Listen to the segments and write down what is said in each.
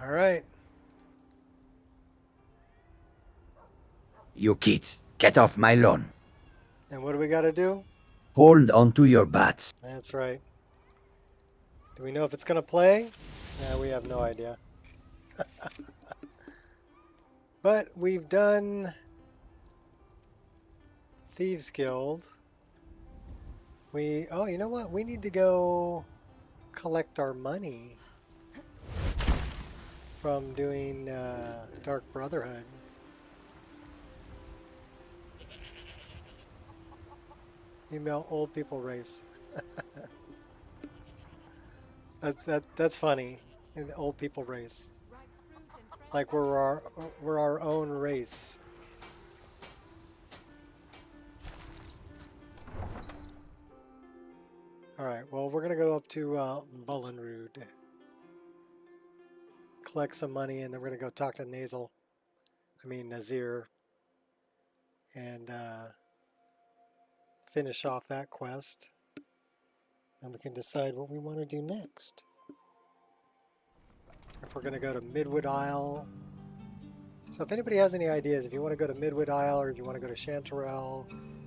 All right. You kids, get off my lawn. And what do we got to do? Hold onto your butts. That's right. Do we know if it's going to play? We have no idea. But we've done Thieves Guild. Oh, you know what? We need to go collect our money from doing Dark Brotherhood. Email old people race. That's funny. In the old people race. Like we're our own race. All right. Well, we're gonna go up to Vollenrud, collect some money, and then we're gonna go talk to Nazir, and finish off that quest. Then we can decide what we want to do next. If we're gonna go to Midwood Isle. So if anybody has any ideas, if you want to go to Midwood Isle, or if you want to go to Chanterelle,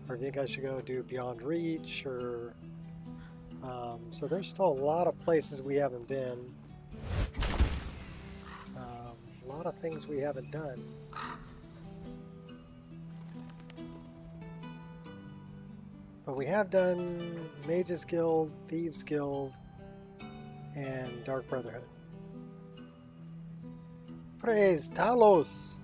or if you think I should go do Beyond Reach, or so there's still a lot of places we haven't been. A lot of things we haven't done. But we have done Mages Guild, Thieves Guild, and Dark Brotherhood. Praise Talos!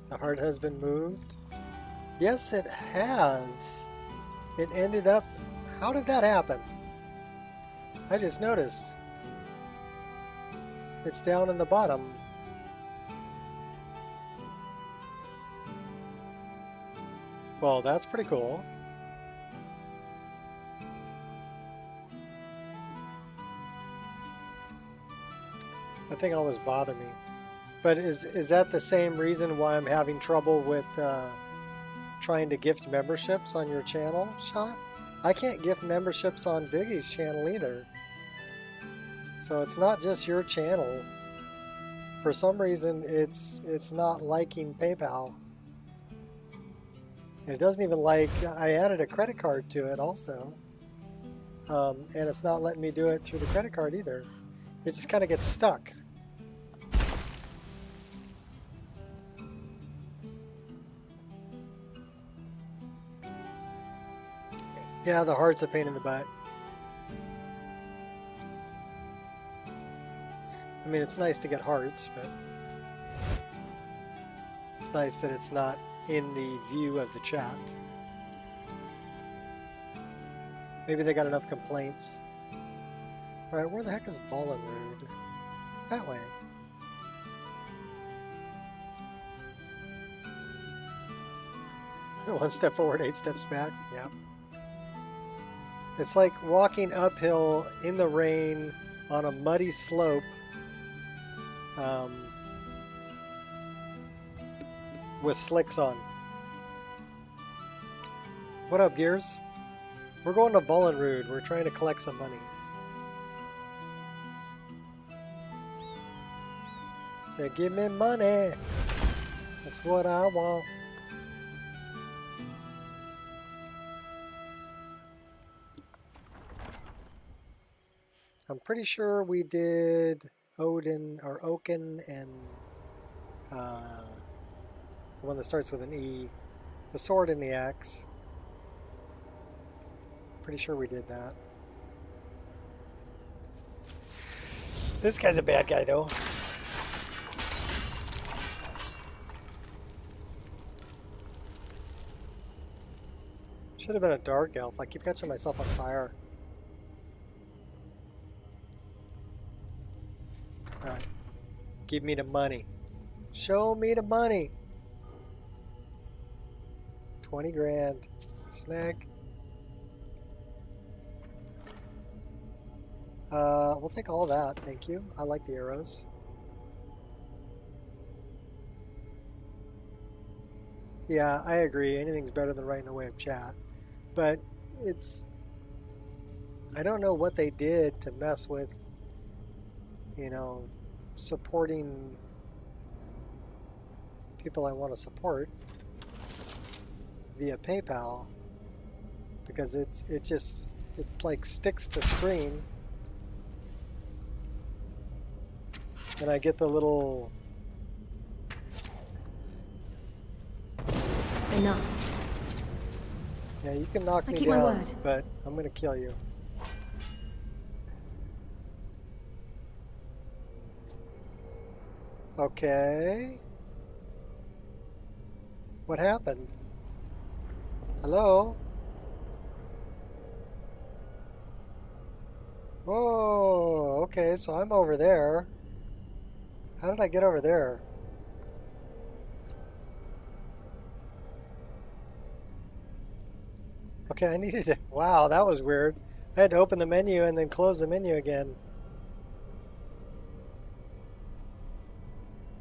The heart has been moved. Yes, it has. It ended up... How did that happen? I just noticed. It's down in the bottom. Well, that's pretty cool. That thing always bothered me. But is that the same reason why I'm having trouble with trying to gift memberships on your channel, Shot? I can't gift memberships on Biggie's channel either. So it's not just your channel. For some reason, it's not liking PayPal. And it doesn't even like, I added a credit card to it also. And it's not letting me do it through the credit card either. It just kind of gets stuck. Yeah, the heart's a pain in the butt. I mean, it's nice to get hearts, but it's nice that it's not in the view of the chat. Maybe they got enough complaints. All right, where the heck is Vollenrud? That way. One step forward, 8 steps back. Yeah. It's like walking uphill in the rain on a muddy slope with slicks on. What up, Gears? We're going to Vollenrud. We're trying to collect some money. Say, give me money. That's what I want. I'm pretty sure we did Odin or Oaken and the one that starts with an E, the sword and the axe. Pretty sure we did that. This guy's a bad guy though. Should have been a dark elf. I keep catching myself on fire. Alright. Give me the money. Show me the money. 20 grand. Snag. We'll take all that. Thank you. I like the arrows. Yeah, I agree. Anything's better than writing away of chat. But it's I don't know what they did to mess with, supporting people I want to support via PayPal, because it's like sticks to screen, and I get the little enough. Yeah, you can knock me keep my down, word. but I'm gonna kill you. Okay. What happened? Hello? Whoa, okay, so I'm over there. How did I get over there? Okay, I needed to... Wow, that was weird. I had to open the menu and then close the menu again.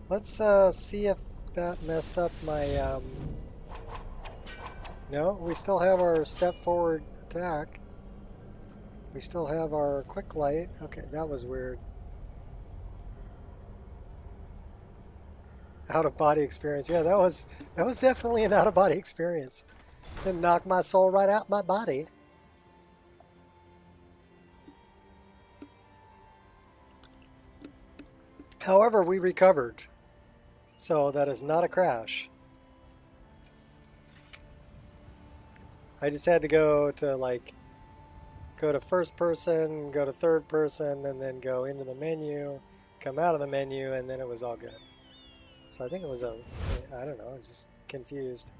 Let's see if that messed up my... No, we still have our step forward attack. We still have our quick light. Okay, that was weird. Out of body experience. Yeah, that was definitely an out of body experience. It knocked my soul right out my body. However, we recovered. So that is not a crash. I just had to go to first person, go to third person, and then go into the menu, come out of the menu, and then it was all good. So I think it was I don't know, just confused.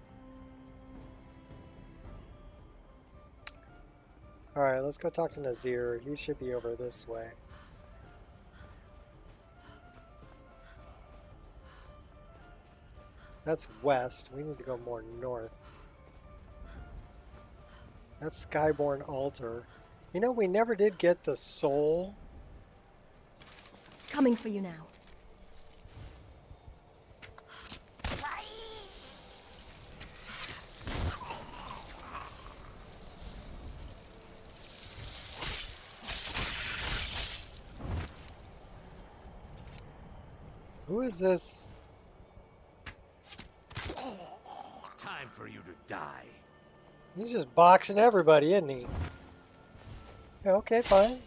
Alright, let's go talk to Nazir. He should be over this way. That's west. We need to go more north. That's Skyborn Altar. You know, we never did get the soul. Coming for you now. Who is this? Time for you to die. He's just boxing everybody, isn't he? Yeah, okay, fine.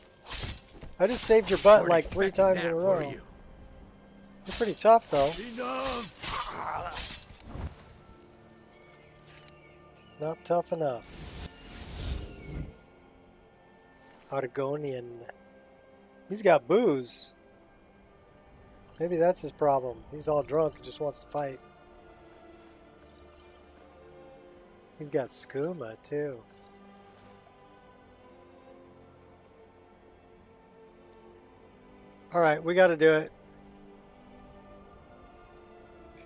I just saved your butt like 3 times in a row. You're pretty tough, though. Enough. Not tough enough. Argonian. He's got booze. Maybe that's his problem. He's all drunk and just wants to fight. He's got skooma, too. Alright, we gotta do it.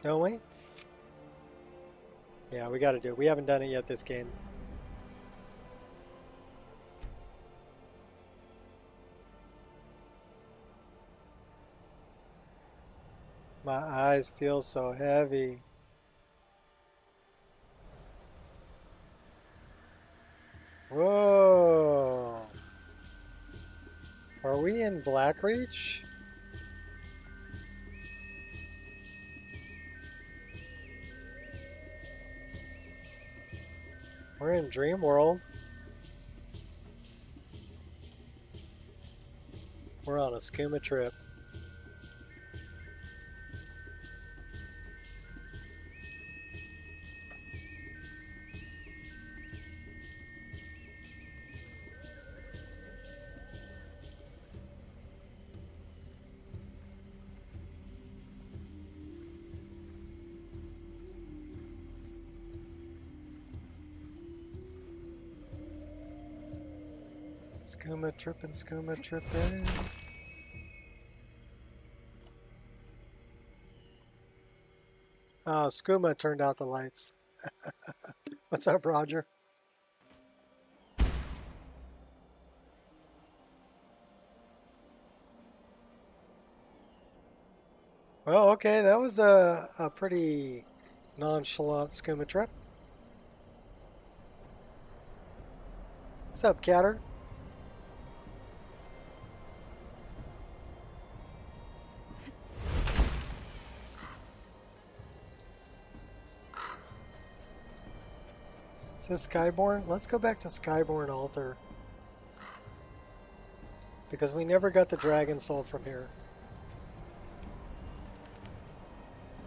Don't we? Yeah, we gotta do it. We haven't done it yet this game. My eyes feel so heavy. Whoa. Are we in Blackreach? We're in Dream World. We're on a skooma trip. Skooma trippin', skooma trippin'. Oh, skooma turned out the lights. What's up, Roger? Well, okay, that was a pretty nonchalant skooma trip. What's up, Catter? Is this Skyborn? Let's go back to Skyborn Altar. Because we never got the Dragon Soul from here.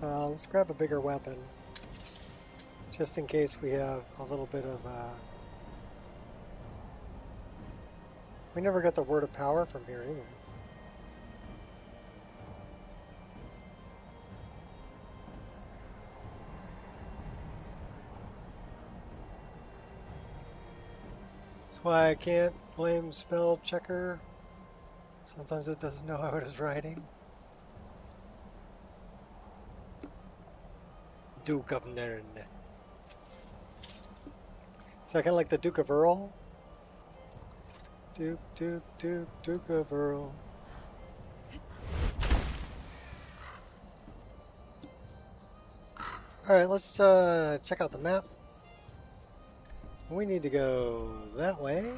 Let's grab a bigger weapon. Just in case we have a little bit of... We never got the Word of Power from here either. That's why I can't blame spell checker. Sometimes it doesn't know how it is writing. Duke of Nern. Is that kind of like the Duke of Earl? Duke of Earl. Alright, let's check out the map. We need to go that way.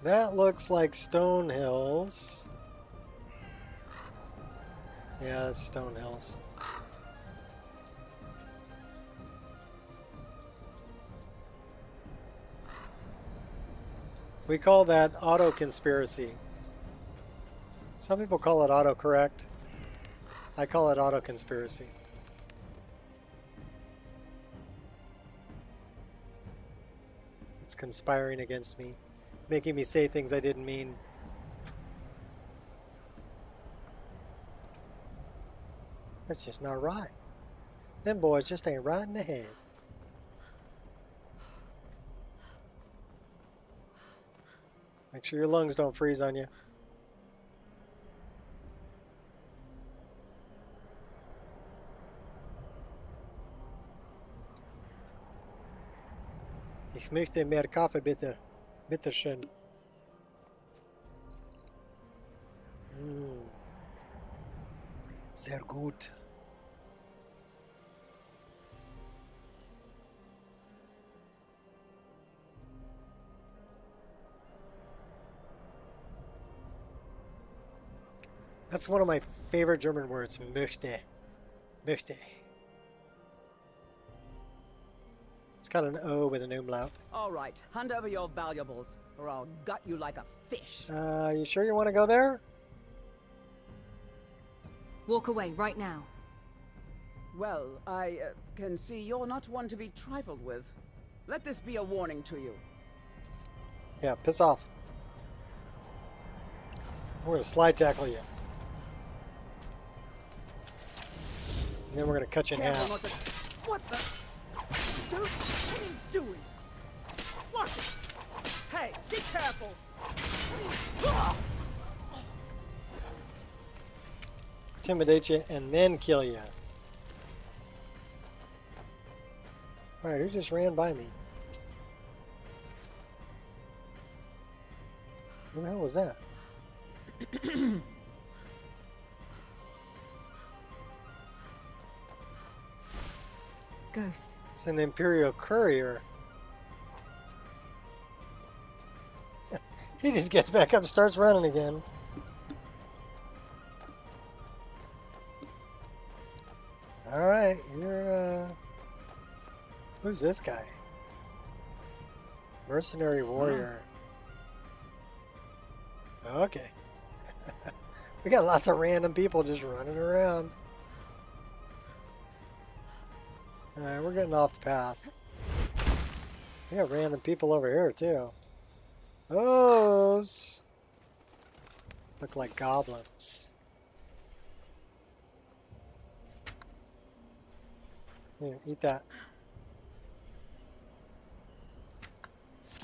That looks like Stone Hills. Yeah, that's Stone Hills. We call that auto-conspiracy. Some people call it autocorrect. I call it auto-conspiracy. It's conspiring against me, making me say things I didn't mean. That's just not right. Them boys just ain't right in the head. Make sure your lungs don't freeze on you. Ich möchte mehr Kaffee, bitte. Bitteschön. Sehr gut. That's one of my favorite German words, möchte. Möchte. It's got an O with an umlaut. All right, hand over your valuables, or I'll gut you like a fish. You sure you want to go there? Walk away right now. Well, I can see you're not one to be trifled with. Let this be a warning to you. Yeah, piss off. We're going to slide tackle you. And then we're going to cut you in half. What the? Dude, what are you doing? Watch it! Hey, be careful! Intimidate you and then kill you. Alright, who just ran by me? Who the hell was that? Ghost. It's an Imperial courier. He just gets back up and starts running again. Alright, you're, who's this guy? Mercenary warrior. Okay. We got lots of random people just running around. Alright, we're getting off the path. We got random people over here too. Those look like goblins. Here, eat that.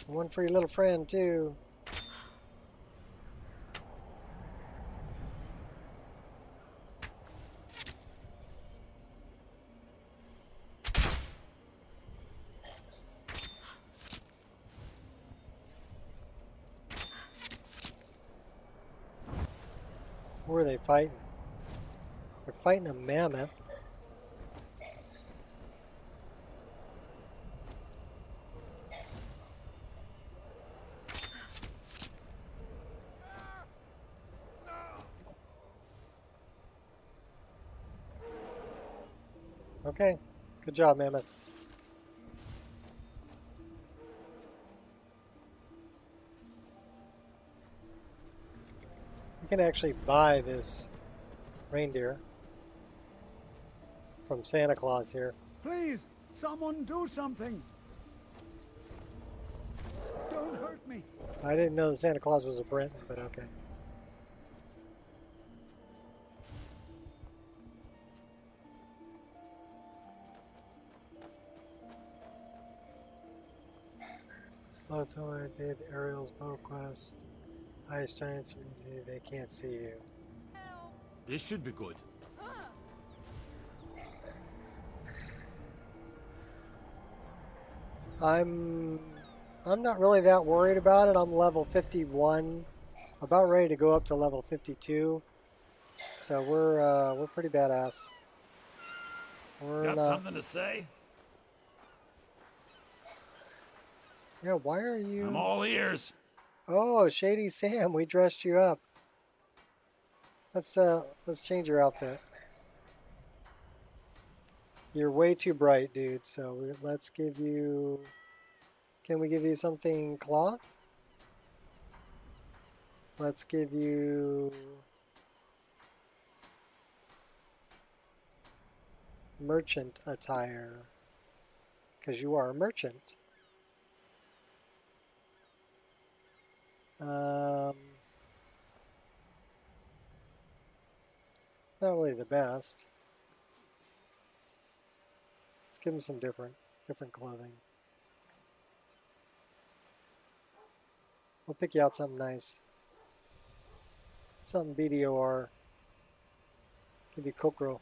One for your little friend too. Who are they fighting? They're fighting a mammoth. Okay. Good job, Mammoth. You can actually buy this reindeer from Santa Claus here. Please, someone do something. Don't hurt me. I didn't know that Santa Claus was a Breton, but okay. Slow toy did Ariel's bow quest. Ice giants are easy, they can't see you. This should be good. I'm not really that worried about it. I'm level 51, about ready to go up to level 52. So we're pretty badass. Got something to say? Yeah, why are you? I'm all ears. Oh, Shady Sam, we dressed you up. Let's change your outfit. You're way too bright, dude. So let's give you. Can we give you something cloth? Let's give you merchant attire, because you are a merchant. It's not really the best. Let's give him some different clothing. We'll pick you out something nice. Something BDOR. Give you Kokoro.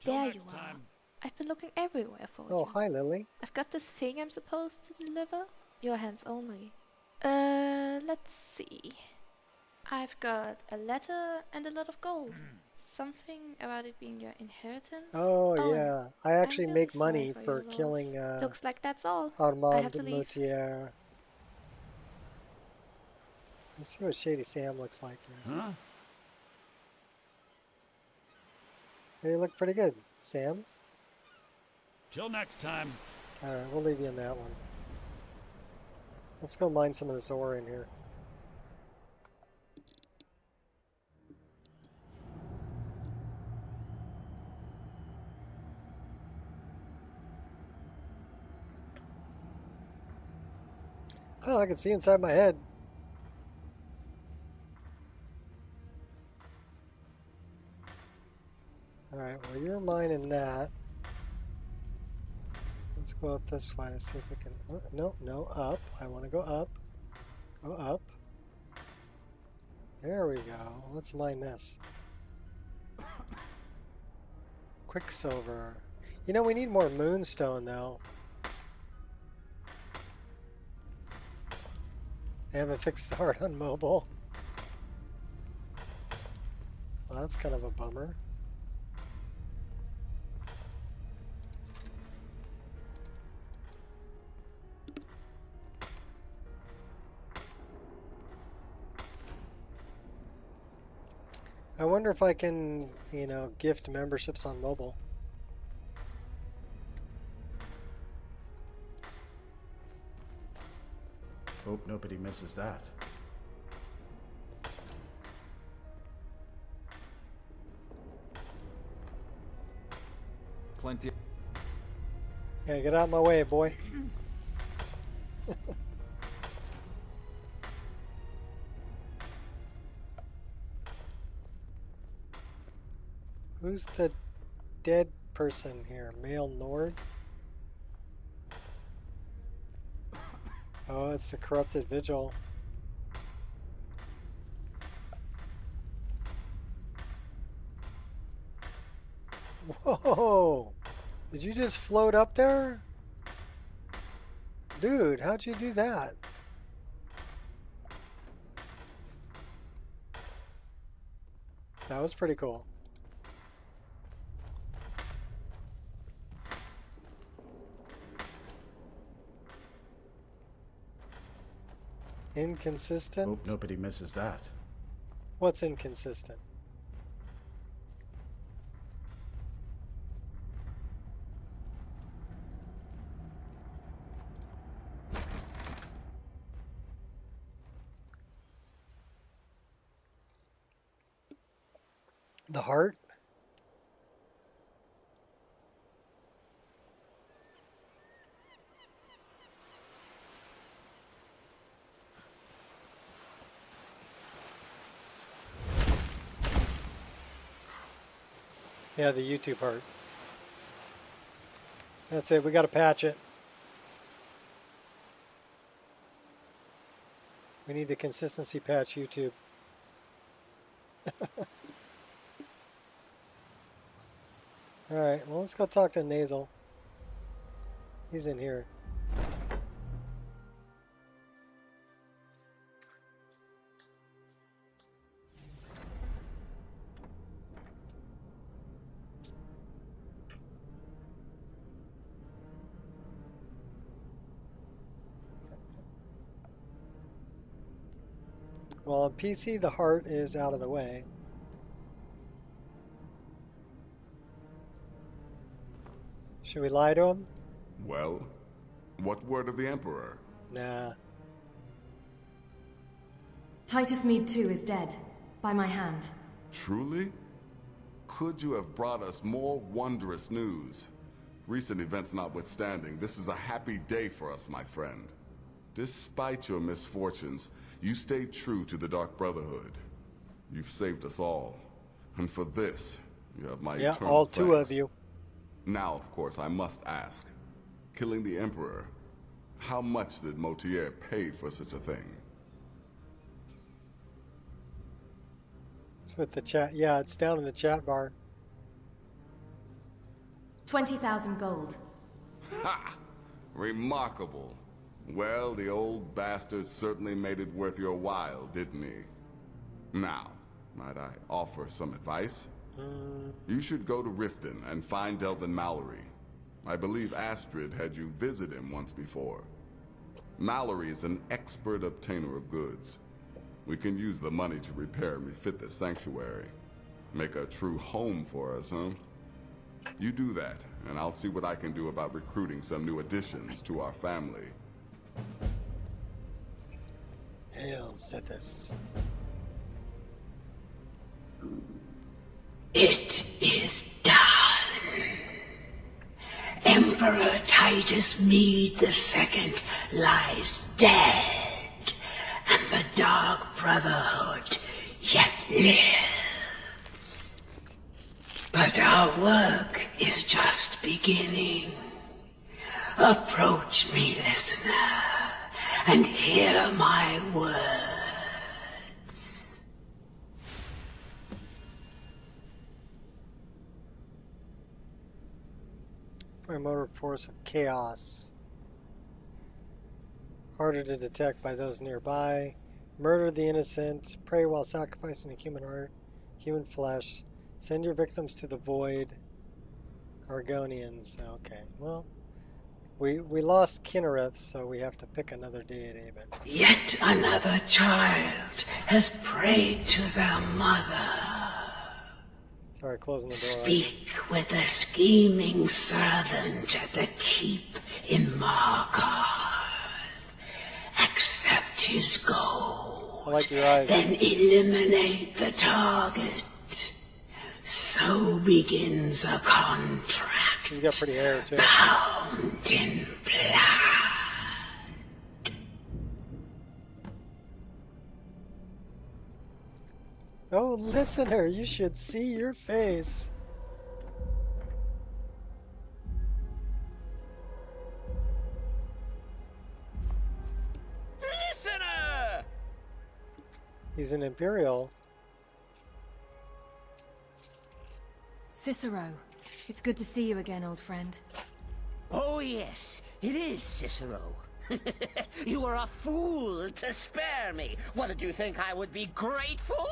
There you are. I've been looking everywhere for you. Oh, hi, Lily. I've got this thing I'm supposed to deliver. Your hands only. Let's see. I've got a letter and a lot of gold. Something about it being your inheritance. Oh yeah, I actually I'm really make money sorry for your loss. killing Looks like that's all. I Armand have to leave. Moutier. Let's see what Shady Sam looks like here. Huh? Hey, you look pretty good, Sam. Till next time. All right, we'll leave you in that one. Let's go mine some of this ore in here. Oh, I can see inside my head. Alright, well you're mining that. Let's go up this way, see if we can... Oh, no, up. I want to go up. Go up. There we go. Let's mine this. Quicksilver. You know, we need more moonstone, though. They haven't fixed the art on mobile. Well, that's kind of a bummer. I wonder if I can, you know, gift memberships on mobile. Hope nobody misses that. Plenty. Yeah, get out of my way, boy. Who's the dead person here? Male Nord? Oh, it's the corrupted vigil. Whoa! Did you just float up there? Dude, how'd you do that? That was pretty cool. Inconsistent? Hope nobody misses that. What's inconsistent? The heart? Yeah, the YouTube heart. That's it. We got to patch it. We need to consistency patch YouTube. Alright, well, let's go talk to Nasal. He's in here. Well, on PC, the heart is out of the way. Should we lie to him? Well, what word of the Emperor? Nah. Titus Mead too is dead. By my hand. Truly? Could you have brought us more wondrous news? Recent events notwithstanding, this is a happy day for us, my friend. Despite your misfortunes, you stayed true to the Dark Brotherhood. You've saved us all. And for this, you have my eternal all thanks. two of you. Now, of course, I must ask. Killing the Emperor, how much did Motier pay for such a thing? It's with the chat. Yeah, it's down in the chat bar. 20,000 gold. Ha! Remarkable. Well, the old bastard certainly made it worth your while, didn't he? Now, might I offer some advice? You should go to Riften and find Delvin Mallory. I believe Astrid had you visit him once before. Mallory is an expert obtainer of goods. We can use the money to repair and refit the sanctuary. Make a true home for us, huh? You do that, and I'll see what I can do about recruiting some new additions to our family. Hail, Sithis. It is done. Emperor Titus Mead II lies dead, and the Dark Brotherhood yet lives. But our work is just beginning. Approach me, listener, and hear my words. Motor force of chaos. Harder to detect by those nearby. Murder the innocent. Pray while sacrificing a human heart, human flesh. Send your victims to the void. Argonians. Okay, well, we lost Kinnereth, so we have to pick another day at Aben. Yet another child has prayed to their mother. Sorry, closing the door. Speak with the scheming servant at the keep in Markarth. Accept his gold. I like your eyes. Then eliminate the target. So begins a contract. She's got pretty hair, too. Bound in blood. Oh, listener, you should see your face. Listener! He's an Imperial. Cicero, it's good to see you again, old friend. Oh yes, it is Cicero. You are a fool to spare me. What, did you think I would be grateful?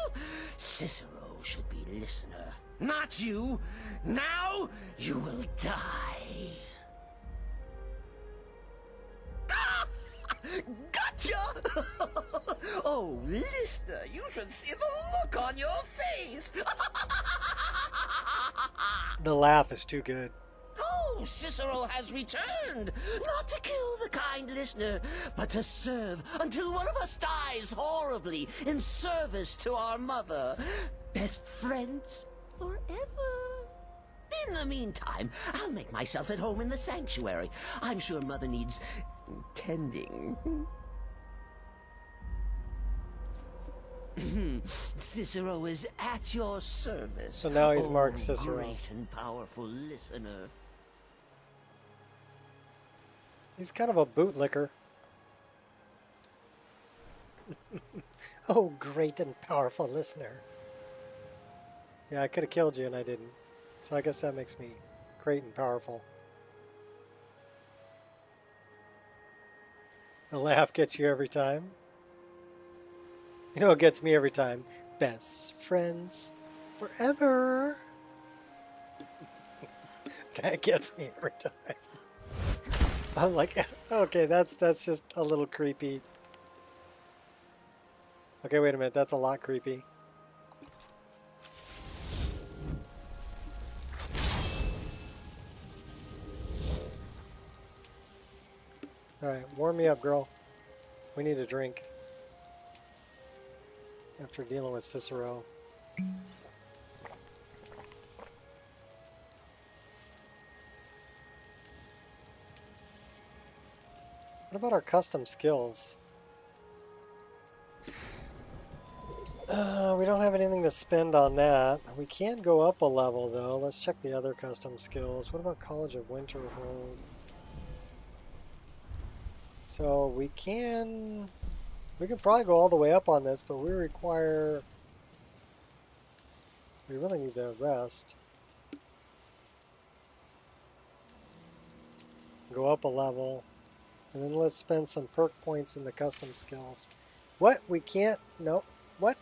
Cicero should be listener, not you. Now you will die. Ah! Gotcha! Oh, listener, you should see the look on your face. The laugh is too good. Oh, Cicero has returned, not to kill the kind listener, but to serve until one of us dies horribly in service to our mother. Best friends, forever. In the meantime, I'll make myself at home in the sanctuary. I'm sure Mother needs tending. Cicero is at your service. So now he's marked Cicero. Great and powerful listener. He's kind of a bootlicker. Oh, great and powerful listener. Yeah, I could have killed you and I didn't. So I guess that makes me great and powerful. The laugh gets you every time. You know what gets me every time? Best friends forever. That gets me every time. I'm like, okay, that's just a little creepy. Okay, wait a minute, that's a lot creepy. Alright, warm me up, girl. We need a drink. After dealing with Cicero. What about our custom skills? We don't have anything to spend on that. We can go up a level though. Let's check the other custom skills. What about College of Winterhold? So we can probably go all the way up on this, but we really need to rest. Go up a level. And then let's spend some perk points in the custom skills. What? We can't? No. What?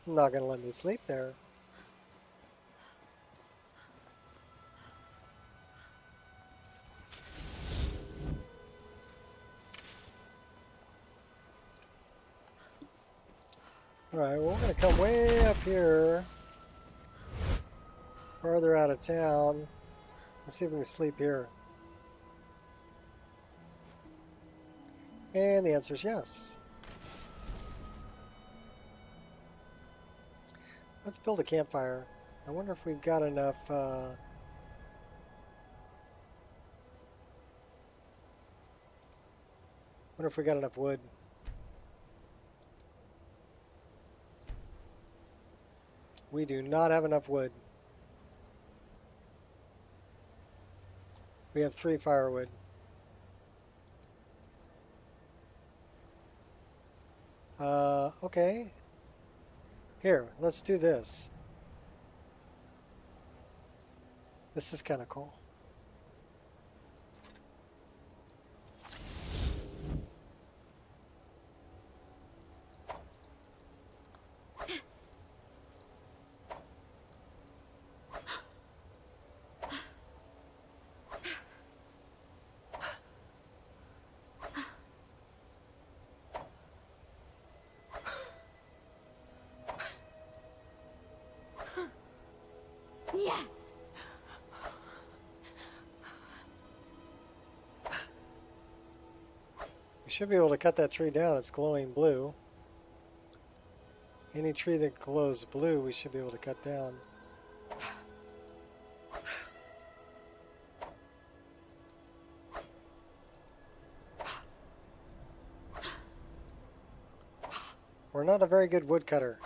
Not going to let me sleep there. Alright, well, we're going to come way up here. Farther out of town. Let's see if we can sleep here. And the answer is yes. Let's build a campfire. I wonder if we've got enough... wonder if we got enough wood. We do not have enough wood. We have 3 firewood. Okay. Here, let's do this. This is kind of cool. We should be able to cut that tree down. It's glowing blue. Any tree that glows blue, we should be able to cut down. We're not a very good woodcutter.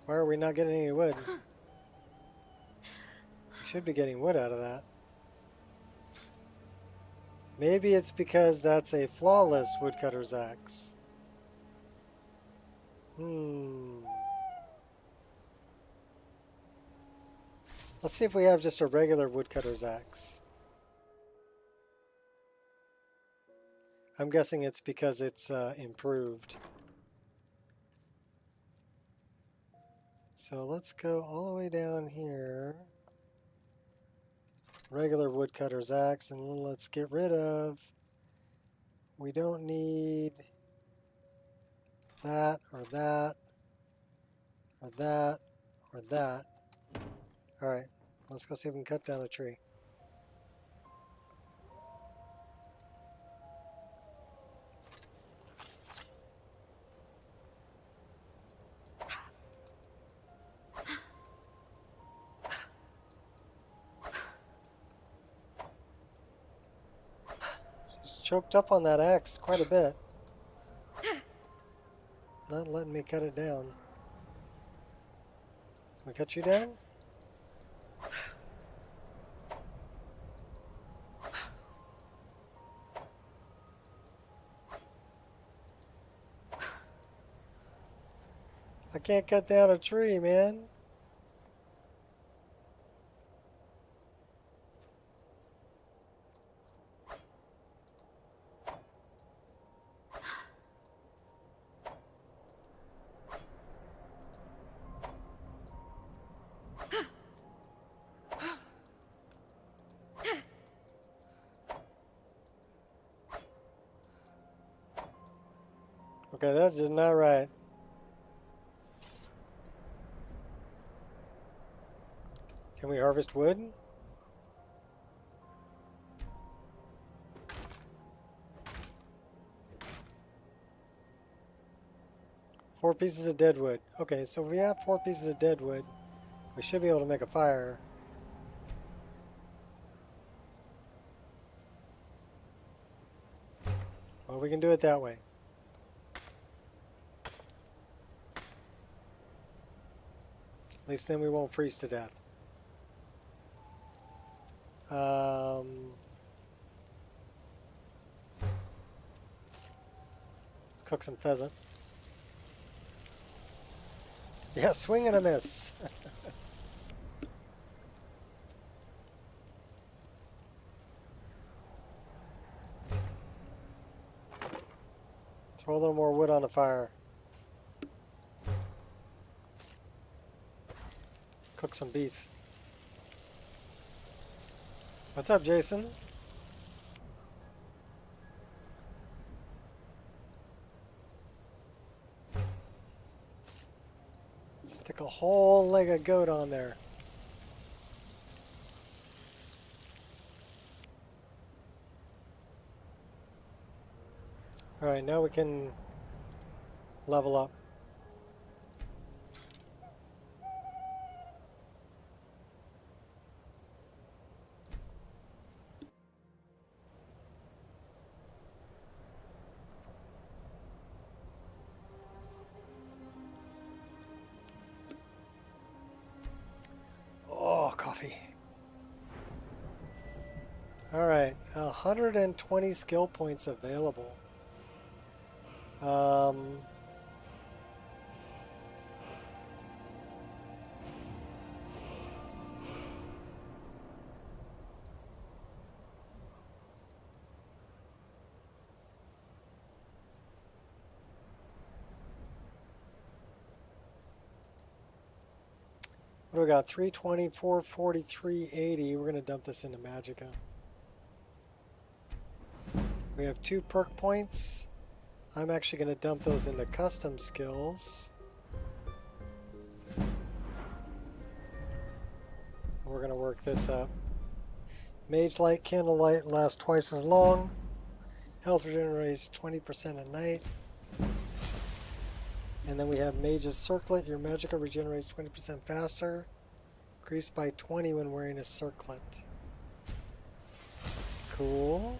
Why are we not getting any wood? We should be getting wood out of that. Maybe it's because that's a flawless woodcutter's axe. Let's see if we have just a regular woodcutter's axe. I'm guessing it's because it's improved. So let's go all the way down here. Regular woodcutter's axe, and let's get rid of... We don't need That, or that, or that, or that. Alright, let's go see if we can cut down a tree. She's choked up on that axe quite a bit. Not letting me cut it down. Can we cut you down? I can't cut down a tree, man. Okay, that's just not right. Can we harvest wood? Four pieces of dead wood. Okay, so if we have 4 pieces of dead wood, we should be able to make a fire. Well, we can do it that way. At least then we won't freeze to death. Cook some pheasant. Yeah, swing and a miss. Throw a little more wood on the fire. Cook some beef. What's up, Jason? Stick a whole leg of goat on there. Alright, now we can level up. Oh, coffee. Alright, 120 skill points available. What do we got? 320, 440, 380. We're going to dump this into Magicka. We have 2 perk points. I'm actually going to dump those into custom skills. We're going to work this up. Mage Light, Candlelight lasts twice as long. Health regenerates 20% at night. And then we have Mage's Circlet. Your Magicka regenerates 20% faster. Increased by 20 when wearing a circlet. Cool.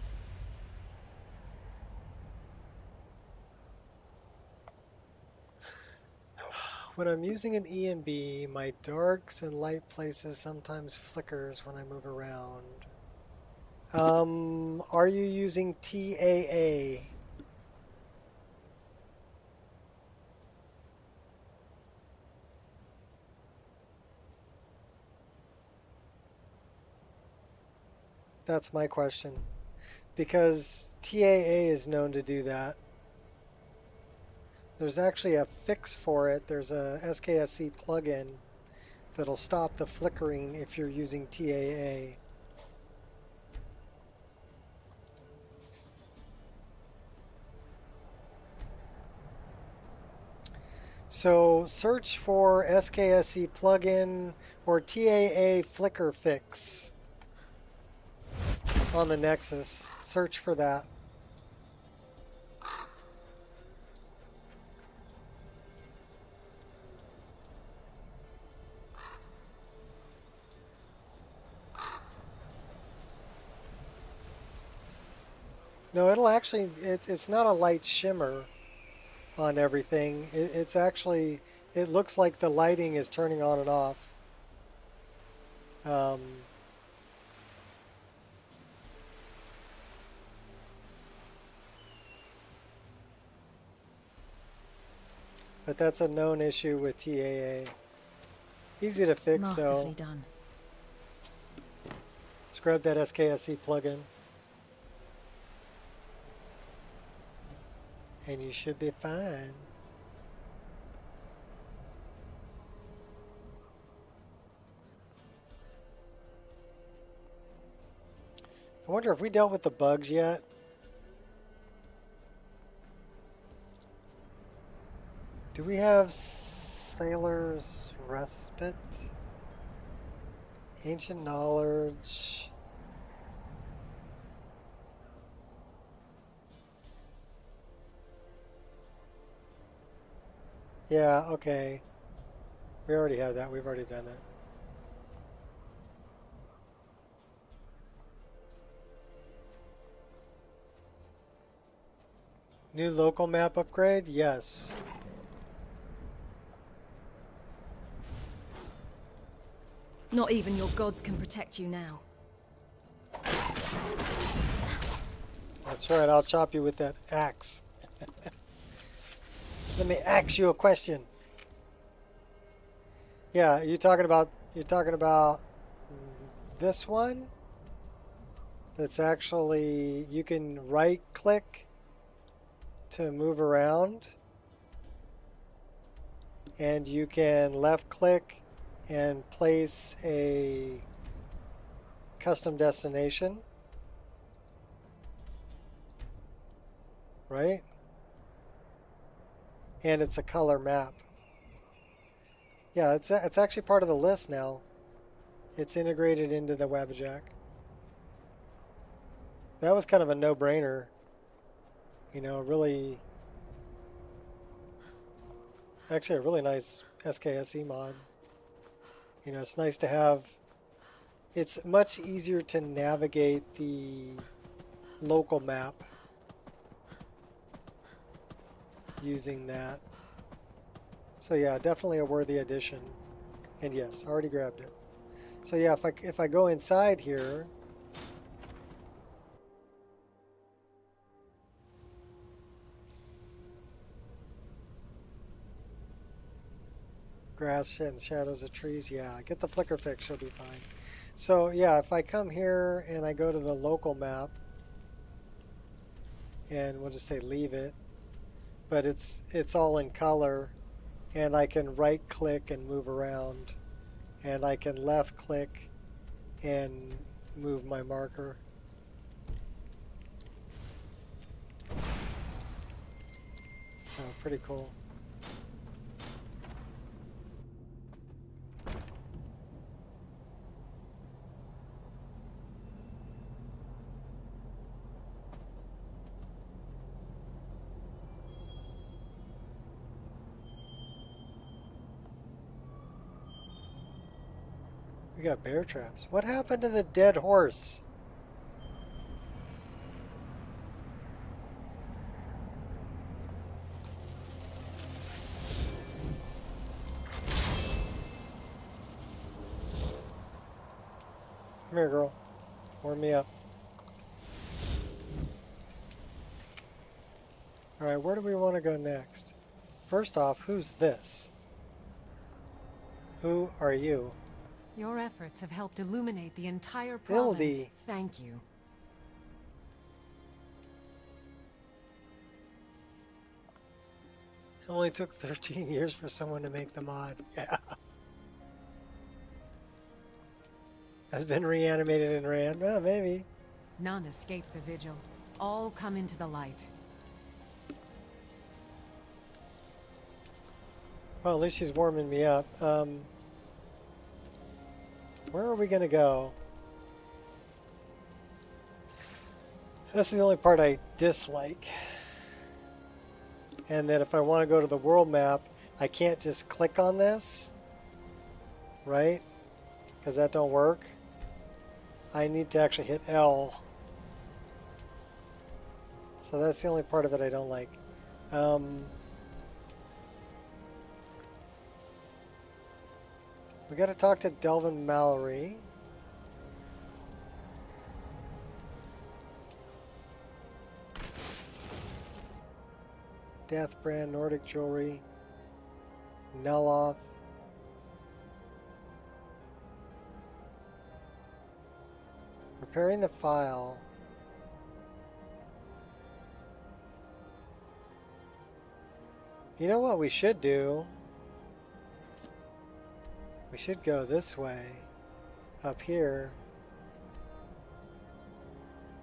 When I'm using an EMB, my darks and light places sometimes flickers when I move around. Are you using TAA? That's my question. Because TAA is known to do that. There's actually a fix for it. There's a SKSC plugin that'll stop the flickering if you're using TAA. So search for SKSE plugin or TAA flicker fix on the Nexus. Search for that. No, it'll actually, it's not a light shimmer on everything. It's actually, it looks like the lighting is turning on and off. But that's a known issue with TAA. Easy to fix Masterfully though. done. Just grab that SKSE plugin. And you should be fine. I wonder if we dealt with the bugs yet. Do we have Sailor's Respite? Ancient Knowledge. Yeah, okay. We already have that. We've already done it. New local map upgrade? Yes. Not even your gods can protect you now. That's right. I'll chop you with that axe. Let me ask you a question. Yeah, you're talking about this one? That's actually, you can right click to move around, and you can left click and place a custom destination, right? And it's a color map. Yeah, it's actually part of the list now. It's integrated into the Wabbajack. That was kind of a no-brainer. You know, really, actually a really nice SKSE mod. You know, it's nice to have, it's much easier to navigate the local map using that. So yeah, definitely a worthy addition. And yes, I already grabbed it. So yeah, if I go inside here, grass and shadows of trees, yeah, get the flicker fix, she'll be fine. So yeah, if I come here and I go to the local map, and we'll just say leave it, but it's all in color, and I can right click and move around, and I can left click and move my marker. So pretty cool. We got bear traps. What happened to the dead horse? Come here, girl. Warm me up. Alright, where do we want to go next? First off, who's this? Who are you? Your efforts have helped illuminate the entire province. Hildy. Thank you. It only took 13 years for someone to make the mod. Yeah. Has been reanimated and ran. Well, maybe. None escape the vigil. All come into the light. Well, at least she's warming me up. Where are we going to go? That's the only part I dislike. And then if I want to go to the world map, I can't just click on this, right? Because that don't work. I need to actually hit L. So that's the only part of it I don't like. We got to talk to Delvin Mallory. Deathbrand, Nordic Jewelry, Neloth. Repairing the file. You know what we should do? We should go this way, up here.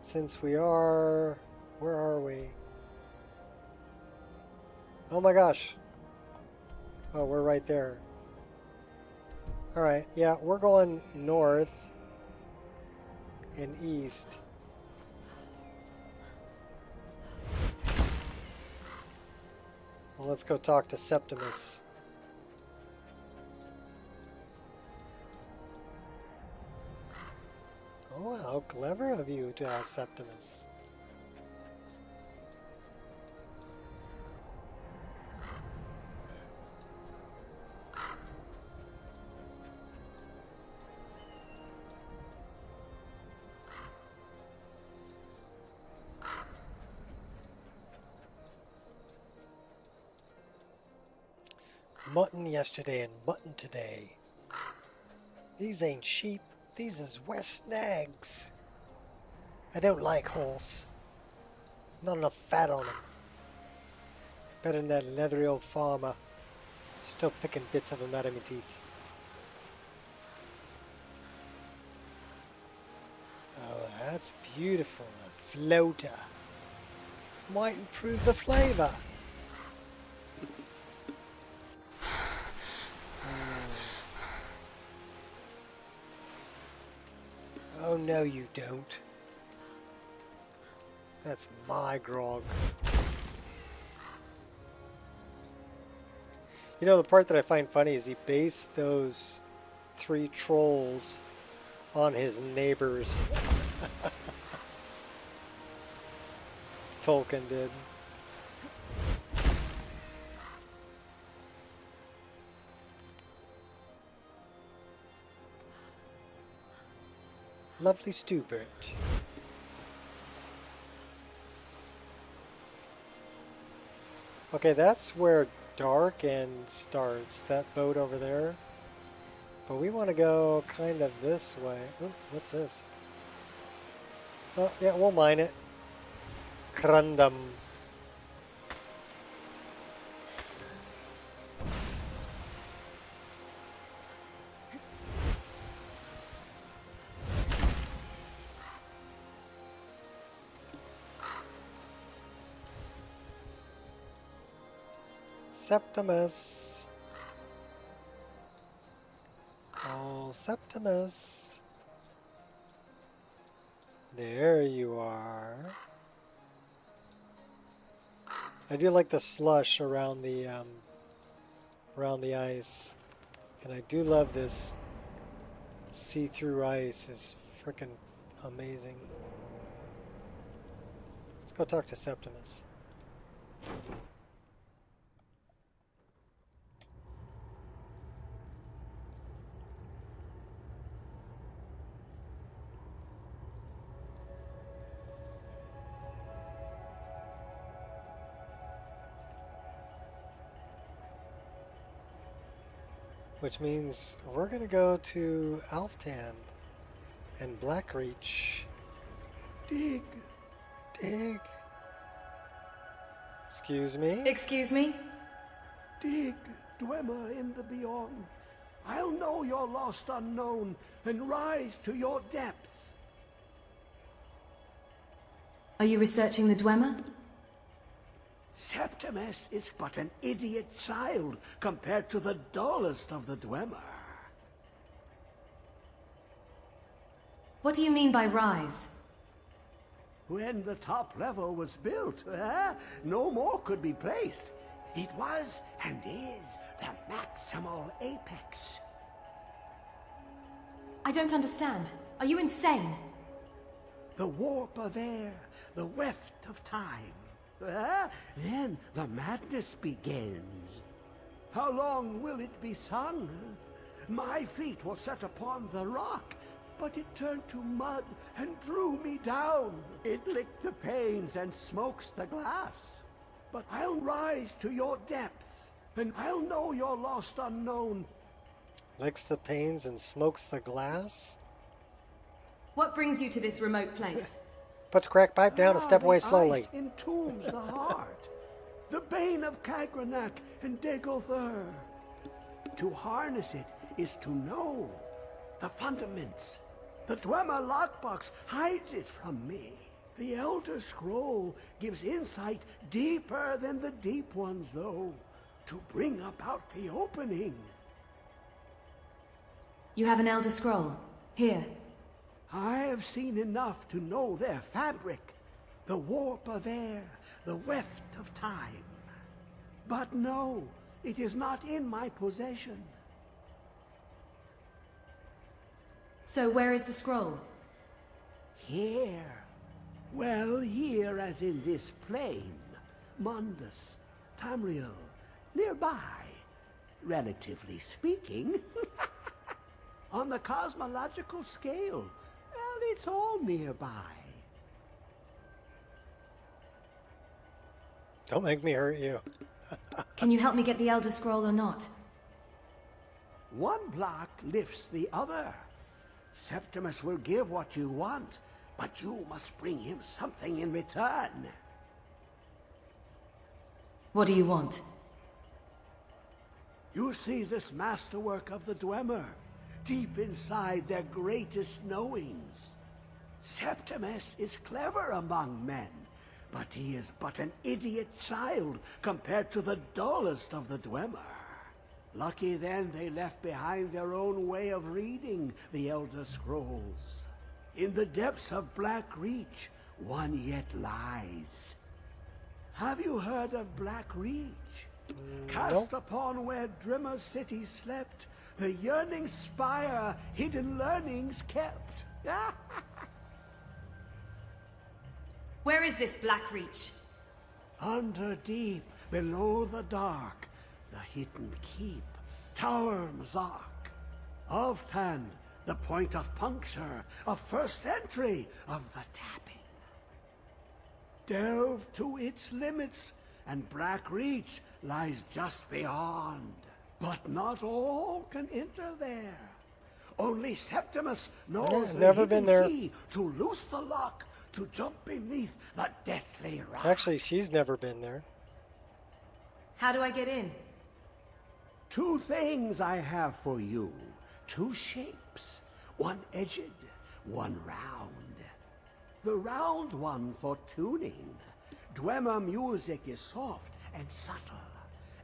Since we are... Where are we? Oh my gosh. Oh, we're right there. Alright, yeah, we're going north and east. Well, let's go talk to Septimus. Oh, how clever of you to ask Septimus. Mutton yesterday and mutton today. These ain't sheep, these is West Nags. I don't like horse. Not enough fat on them. Better than that leathery old farmer. Still picking bits of them out of my teeth. Oh, that's beautiful. A floater. Might improve the flavor. Oh, no you don't. That's my grog. You know, the part that I find funny is he based those 3 trolls on his neighbors. Tolkien did. Lovely Stubert. Okay, that's where Dark End starts, that boat over there. But we want to go kind of this way. Ooh, what's this? Oh, yeah, we'll mine it. Crundum. Septimus. Oh, Septimus. There you are. I do like the slush around the ice, and I do love this see-through ice. Is freaking amazing. Let's go talk to Septimus. Which means we're going to go to Alftan and Blackreach. Dig. Dig. Excuse me? Excuse me? Dig, Dwemer in the beyond. I'll know your lost unknown and rise to your depths. Are you researching the Dwemer? Septimus is but an idiot child compared to the dullest of the Dwemer. What do you mean by rise? When the top level was built, no more could be placed. It was and is the maximal apex. I don't understand. Are you insane? The warp of air, the weft of time. Then the madness begins. How long will it be sung? My feet were set upon the rock, but it turned to mud and drew me down. It licked the panes and smokes the glass. But I'll rise to your depths, and I'll know your lost unknown. Licks the panes and smokes the glass? What brings you to this remote place? Put the crack pipe down and step away slowly. Ice entombs the heart, the bane of Kagranak and Degolthur. To harness it is to know the fundaments. The Dwemer lockbox hides it from me. The Elder Scroll gives insight deeper than the deep ones, though, to bring about the opening. You have an Elder Scroll. Here. I have seen enough to know their fabric, the warp of air, the weft of time. But no, it is not in my possession. So where is the scroll? Here. Well, here as in this plane. Mundus, Tamriel, nearby, relatively speaking. On the cosmological scale, well, it's all nearby. Don't make me hurt you. Can you help me get the Elder Scroll or not? One block lifts the other. Septimus will give what you want, but you must bring him something in return. What do you want? You see this masterwork of the Dwemer, deep inside their greatest knowings. Septimus is clever among men, but he is but an idiot child compared to the dullest of the Dwemer. Lucky then they left behind their own way of reading the Elder Scrolls. In the depths of Black Reach, one yet lies. Have you heard of Black Reach? Cast upon where Drimmer's city slept, the yearning spire hidden learnings kept. Where is this Black Reach? Under deep, below the dark, the hidden keep, Tower Mazark. Oftan, the point of puncture, of first entry of the tapping. Delve to its limits, and Black Reach lies just beyond. But not all can enter there. Only Septimus knows the never been there. key to loose the lock, to jump beneath the deathly rock. Actually, she's never been there. How do I get in? 2 things I have for you. 2 shapes. One edged, one round. The round one for tuning. Dwemer music is soft and subtle,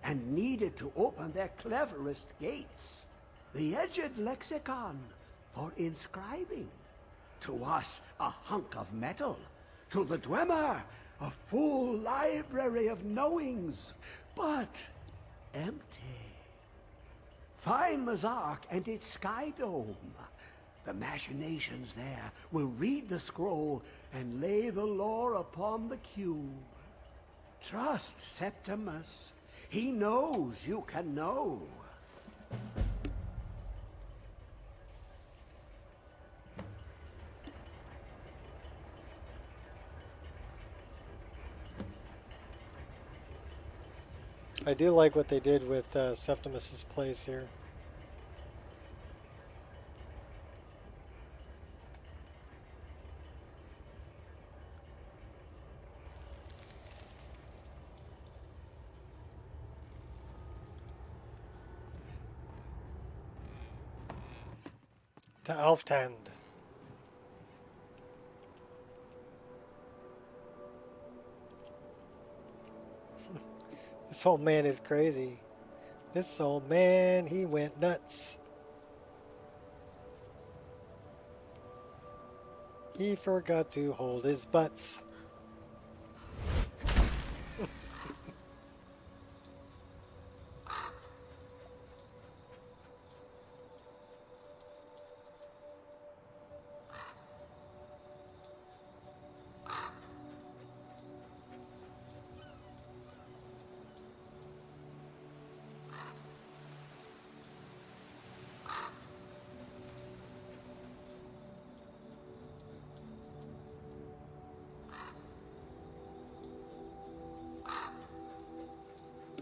and needed to open their cleverest gates. The edged lexicon for inscribing. To us, a hunk of metal. To the Dwemer, a full library of knowings, but empty. Find Mazark and its sky dome. The machinations there will read the scroll and lay the lore upon the cube. Trust Septimus. He knows you can know. I do like what they did with Septimus's place here. To Alftand. This old man is crazy. This old man, he went nuts. He forgot to hold his butts.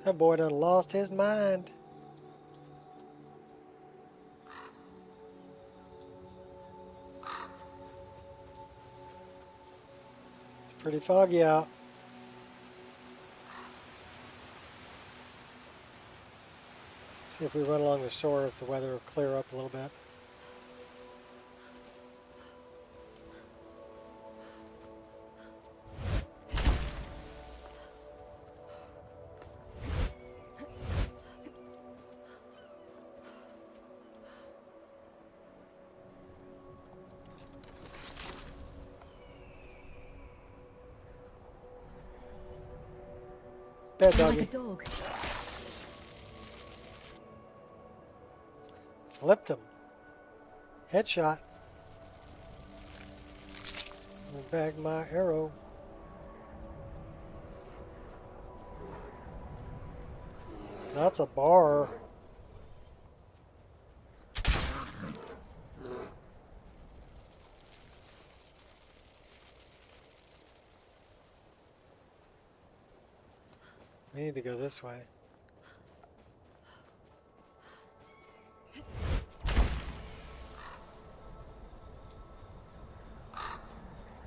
That boy done lost his mind. It's pretty foggy out. See if we run along the shore, if the weather will clear up a little bit. Bad doggy. Like a dog. Flipped him. Headshot. Back my arrow. That's a bar. We need to go this way.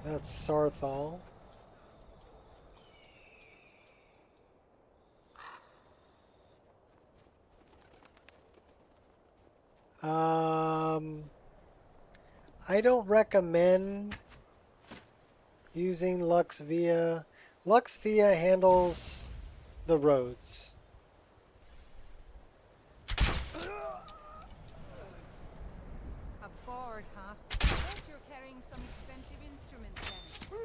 That's Sarthal. I don't recommend using Lux Via. Lux Via handles the roads. Aboard, huh? I bet you're carrying some expensive instruments then.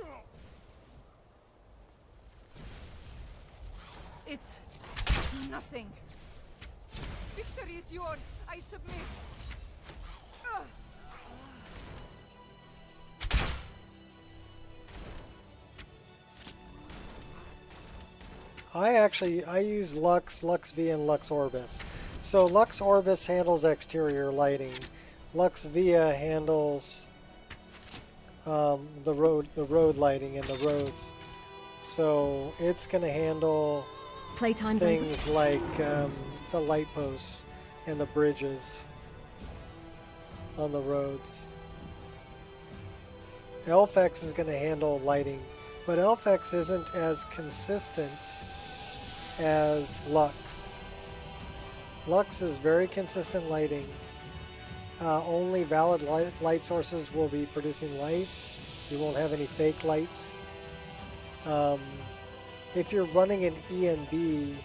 It's nothing. Victory is yours. I submit. I use Lux Via, and Lux Orbis. So Lux Orbis handles exterior lighting. Lux Via handles the road lighting and the roads. So it's going to handle Playtime's things like the light posts and the bridges on the roads. Elfex is going to handle lighting, but Elfex isn't as consistent as Lux. Lux is very consistent lighting. Only valid light sources will be producing light. You won't have any fake lights. If you're running an EMB,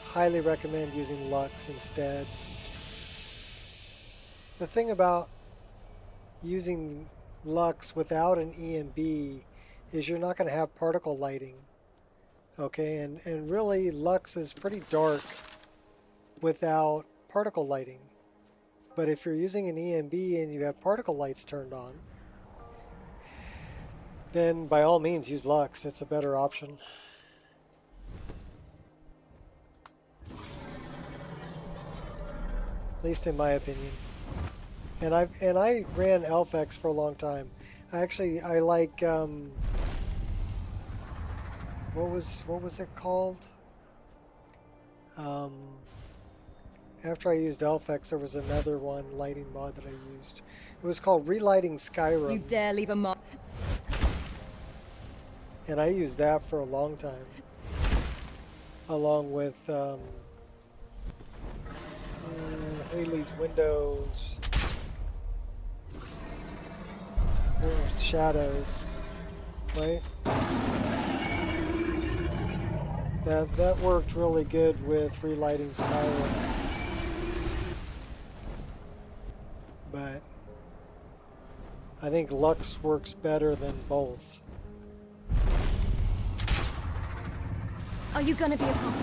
highly recommend using Lux instead. The thing about using Lux without an EMB is you're not going to have particle lighting. Okay, and really Lux is pretty dark without particle lighting. But if you're using an EMB and you have particle lights turned on, then by all means use Lux. It's a better option. At least in my opinion. And I ran Elfex for a long time. I like what was it called? After I used Elfex, there was another lighting mod that I used. It was called Relighting Skyrim. You dare leave a mark. And I used that for a long time, along with Haley's Windows, Shadows, right? That worked really good with relighting Skyrim. But I think Lux works better than both. Are you gonna be a cop?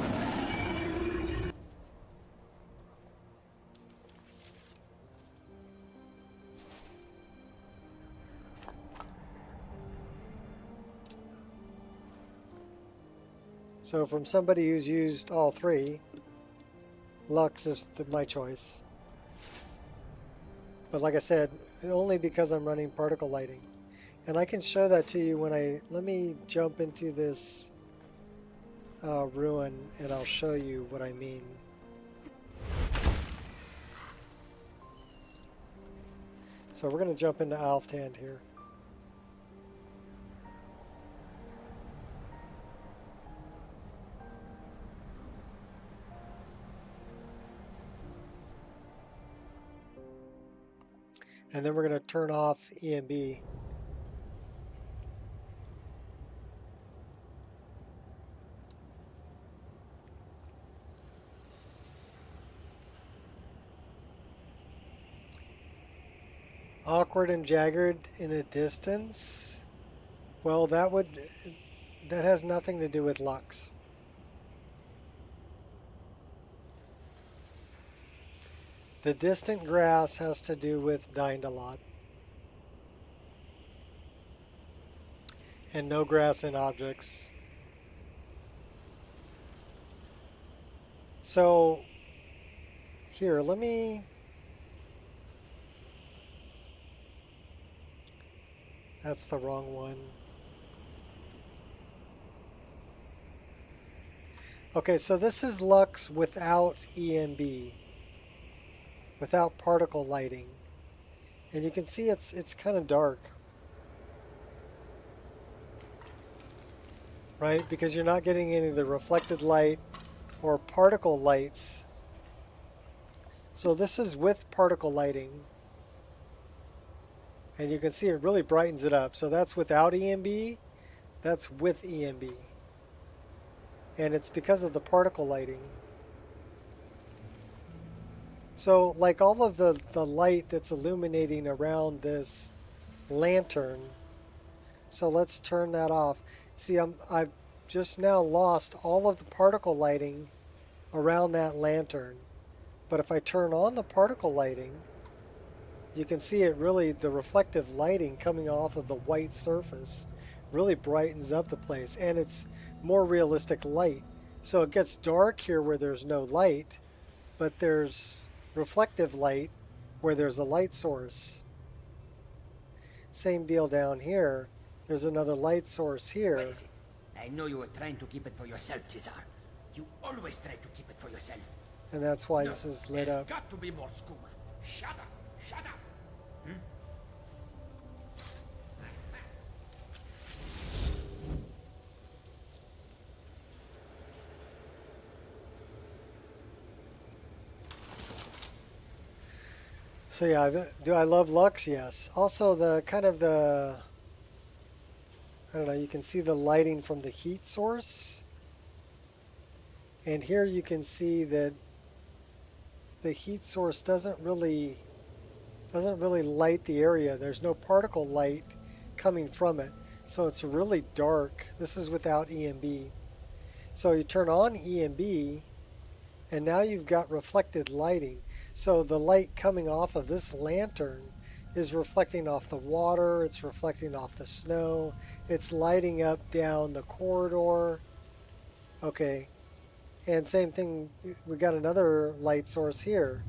So from somebody who's used all three, Lux is my choice. But like I said, only because I'm running particle lighting. And I can show that to you when let me jump into this ruin and I'll show you what I mean. So we're going to jump into Alfthand here. And then we're going to turn off EMB. Awkward and jagged in a distance. Well, that has nothing to do with Lux. The distant grass has to do with Dying-a-Lot. And no grass in objects. So, here, let me... That's the wrong one. Okay, so this is Lux without EMB. Without particle lighting. And you can see it's kind of dark. Right? Because you're not getting any of the reflected light or particle lights. So this is with particle lighting. And you can see it really brightens it up. So that's without EMB. That's with EMB. And it's because of the particle lighting. So like all of the light that's illuminating around this lantern. So let's turn that off. See, I've just now lost all of the particle lighting around that lantern. But if I turn on the particle lighting, you can see it really, the reflective lighting coming off of the white surface really brightens up the place, and it's more realistic light. So it gets dark here where there's no light, but there's reflective light where there's a light source. Same deal down here. There's another light source here. I know you were trying to keep it for yourself, Cesar. You always try to keep it for yourself. And that's why this is lit up. Got to be more skooma. Shut up. Shut up. So yeah, do I love Lux? Yes. Also the kind of the, I don't know, you can see the lighting from the heat source. And here you can see that the heat source doesn't really light the area. There's no particle light coming from it. So it's really dark. This is without EMB. So you turn on EMB and now you've got reflected lighting. So the light coming off of this lantern is reflecting off the water, it's reflecting off the snow, it's lighting up down the corridor. Okay, and same thing, we got another light source here,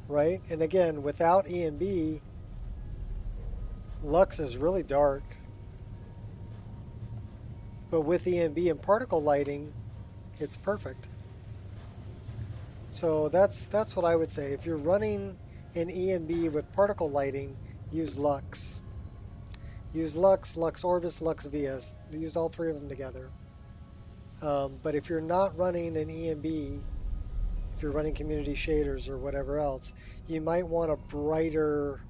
right? And again, without EMB, Lux is really dark. But with EMB and particle lighting, it's perfect. So that's what I would say. If you're running an EMB with particle lighting, use Lux. Use Lux, Lux Orbis, Lux Vias. Use all three of them together. But if you're not running an EMB, if you're running community shaders or whatever else, you might want a brighter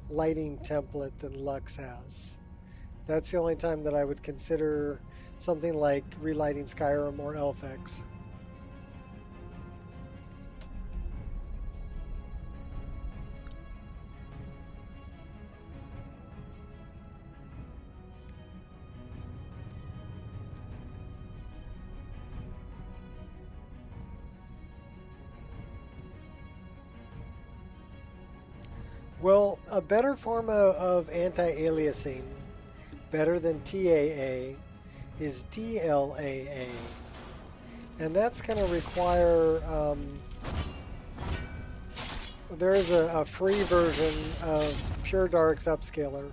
lighting template than Lux has. That's the only time that I would consider something like relighting Skyrim or LFX. Well, a better form of anti-aliasing, better than TAA, is DLAA. And that's going to require, there is a free version of Pure Dark's upscaler.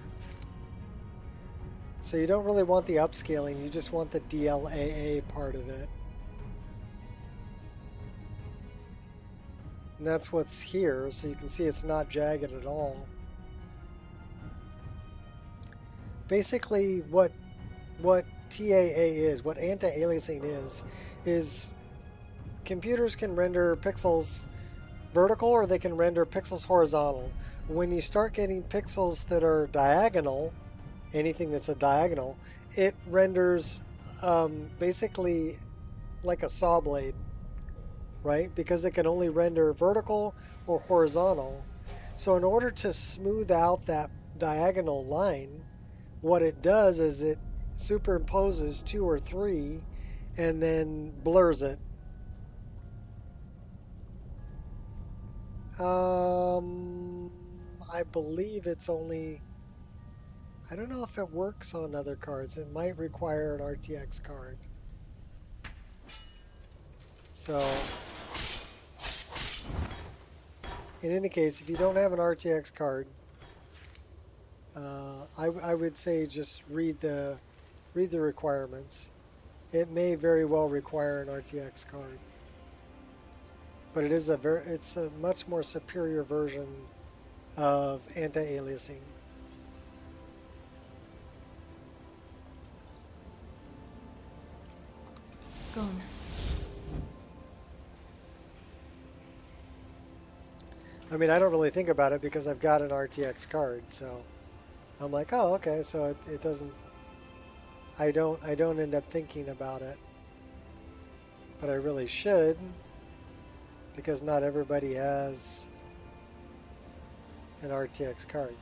So you don't really want the upscaling, you just want the DLAA part of it. And that's what's here, so you can see it's not jagged at all. Basically, what TAA is, what anti-aliasing is computers can render pixels vertical or they can render pixels horizontal. When you start getting pixels that are diagonal, anything that's a diagonal, it renders basically like a saw blade. Right? Because it can only render vertical or horizontal. So in order to smooth out that diagonal line, what it does is it superimposes 2 or 3 and then blurs it. I believe it's only, I don't know if it works on other cards. It might require an RTX card. So, in any case, if you don't have an RTX card, I would say just read the requirements. It may very well require an RTX card, but it is it's a much more superior version of anti-aliasing. Gone. I mean, I don't really think about it because I've got an RTX card, so I'm like, oh, okay, so it doesn't, I don't end up thinking about it, but I really should, because not everybody has an RTX card.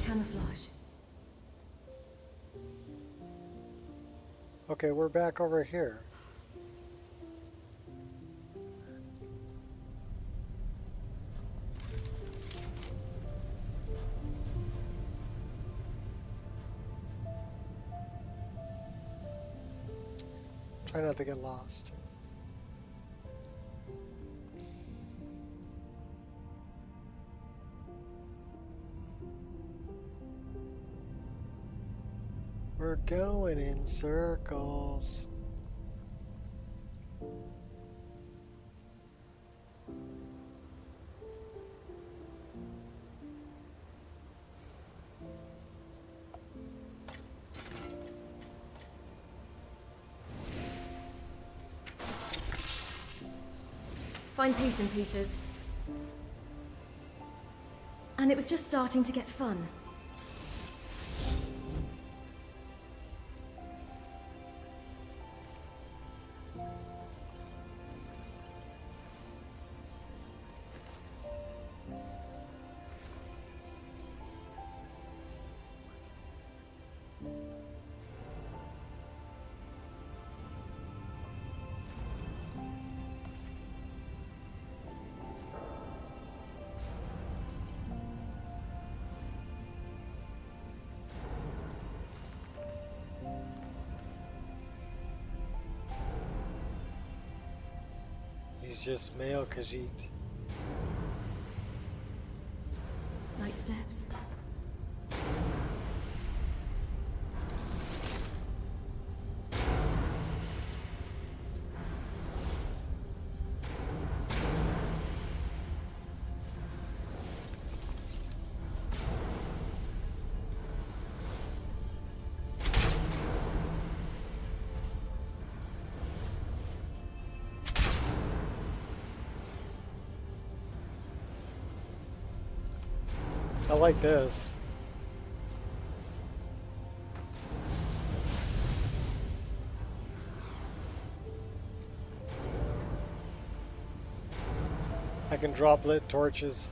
Camouflage. Okay, we're back over here. Try not to get lost. We're going in circles. Find peace in pieces. And it was just starting to get fun. He's just male Khajiit. Light steps. like this. I can drop lit torches.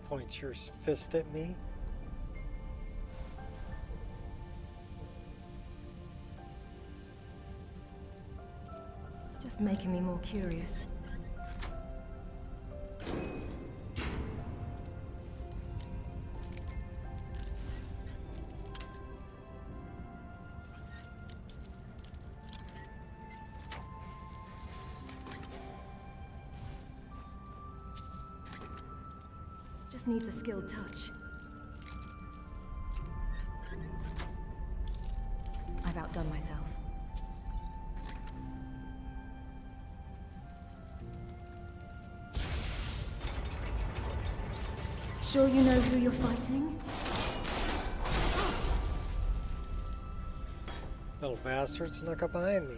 Point your fist at me. Just making me more curious. Just needs a skilled touch. I've outdone myself. Sure you know who you're fighting? Little bastard snuck up behind me.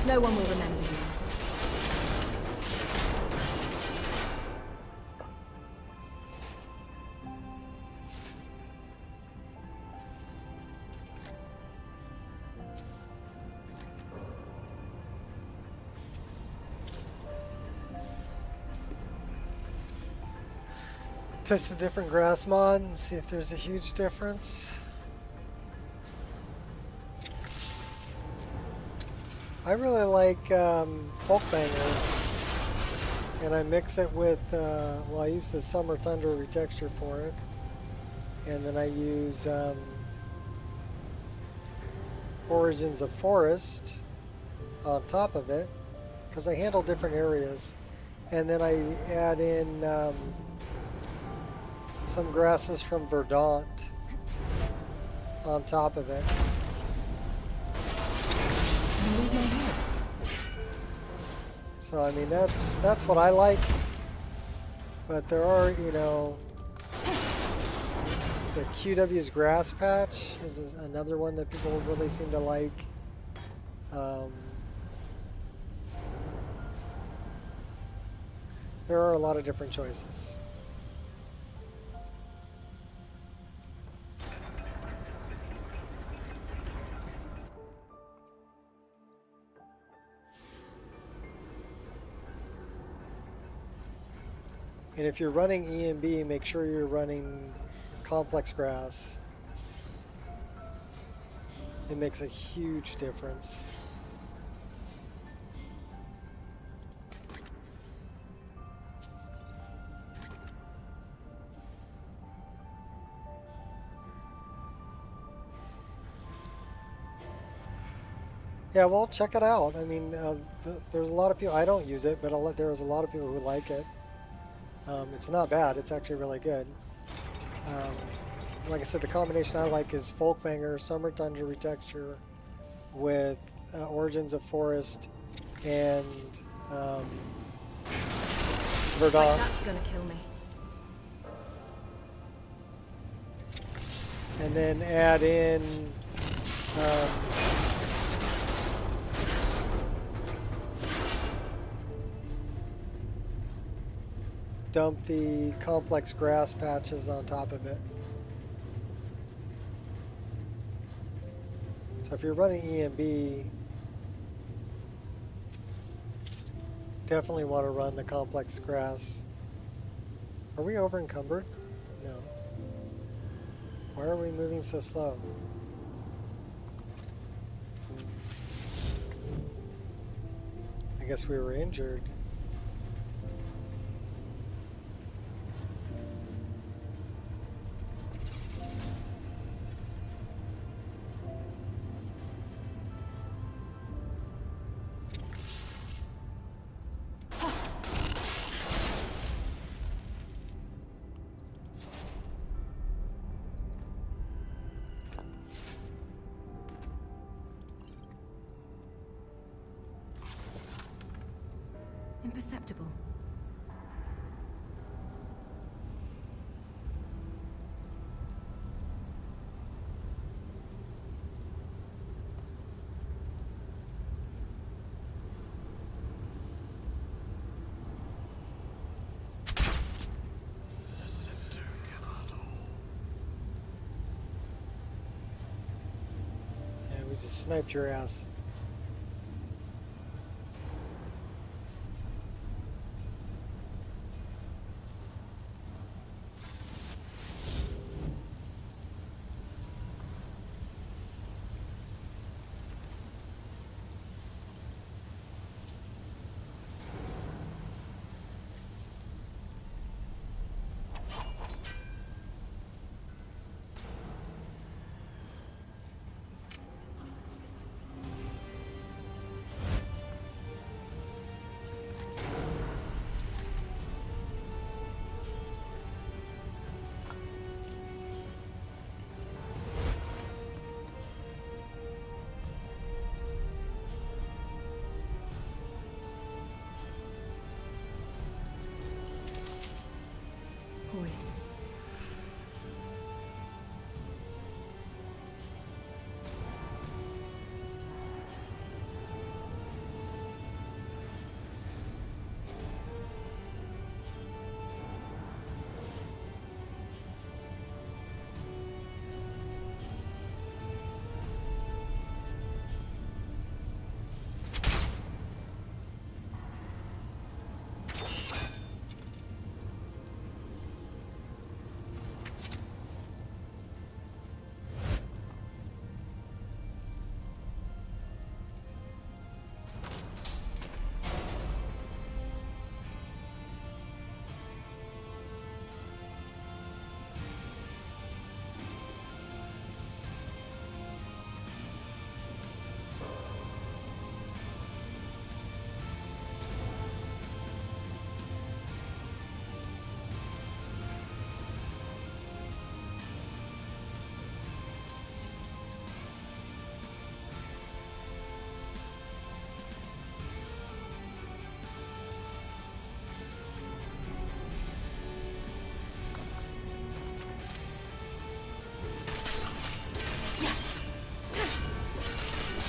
No one will remember you. Test a different grass mod and see if there's a huge difference. I really like Folkbanger, and I mix it with, well, I use the Summer Thunder retexture for it, and then I use Origins of Forest on top of it, because I handle different areas, and then I add in some grasses from Verdant on top of it. So I mean that's what I like, but there are, you know, it's a QW's Grass Patch is another one that people really seem to like. There are a lot of different choices. And if you're running EMB, make sure you're running complex grass. It makes a huge difference. Yeah, well, check it out. I mean, there's a lot of people. I don't use it, but there's a lot of people who like it. It's not bad. It's actually really good. Like I said, the combination I like is Folkvanger, Summer Tundra Retexture with Origins of Forest and Verdant. That's gonna kill me. And then add in dump the complex grass patches on top of it. So if you're running EMB, definitely want to run the complex grass. Are we over encumbered? No. Why are we moving so slow? I guess we were injured. Imperceptible. Yeah, we just sniped your ass. Poised.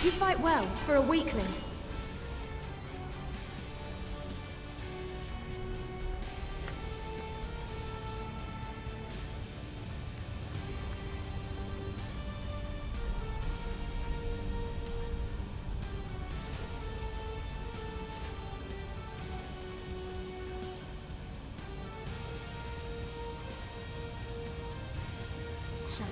You fight well for a weakling. Shadow.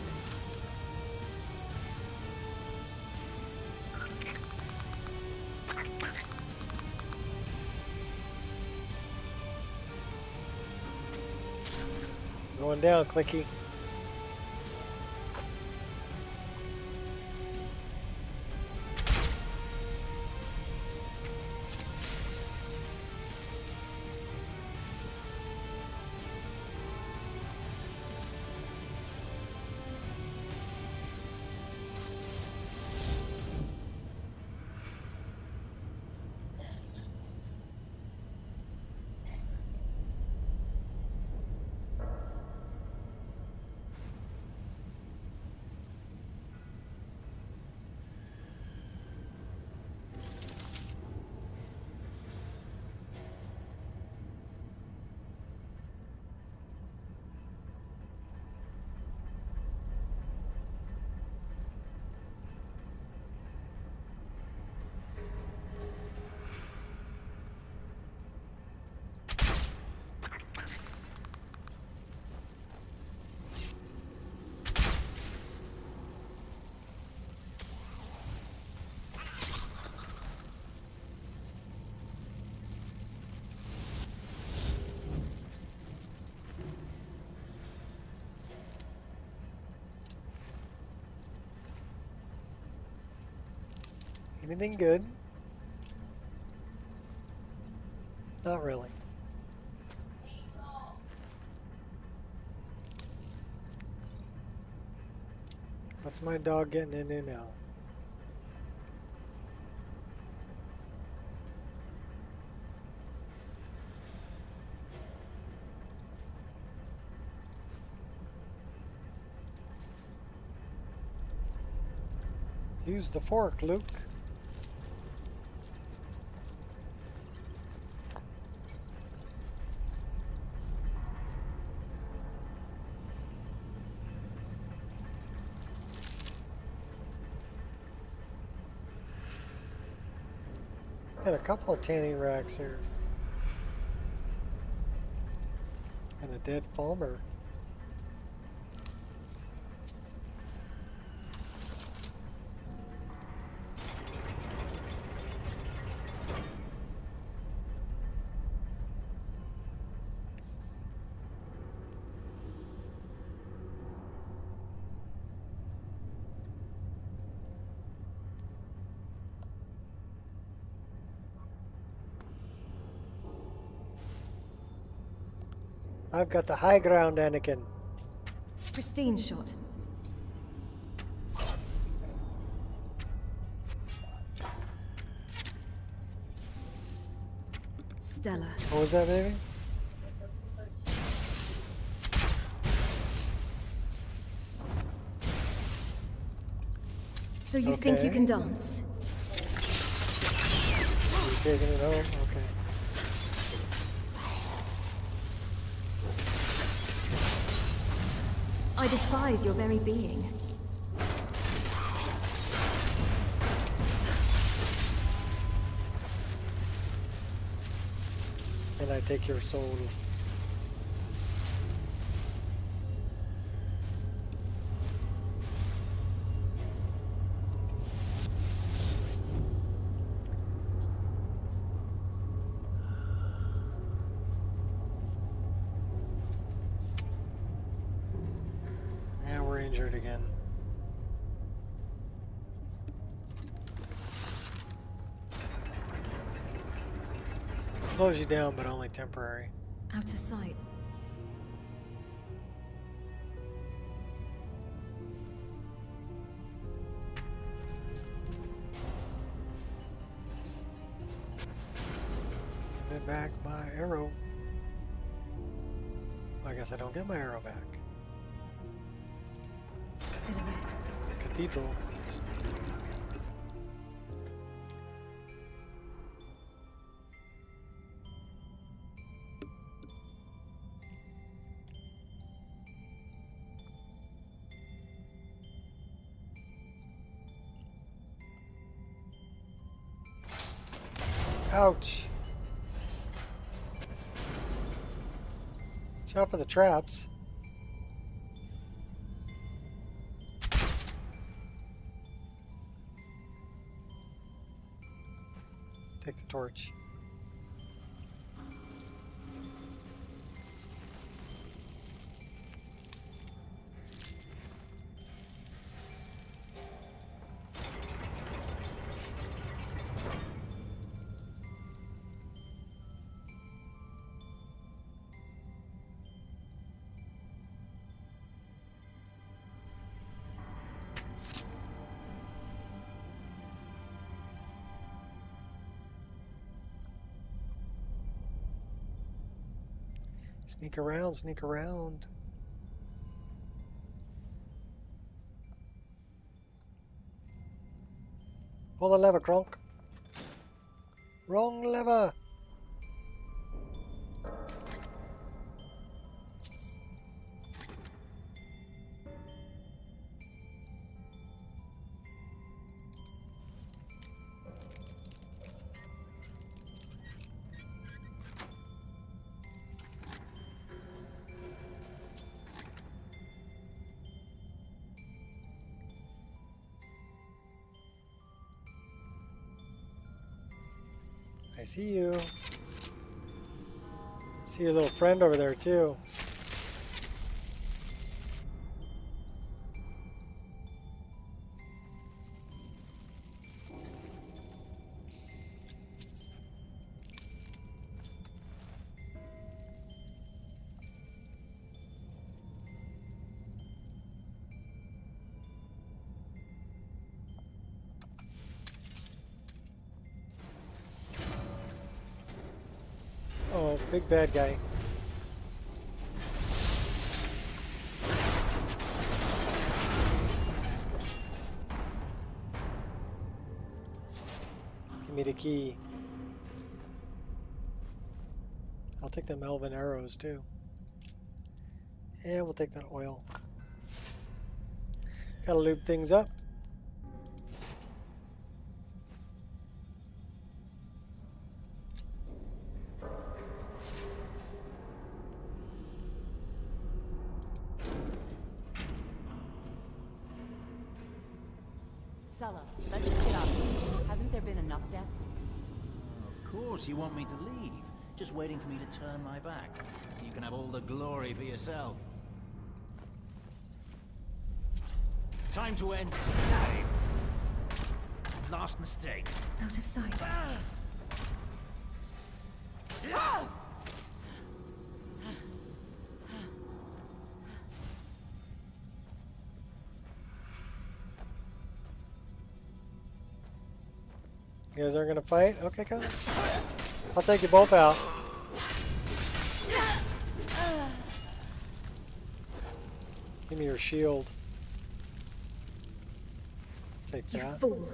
Going down, Clicky. Anything good? Not really. What's my dog getting into now? Use the fork, Luke. Got a couple of tanning racks here. And a dead Falmer. I've got the high ground, Anakin. Pristine shot. Stellar. What was that, baby? So you think you can dance? Are you taking it home? Okay. I despise your very being. And I take your soul. And we're injured again. Slows you down, but only temporary. Out of sight. Give me back my arrow. I guess I don't get my arrow back. Silhouette. Cathedral. Ouch. Watch out for the traps. Take the torch. Sneak around, sneak around. Pull the lever, Kronk. Wrong lever. I see you. See your little friend over there too. Big bad guy. Give me the key. I'll take them elven arrows too. And we'll take that oil. Gotta lube things up. Sulla, let's just get out. Hasn't there been enough death? Of course you want me to leave. Just waiting for me to turn my back, so you can have all the glory for yourself. Time to end this game. Last mistake. Out of sight. You guys aren't gonna fight? Okay, come. I'll take you both out. Give me your shield. Take You that. fool.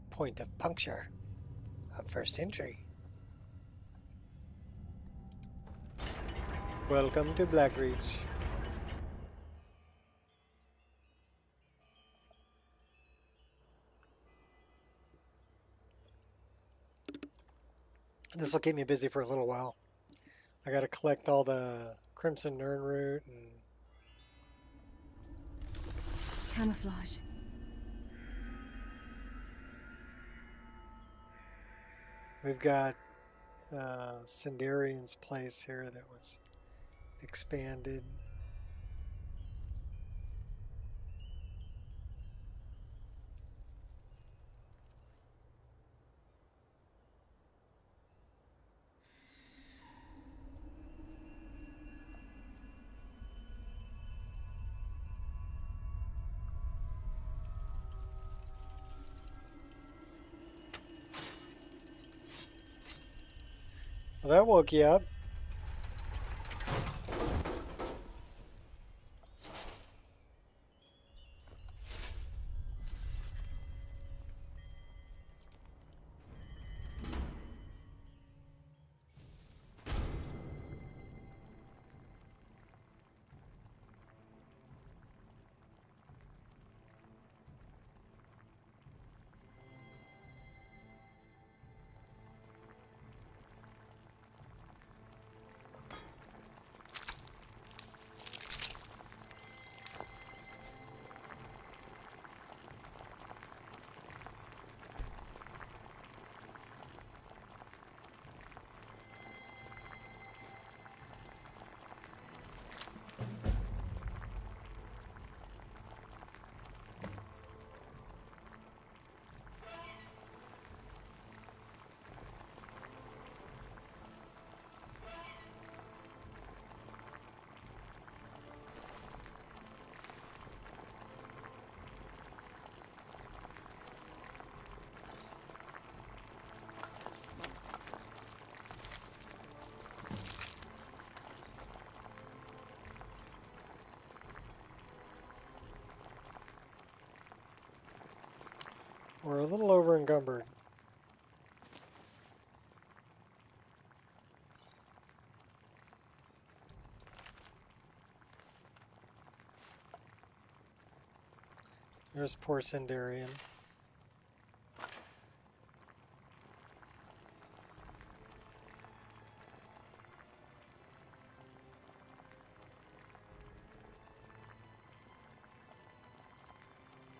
Point of puncture. First entry. Welcome to Blackreach. This will keep me busy for a little while. I gotta collect all the Crimson Nern root and Camouflage. we've got Sindarian's place here that was expanded. Well, that woke you up. We're a little over encumbered. There's poor Sindarian.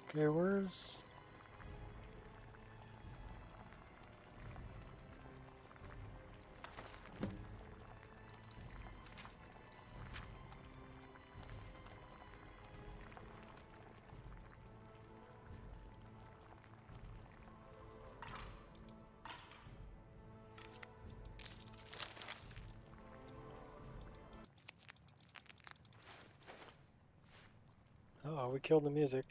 Okay, where's... Uh-oh, we killed the music.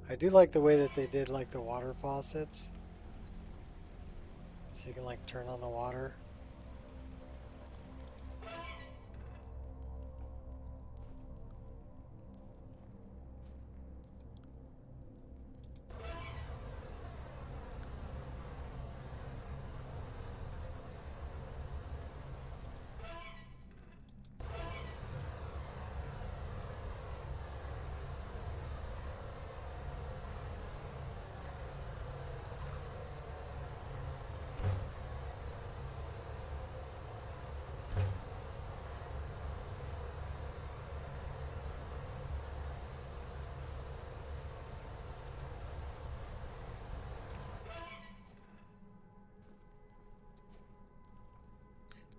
I do like the way that they did like the water faucets. So you can like turn on the water.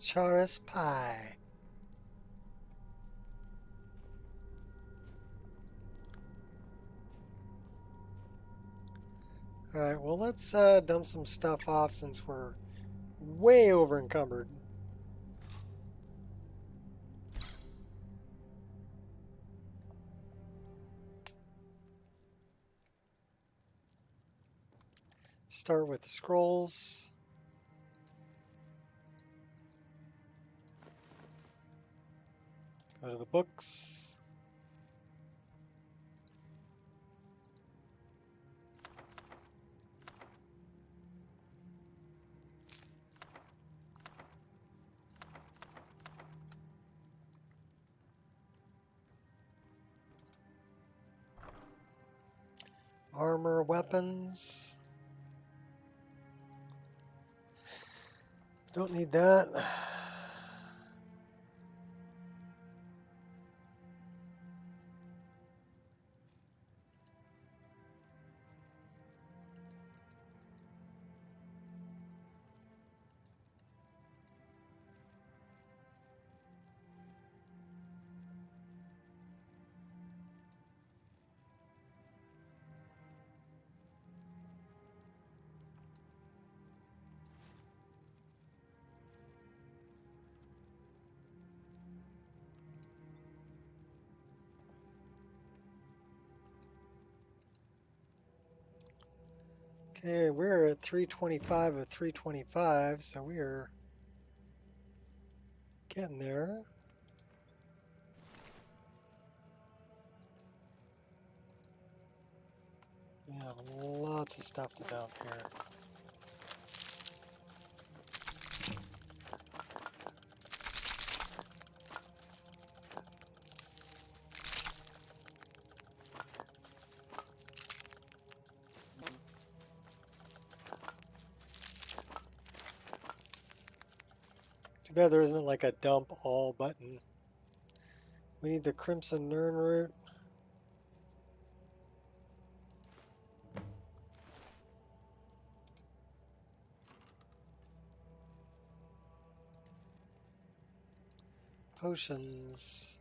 Charis pie. Alright, well let's dump some stuff off since we're way over encumbered. Start with the scrolls. Go to the books. Armor, weapons. Don't need that. Okay, we're at 325 of 325, so we are getting there. We have lots of stuff to dump here. Too bad there isn't like a dump all button. We need the Crimson Nern root. Potions.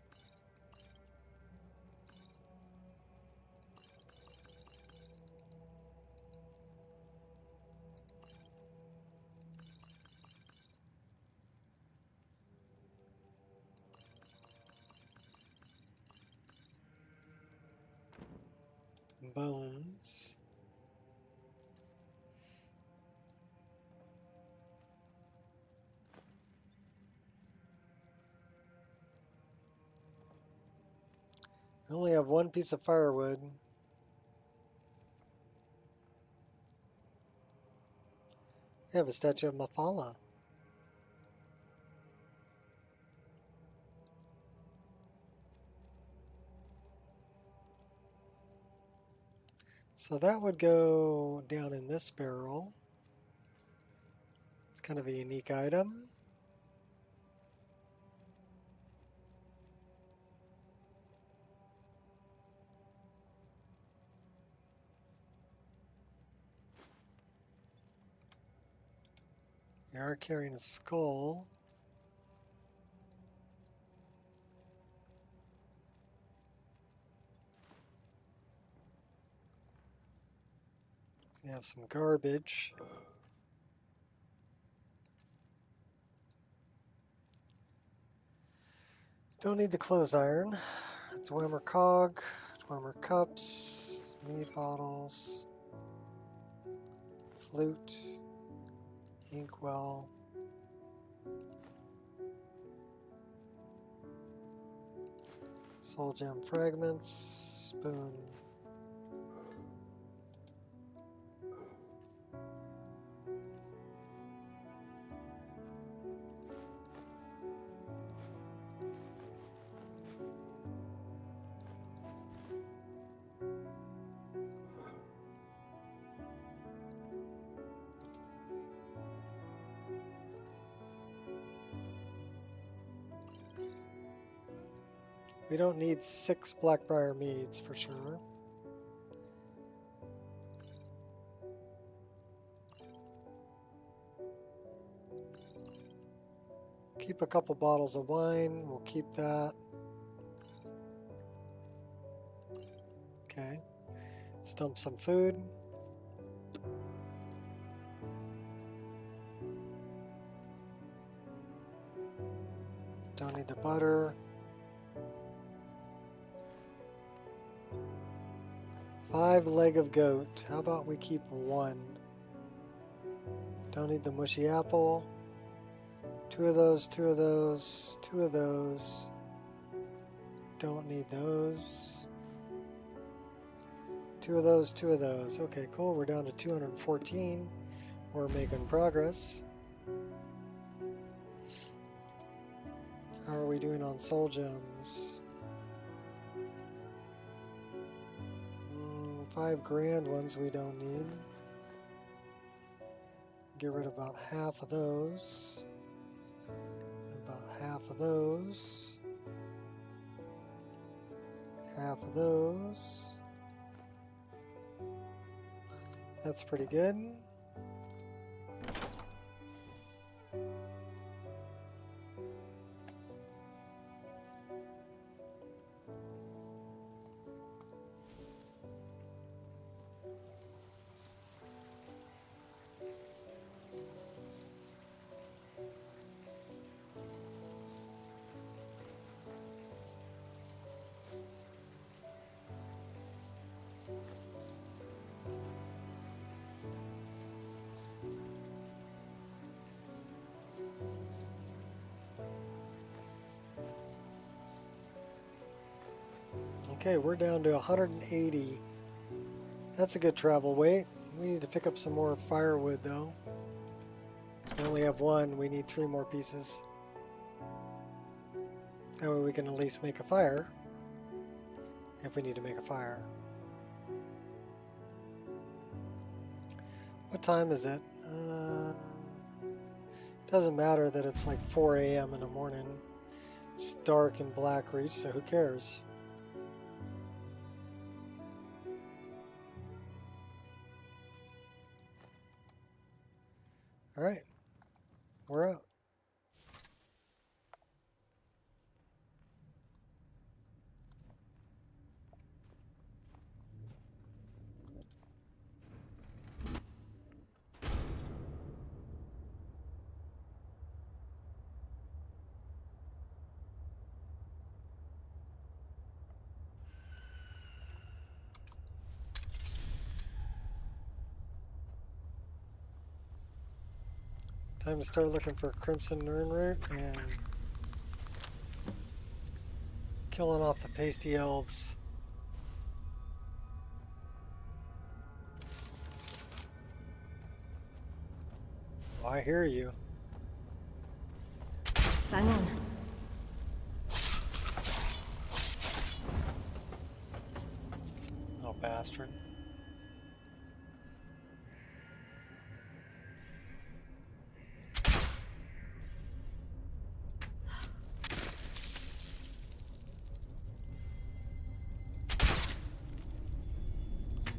Bones. I only have one piece of firewood. I have a statue of Mafala. So that would go down in this barrel. It's kind of a unique item. We are carrying a skull. We have some garbage. Don't need the clothes iron. Dwemer cog, Dwemer cups, mead bottles, flute, inkwell. Soul gem fragments, spoon. We don't need 6 Blackbriar meads for sure. Keep a couple bottles of wine. We'll keep that. Okay. Let's dump some food. Don't need the butter. 5 leg of goat. How about we keep 1? Don't need the mushy apple. 2 of those, 2 of those, 2 of those. Don't need those. 2 of those, 2 of those. Okay, cool. We're down to 214. We're making progress. How are we doing on soul gems? 5 grand ones we don't need. Get rid of about half of those. About half of those. Half of those. That's pretty good. Okay, we're down to 180. That's a good travel weight. We need to pick up some more firewood though. We only have 1, we need 3 more pieces. That way we can at least make a fire. If we need to make a fire. What time is it? Doesn't matter that it's like 4 a.m. in the morning. It's dark in Blackreach, so who cares? All right, we're out. Time to start looking for Crimson Nirnroot and killing off the pasty elves. Oh, I hear you. Bang on. Oh, bastard.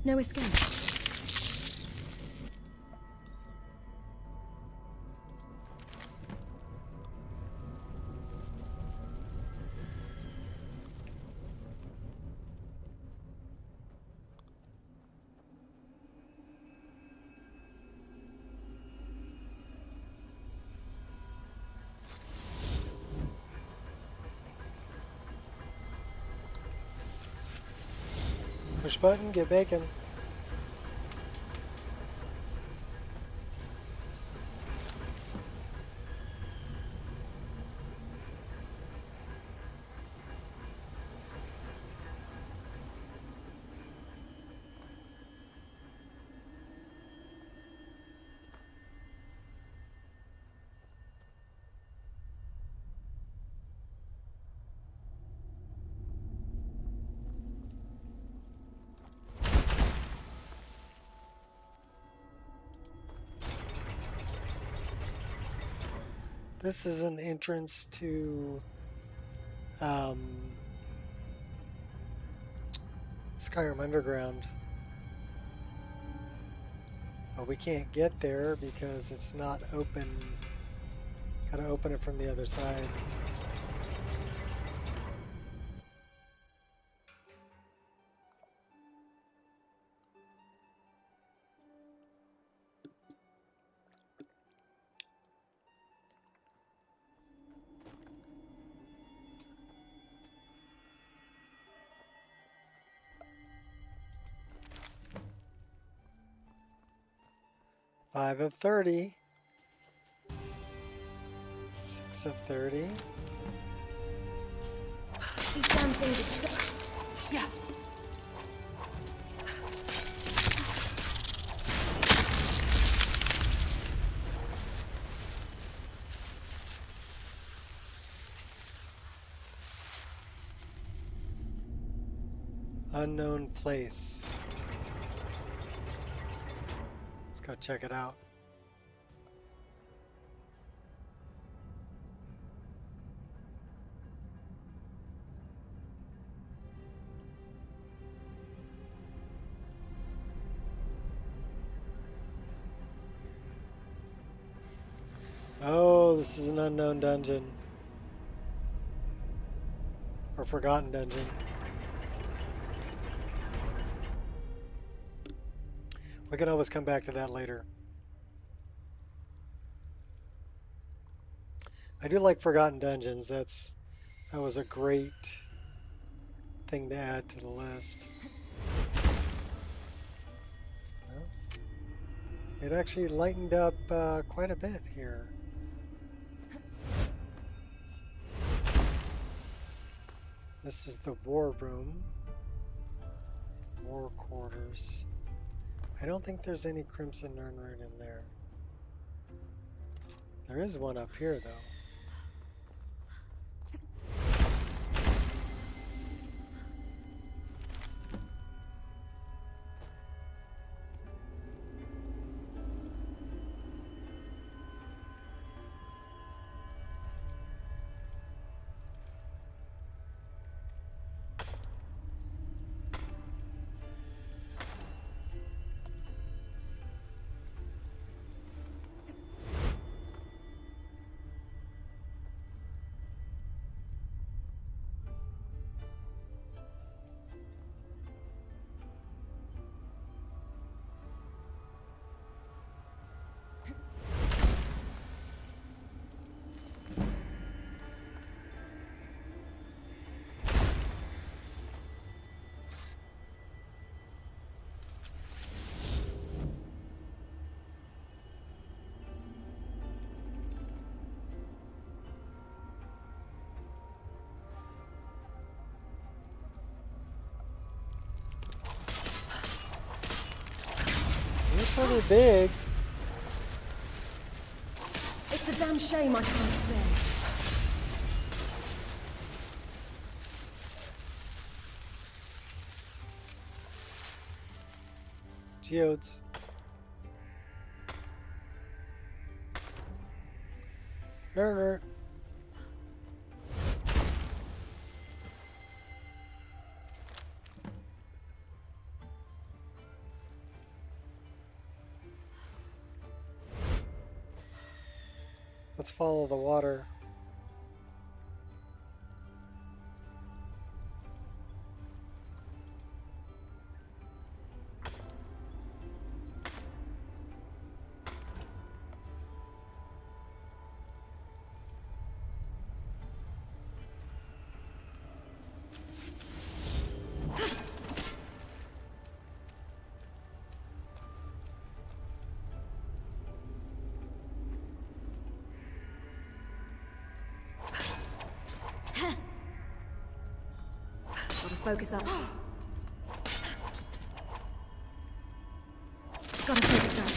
No escape. Push button, get bacon. This is an entrance to Skyrim Underground. But we can't get there because it's not open. Gotta open it from the other side. Five of 30. 6 of 30. These damn things are so... Yeah. Unknown place. Let's go check it out. Oh, this is an unknown dungeon. Or forgotten dungeon. We can always come back to that later. I do like forgotten dungeons. That was a great thing to add to the list. It actually lightened up quite a bit here. This is the war room. War quarters. I don't think there's any Crimson Urnroot in there. There is one up here, though. You're pretty big. It's a damn shame I can't spare. Geodes. Nerd. Let's follow the water. Gotta focus up. Gotta focus up.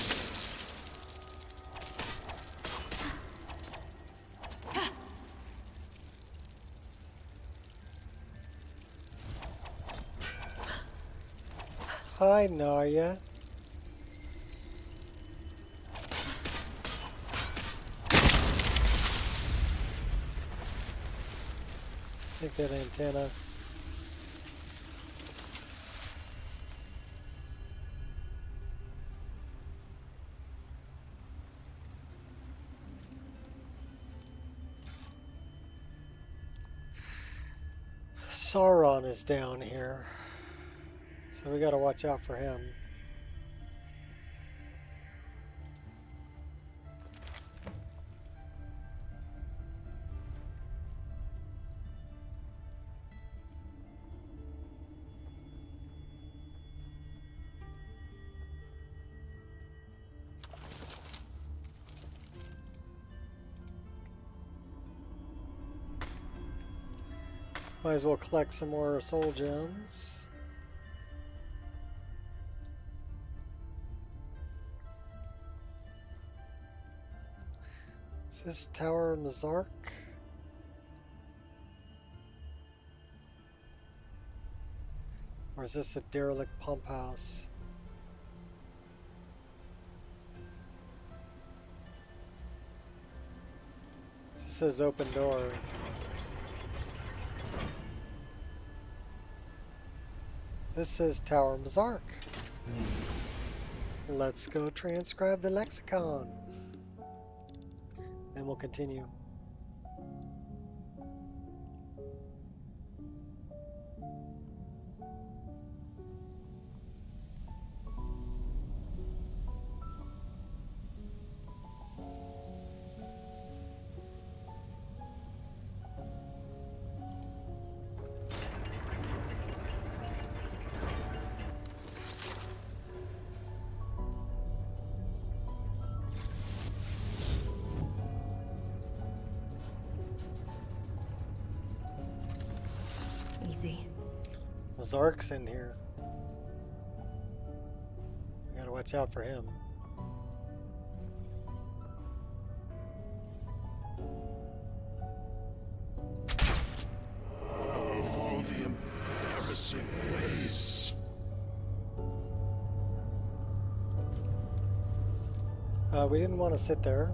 Hi, Narya. Take that antenna. Sauron is down here, so we gotta watch out for him. Might as well collect some more soul gems. Is this Tower Mazark? Or is this a derelict pump house? It just says open door. This says Tower Mazark. Let's go transcribe the lexicon. Then we'll continue. Easy. Mazark's in here. We gotta watch out for him. Oh, the embarrassing place. We didn't want to sit there.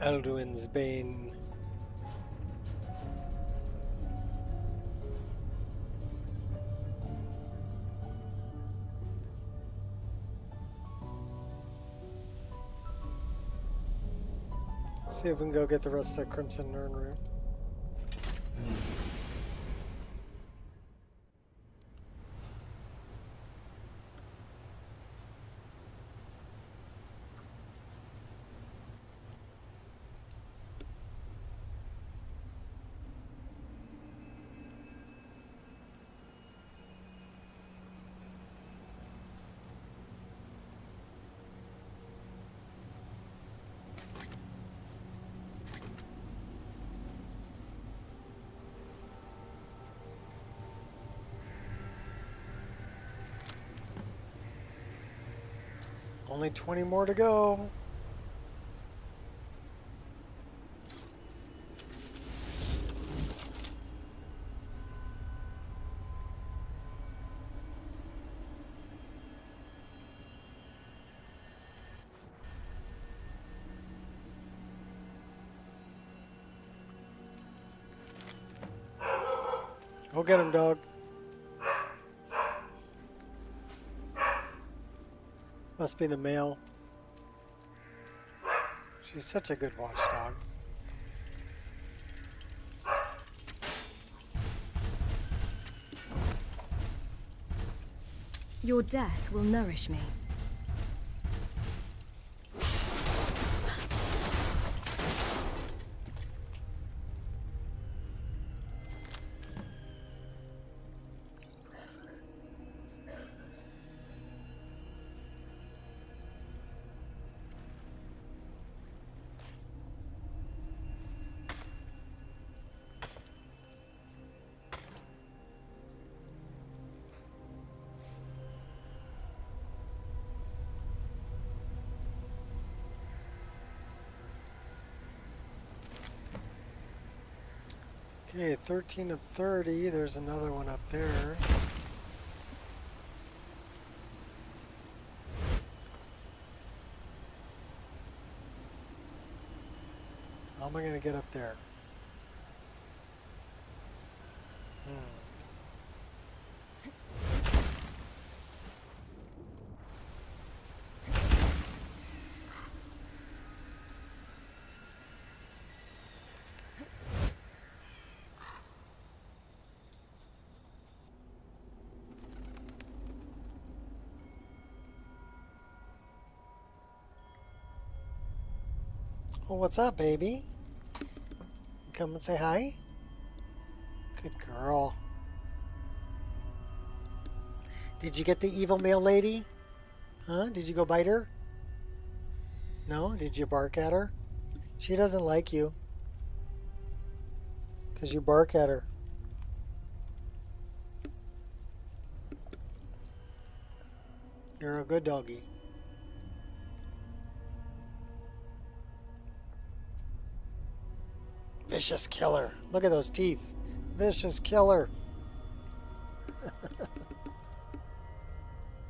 Alduin's Bane. See if we can go get the rest of the Crimson Urn room. Only 20 more to go. Go get him, dog. Must be the male. She's such a good watchdog. Your death will nourish me. Okay, 13 of 30. There's another one up there. How am I going to get up there? Well, what's up, baby? Come and say hi. Good girl. Did you get the evil male lady? Huh? Did you go bite her? No? Did you bark at her? She doesn't like you. Because you bark at her. You're a good doggy. Vicious killer. Look at those teeth. Vicious killer.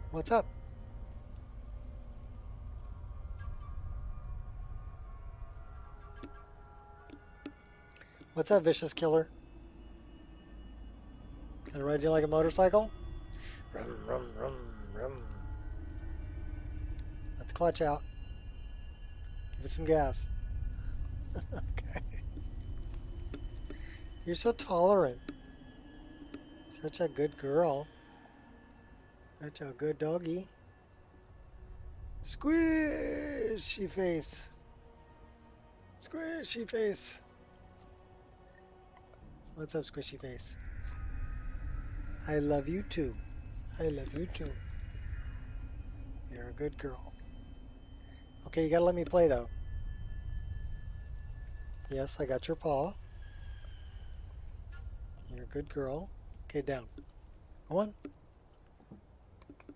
What's up? What's up, vicious killer? Can I ride you like a motorcycle? Rum, rum, rum, rum. Let the clutch out. Give it some gas. Okay. You're so tolerant. Such a good girl. Such a good doggy. Squishy face. Squishy face. What's up, squishy face? I love you too. I love you too. You're a good girl. Okay, you gotta let me play though. Yes, I got your paw. You're a good girl. Okay, down. Go on.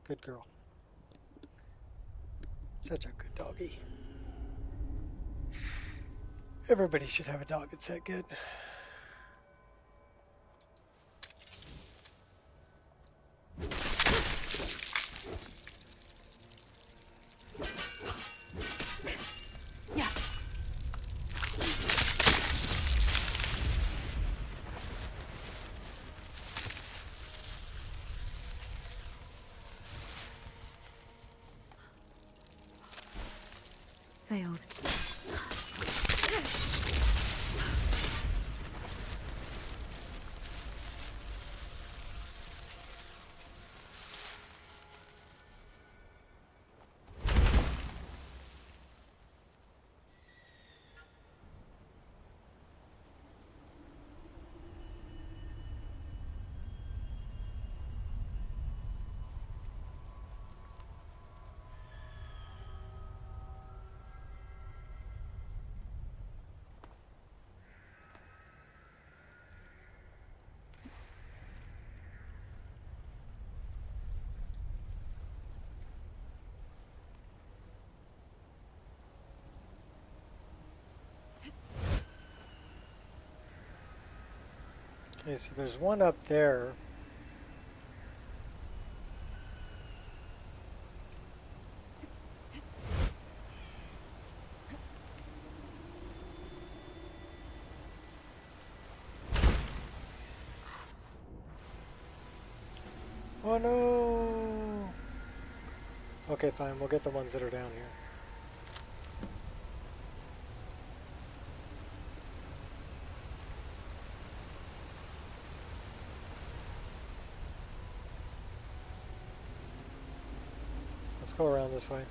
Good girl. Such a good doggy. Everybody should have a dog that's that good. failed. Okay, so there's one up there. Oh no! Okay, fine, we'll get the ones that are down here. Let's go around this way.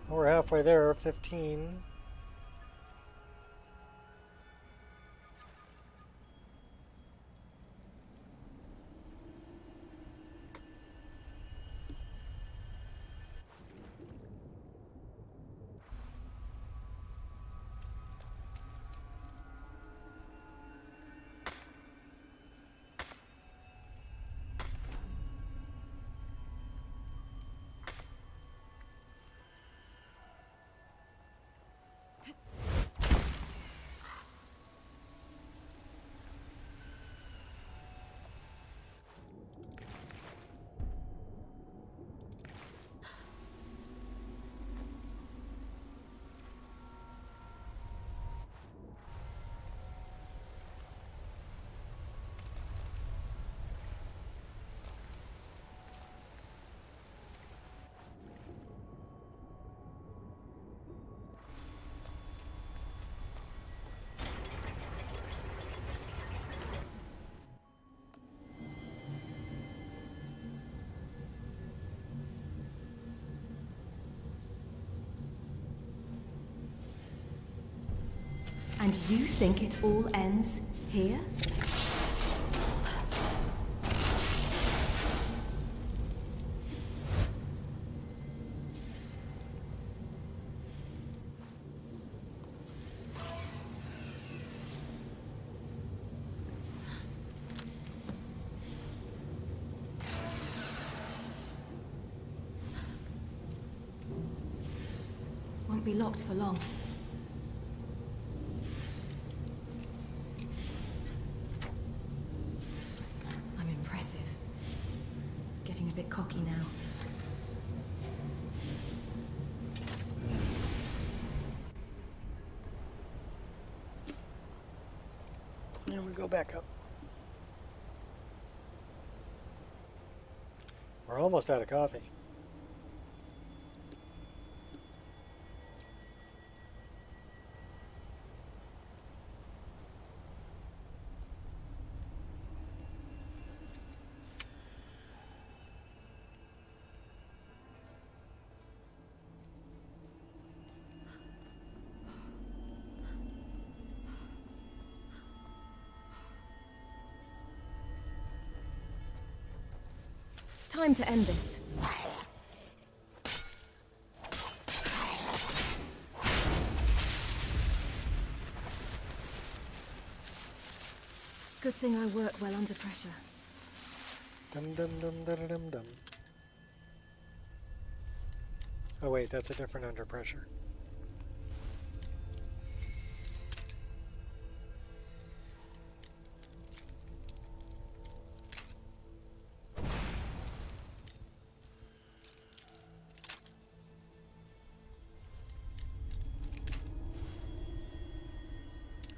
We're halfway there, 15. And you think it all ends here? Won't be locked for long. I'm impressive. Getting a bit cocky now. And we go back up. We're almost out of coffee. Time to end this. Good thing I work well under pressure. Dum dum dum dum dum dum. Oh wait, that's a different under pressure.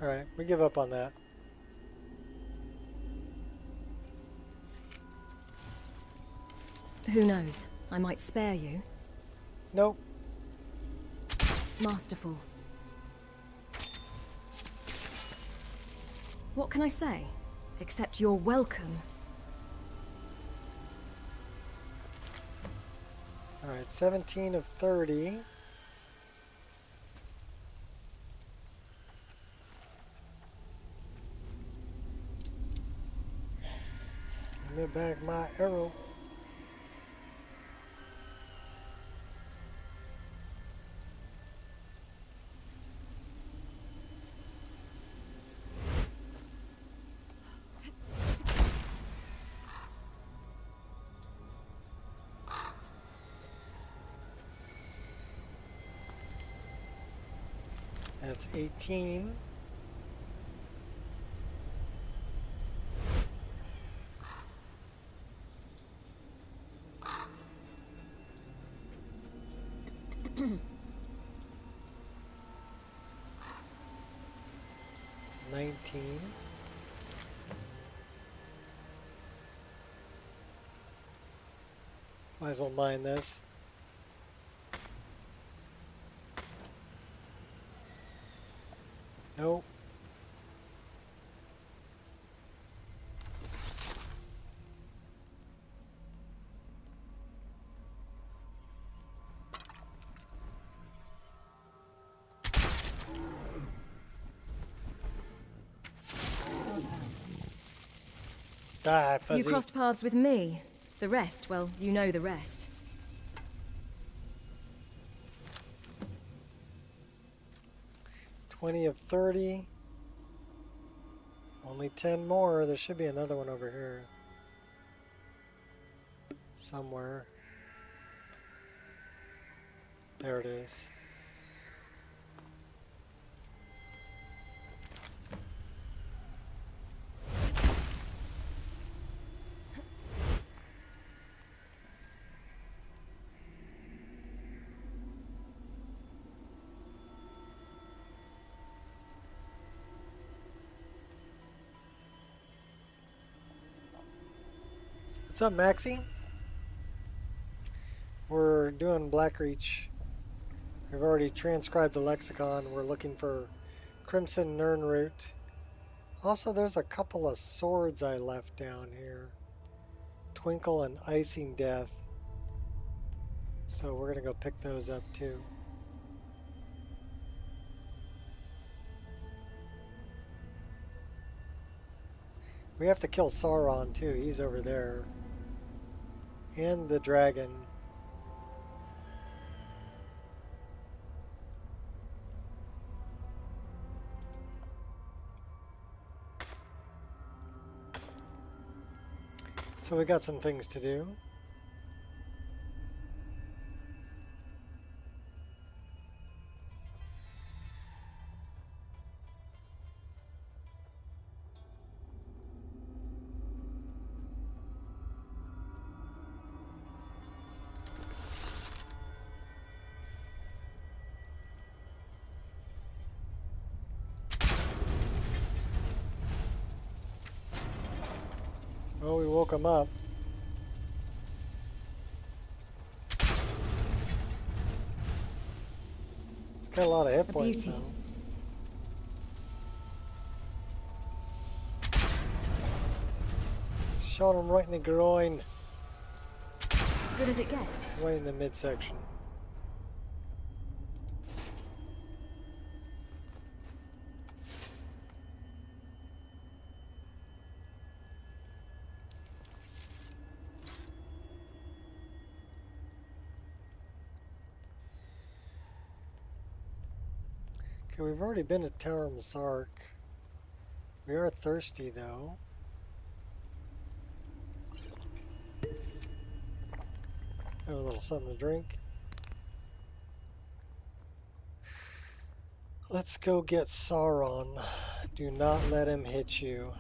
Alright, we give up on that. Who knows? I might spare you. Nope. Masterful. What can I say? Except you're welcome. Alright, 17 of 30. Give me back my arrow. That's 18. $19. Might as well mine this. Nope. Ah, fuzzy. You crossed paths with me. The rest, well, you know the rest. $20 of 30. Only 10 more. There should be another one over here. Somewhere. There it is. What's up, Maxie? We're doing Blackreach. We've already transcribed the lexicon. We're looking for Crimson Nirnroot. Also, there's a couple of swords I left down here. Twinkle and Icing Death. So we're going to go pick those up too. We have to kill Sauron too. He's over there. And the dragon. So we got some things to do. Well, we woke him up. It's got a lot of hit points though. Shot him right in the groin. Good as it gets. Right in the midsection. Okay, we've already been at Tower Mazark. We are thirsty though. Have a little something to drink. Let's go get Sauron. Do not let him hit you.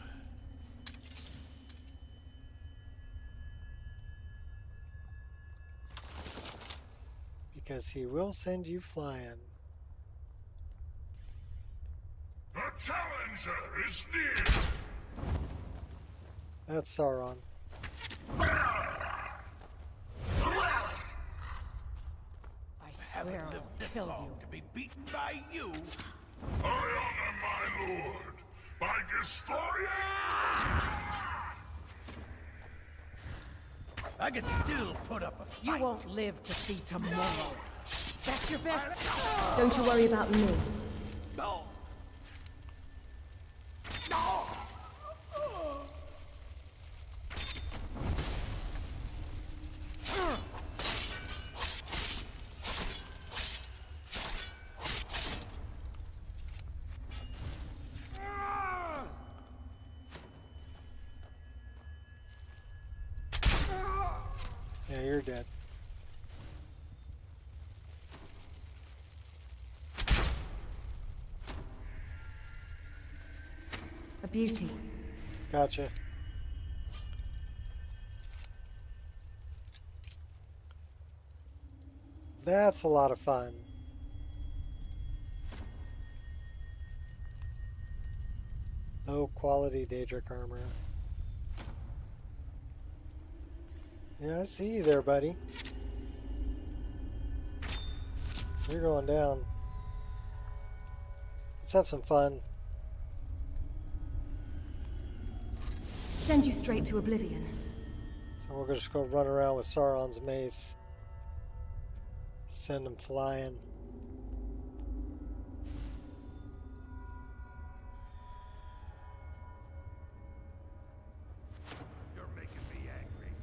Because he will send you flying. The challenger is near. That's Sauron. I swear I'll kill you. To be beaten by you. I honor my lord by destroying. I could still put up a fight. You won't live to see tomorrow. That's your best. Don't you worry about me. No. Yeah, you're dead. A beauty. Gotcha. That's a lot of fun. Low quality Daedric armor. Yeah, I see you there, buddy. You're going down. Let's have some fun. Send you straight to oblivion. So we're just going to run around with Sauron's mace. Send him flying. You're making me angry.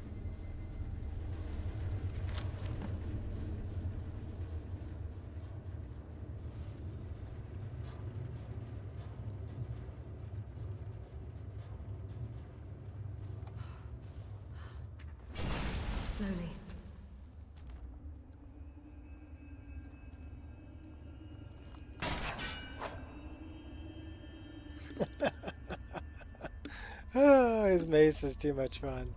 Slowly. Oh, his mace is too much fun.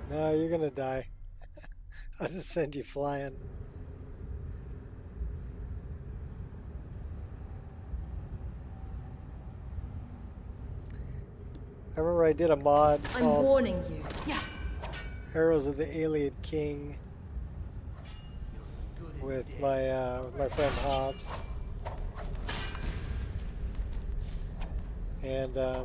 No, you're gonna die. I'll just send you flying. I remember I did a mod I'm called warning you. Arrows of the Alien King with my friend Hobbs. And I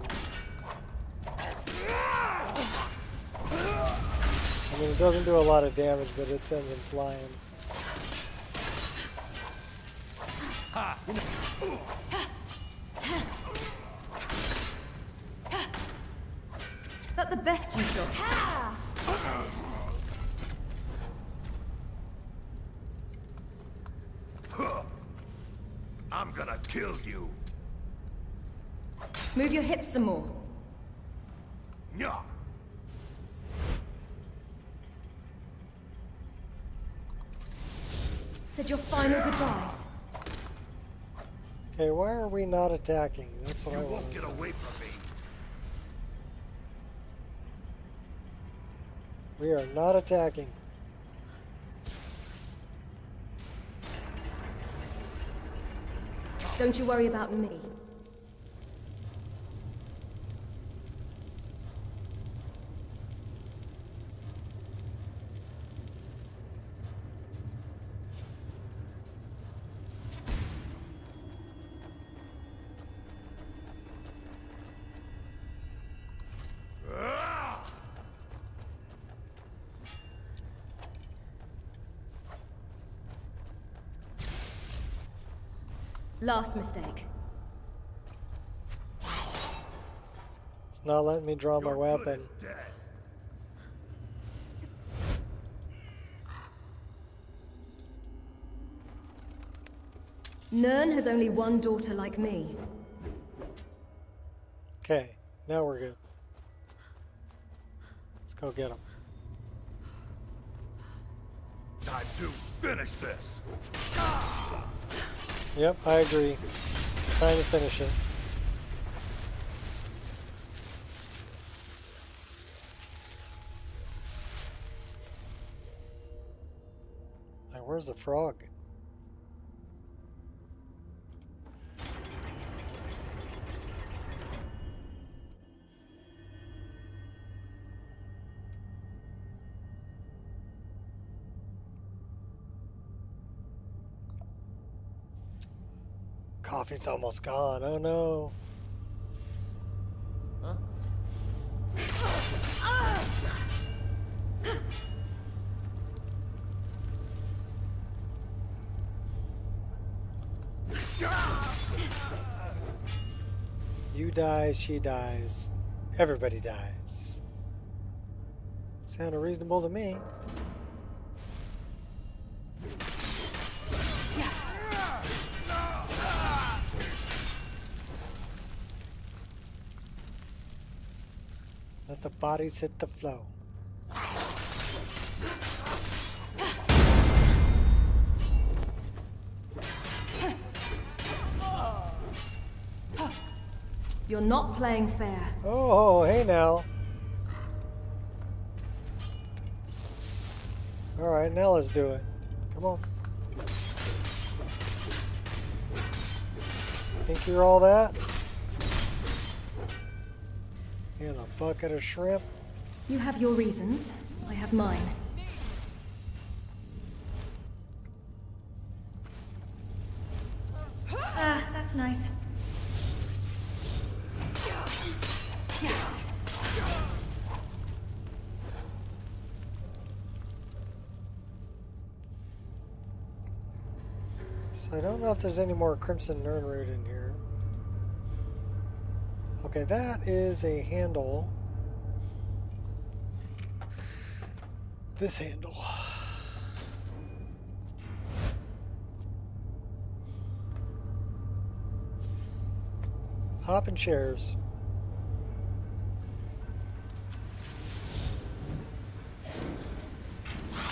mean, it doesn't do a lot of damage, but it sends him flying. That the best you've got. I'm gonna kill you. Move your hips some more. Yeah. Said your final goodbyes. Okay, why are we not attacking? That's what I You want. won't get away from me. We are not attacking. Don't you worry about me. Last mistake. It's not letting me draw my weapon. Nern has only one daughter like me. Okay, now we're good. Let's go get him. Time to finish this. Yep, I agree. Time to finish it. Like, where's the frog? Coffee's almost gone. Oh no. Huh? You die, she dies. Everybody dies. Sounded reasonable to me. Let the bodies hit the flow. You're not playing fair. Oh, hey now. Alright, now let's do it. Come on. Think you're all that? And a bucket of shrimp. You have your reasons. I have mine. Ah, that's nice. So I don't know if there's any more Crimson Nernroot in here. Okay, that is a handle. This handle. Hopping chairs.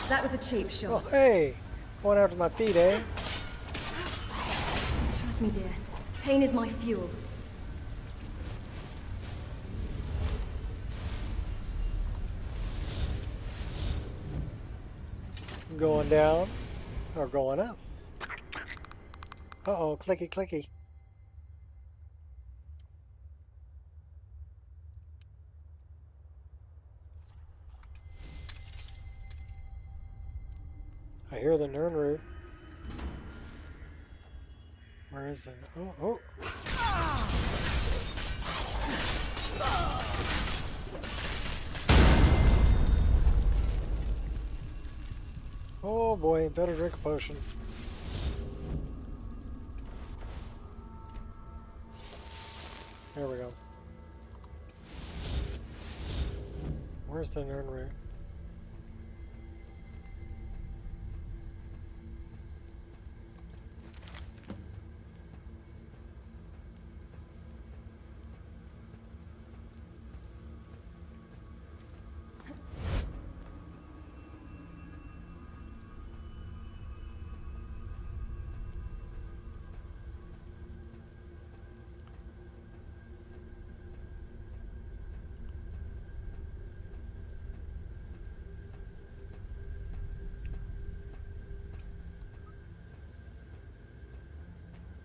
That was a cheap shot. Oh, hey! Going after my feet, eh? Trust me, dear. Pain is my fuel. Going down or going up. Uh-oh, clicky clicky. I hear the Nernroot. Where is it? Oh, oh. Oh boy, better drink a potion. There we go. Where's the Nernroot?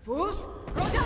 Fus Roda!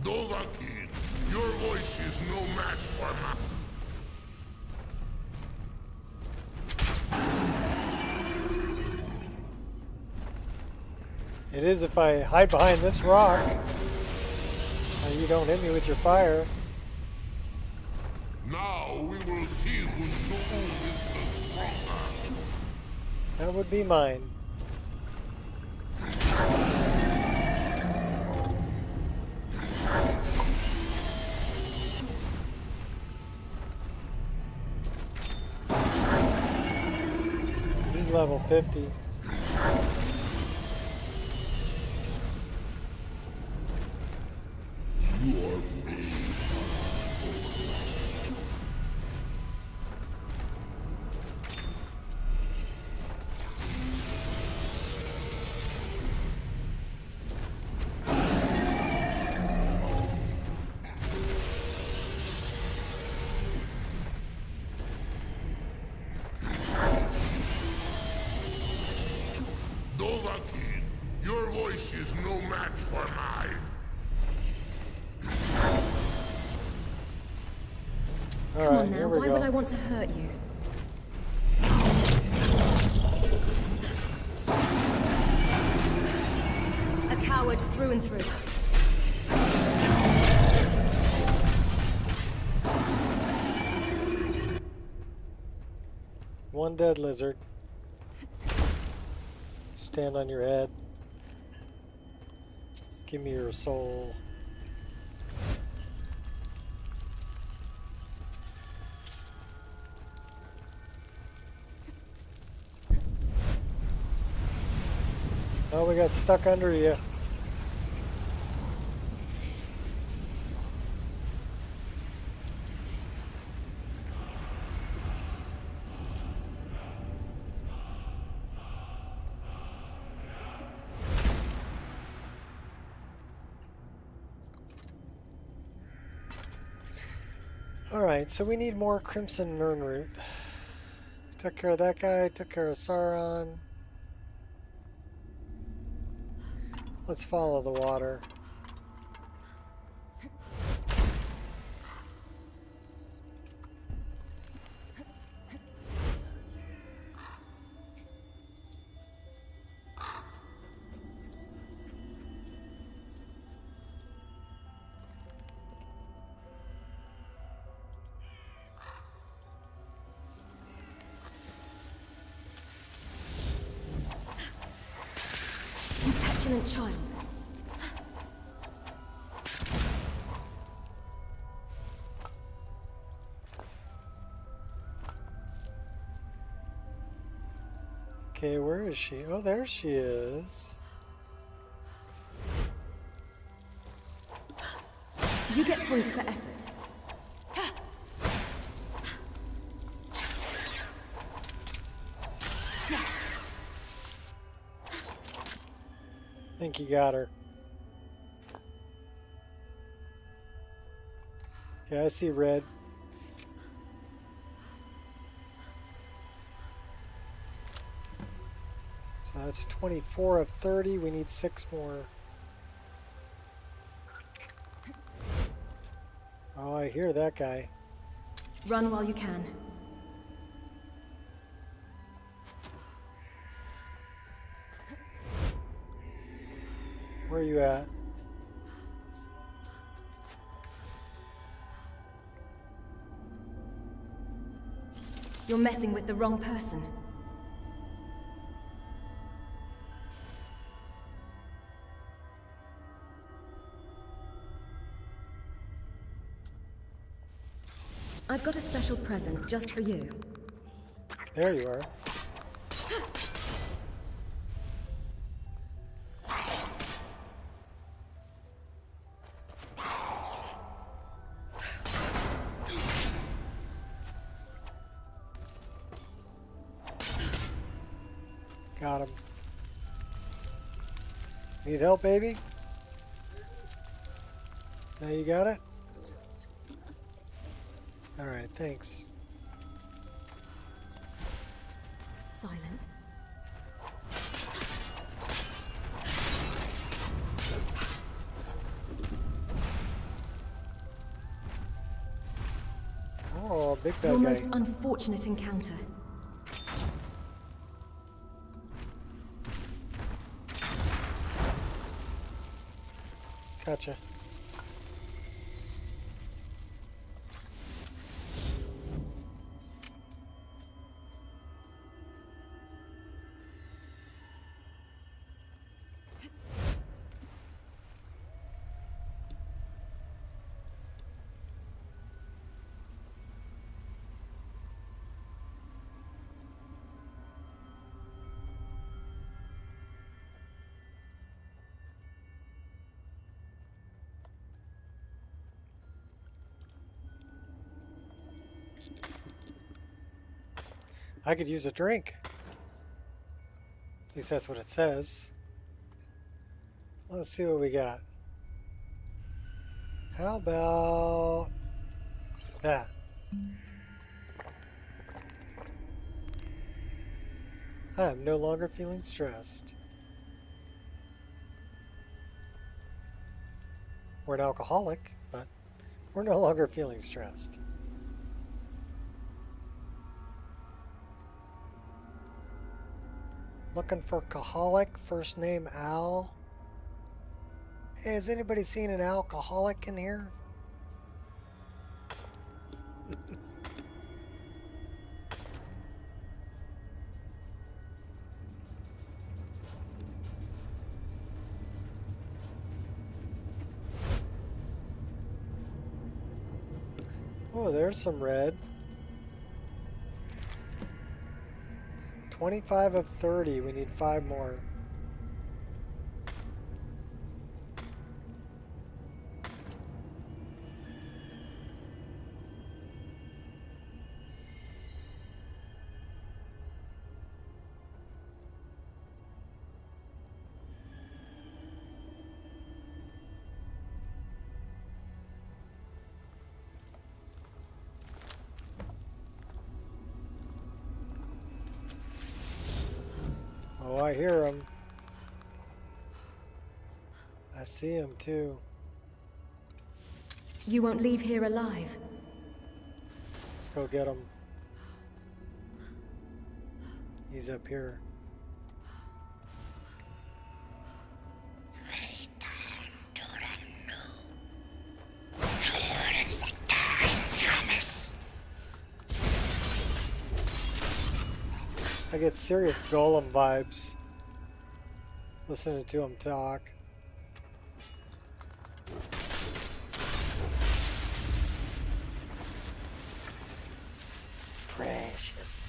Dovahkiin, your voice is no match for mine. It is if I hide behind this rock, so you don't hit me with your fire. Now we will see whose Nu'u is the stronger. That would be mine. He's level 50. You are brave. Dovahkiin, your voice is no match for mine. Come on now, why would I want to hurt you? A coward through and through. One dead lizard. Stand on your head. Give me your soul. Oh, we got stuck under you. Alright, so we need more Crimson Nirnroot. Took care of that guy, took care of Sauron. Let's follow the water. You petulant child. Okay, where is she? Oh, there she is. You get points for effort. Think you got her. Okay, I see red. So that's 24 of 30. We need 6 more. Oh, I hear that guy. Run while you can. Where are you at? You're messing with the wrong person. I've got a special present just for you. There you are. Got him. Need help, baby? Now you got it? Alright, thanks. Silent. Oh, big bad Your guy. most unfortunate encounter. Gotcha. I could use a drink. At least that's what it says. Let's see what we got. How about that? I am no longer feeling stressed. We're an alcoholic, but we're no longer feeling stressed. Looking for alcoholic, first name Al. Hey, has anybody seen an alcoholic in here? Oh, there's some red. 25 of 30. We need 5 more. Oh, I hear him. I see him too. You won't leave here alive. Let's go get him. He's up here. I get serious Golem vibes listening to him talk. Precious.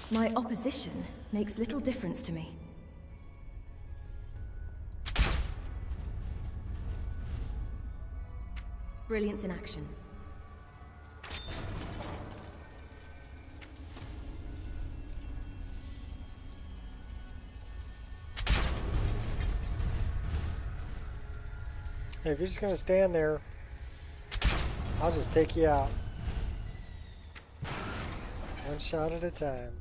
My opposition makes little difference to me. Brilliance in action. Hey, if you're just gonna stand there, I'll just take you out. One shot at a time.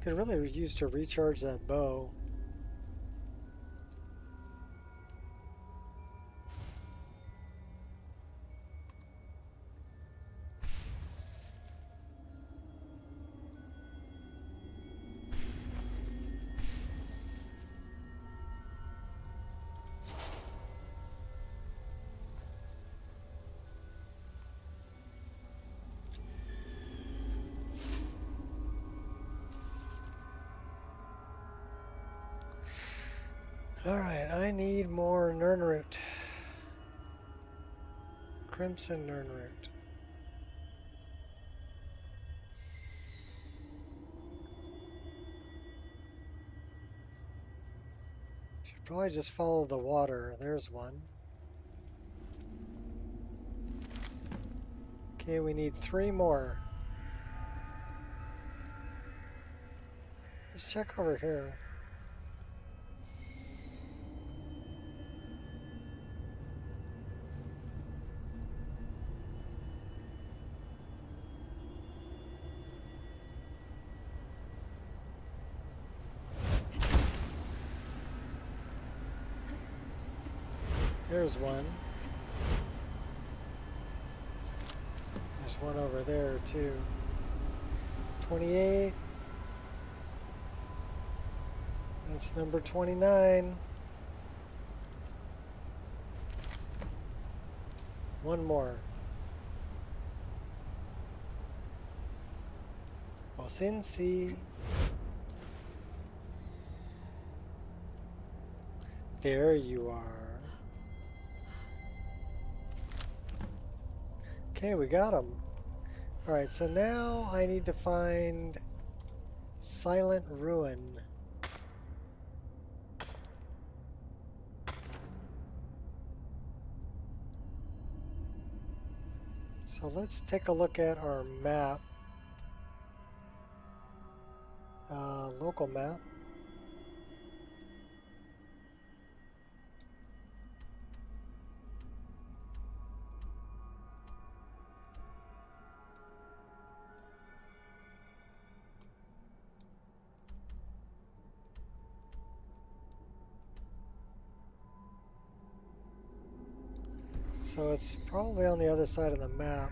Could really use to recharge that bow. Alright, I need more Nernroot. Crimson Nernroot. Should probably just follow the water. There's one. Okay, we need 3 more. Let's check over here. There's one. There's one over there too. 28. That's number 29. One more. Osinsi. There you are. Okay, we got him. Alright, so now I need to find Silent Ruin. So let's take a look at our map. Local map. So it's probably on the other side of the map.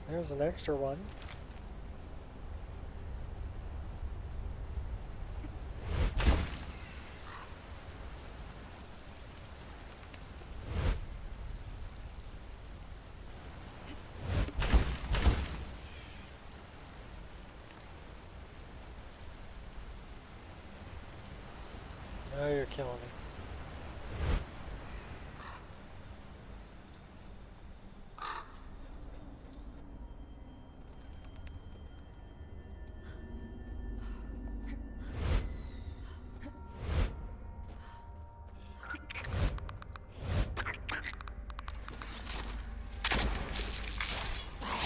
There's an extra one. Oh, you're killing me.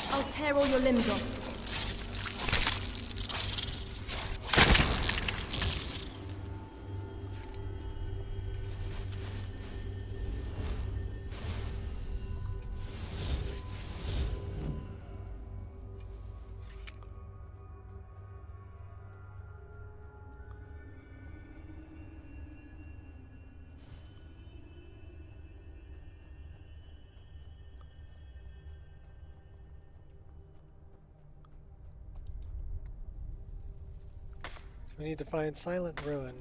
I'll tear all your limbs off. We need to find Silent Ruin.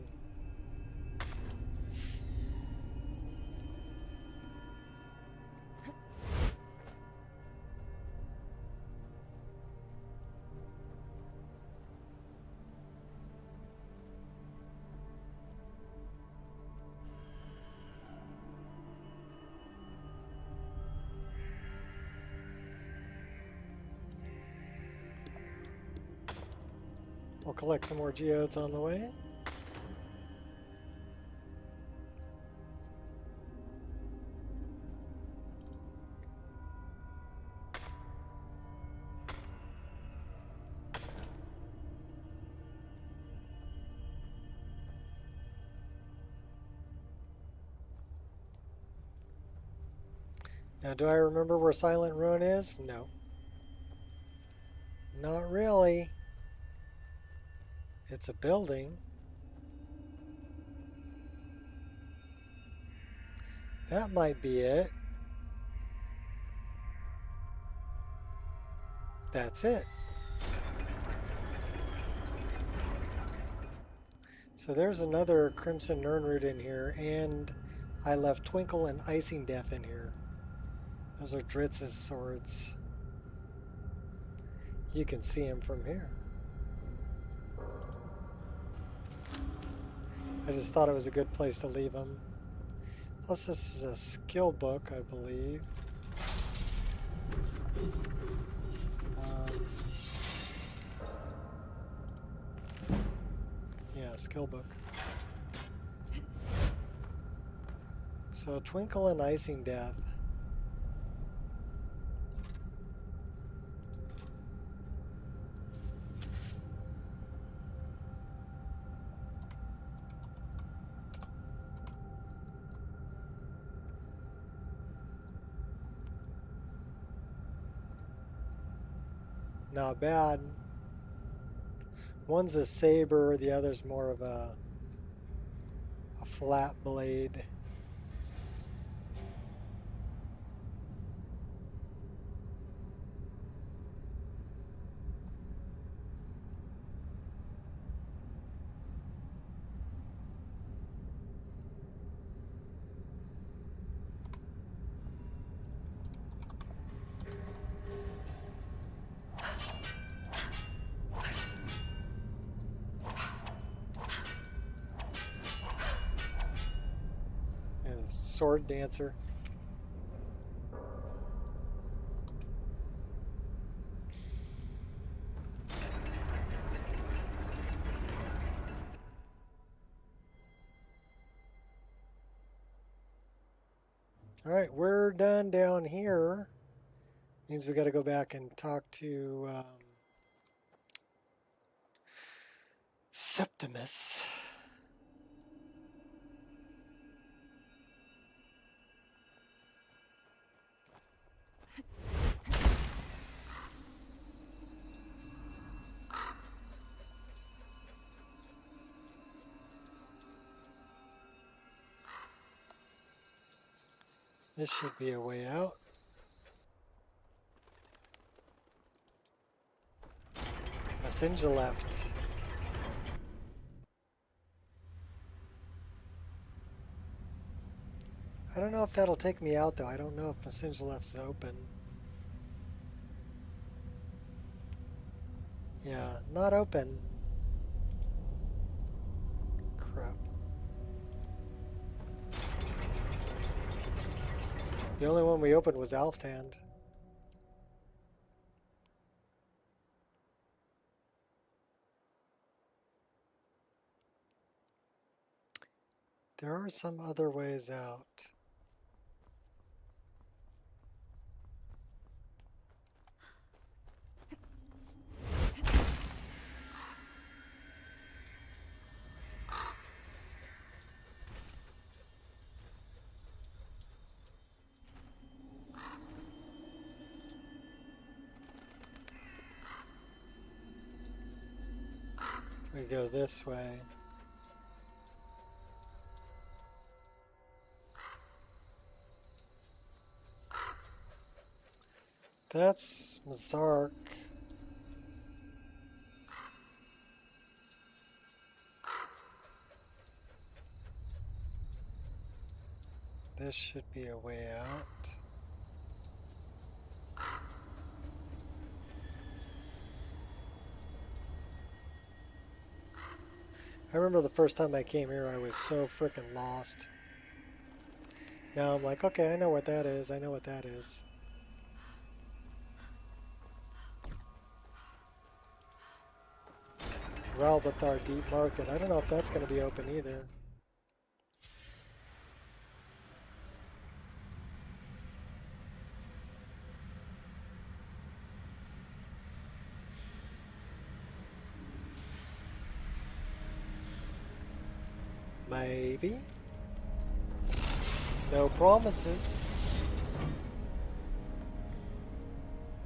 We'll collect some more geodes on the way. Now, do I remember where Silent Ruin is? No. Not really. It's a building. That might be it. That's it. So there's another Crimson Nirnroot in here, and I left Twinkle and Icing Death in here. Those are Dritz's swords. You can see him from here. I just thought it was a good place to leave them. Plus, this is a skill book, I believe. Yeah, skill book. So, Twinkle and Icing Death. Not bad. One's a saber, the other's more of a flat blade. Sword dancer. Alright, we're done down here. Means we got to go back and talk to Septimus. This should be a way out. Messenger left. I don't know if that'll take me out though. I don't know if Messenger left's open. Yeah, not open. Crap. The only one we opened was Alfthand. There are some other ways out. We go this way. That's Mazark. This should be a way out. I remember the first time I came here, I was so freaking lost. Now I'm like, okay, I know what that is. I know what that is. Ralbathar Deep Market. I don't know if that's going to be open either. Maybe. No promises.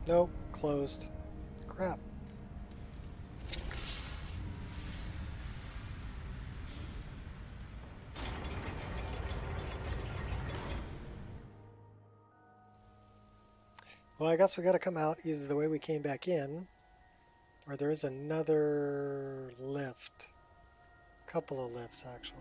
Nope, closed. Crap. Well, I guess we got to come out either the way we came back in, or there is another lift. Couple of lifts, actually.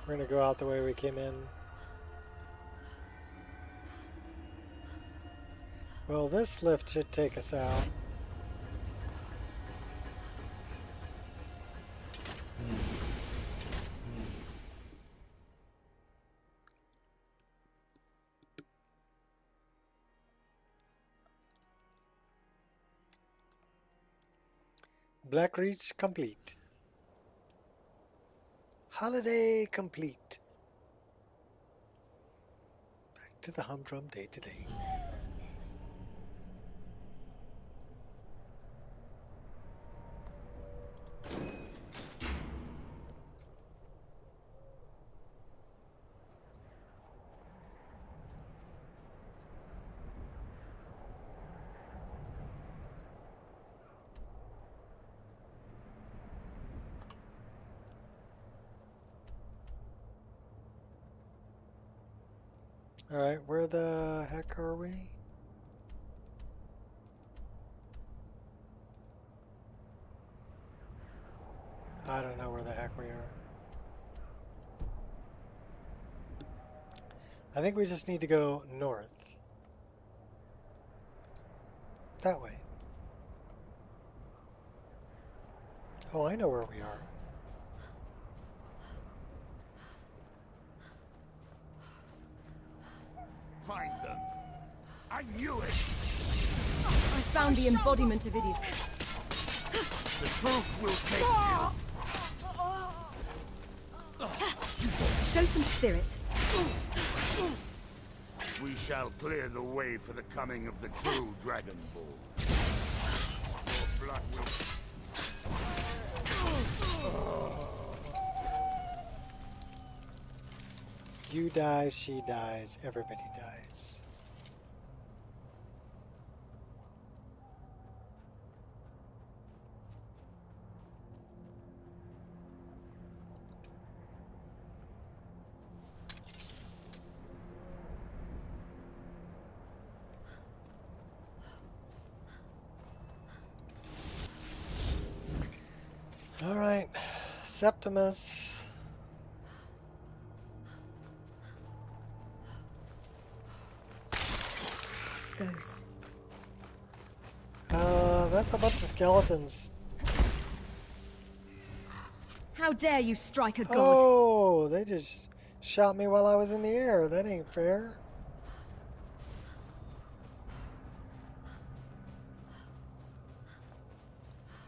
We're going to go out the way we came in. Well, this lift should take us out. Blackreach complete. Holiday complete. Back to the humdrum day to day. Alright, where the heck are we? I don't know where the heck we are. I think we just need to go north. That way. Oh, I know where we are. Find them. I knew it. I found the embodiment of idiot. The truth will take you. Show some spirit. We shall clear the way for the coming of the true Dragon Bull. Your blood will... You die, she dies, everybody dies. All right, Septimus. Ghost. That's a bunch of skeletons. How dare you strike a god? Oh, they just shot me while I was in the air. That ain't fair.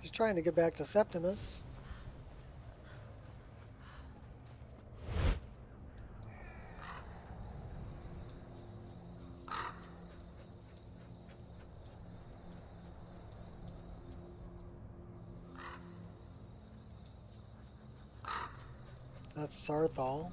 He's trying to get back to Septimus. That's Sarthal.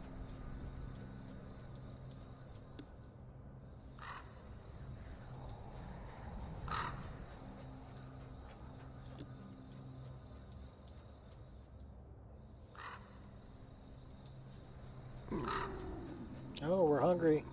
Oh, we're hungry.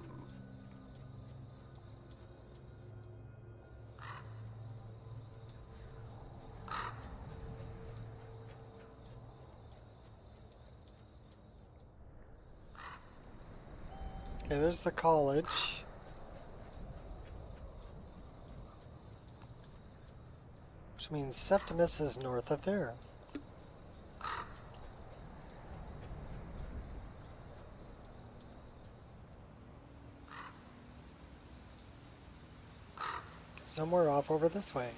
Okay, there's the college. Which means Septimus is north of there. Somewhere off over this way.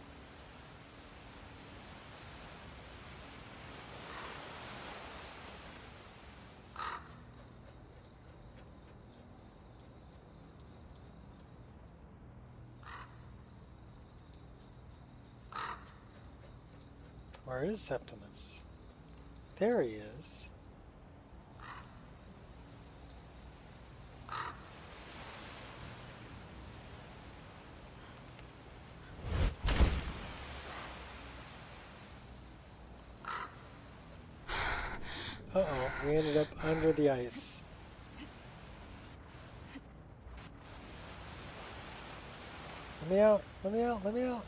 Where is Septimus? There he is. Uh-oh, we ended up under the ice. Let me out, let me out, let me out.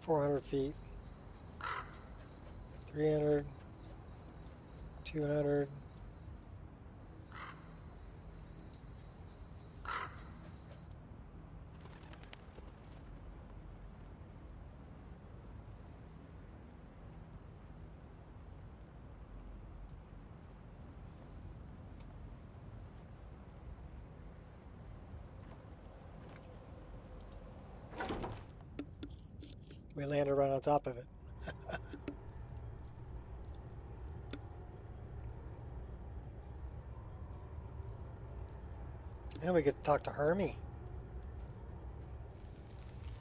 $400 feet. 300, 200. We landed right on top of it. And we get to talk to Hermie.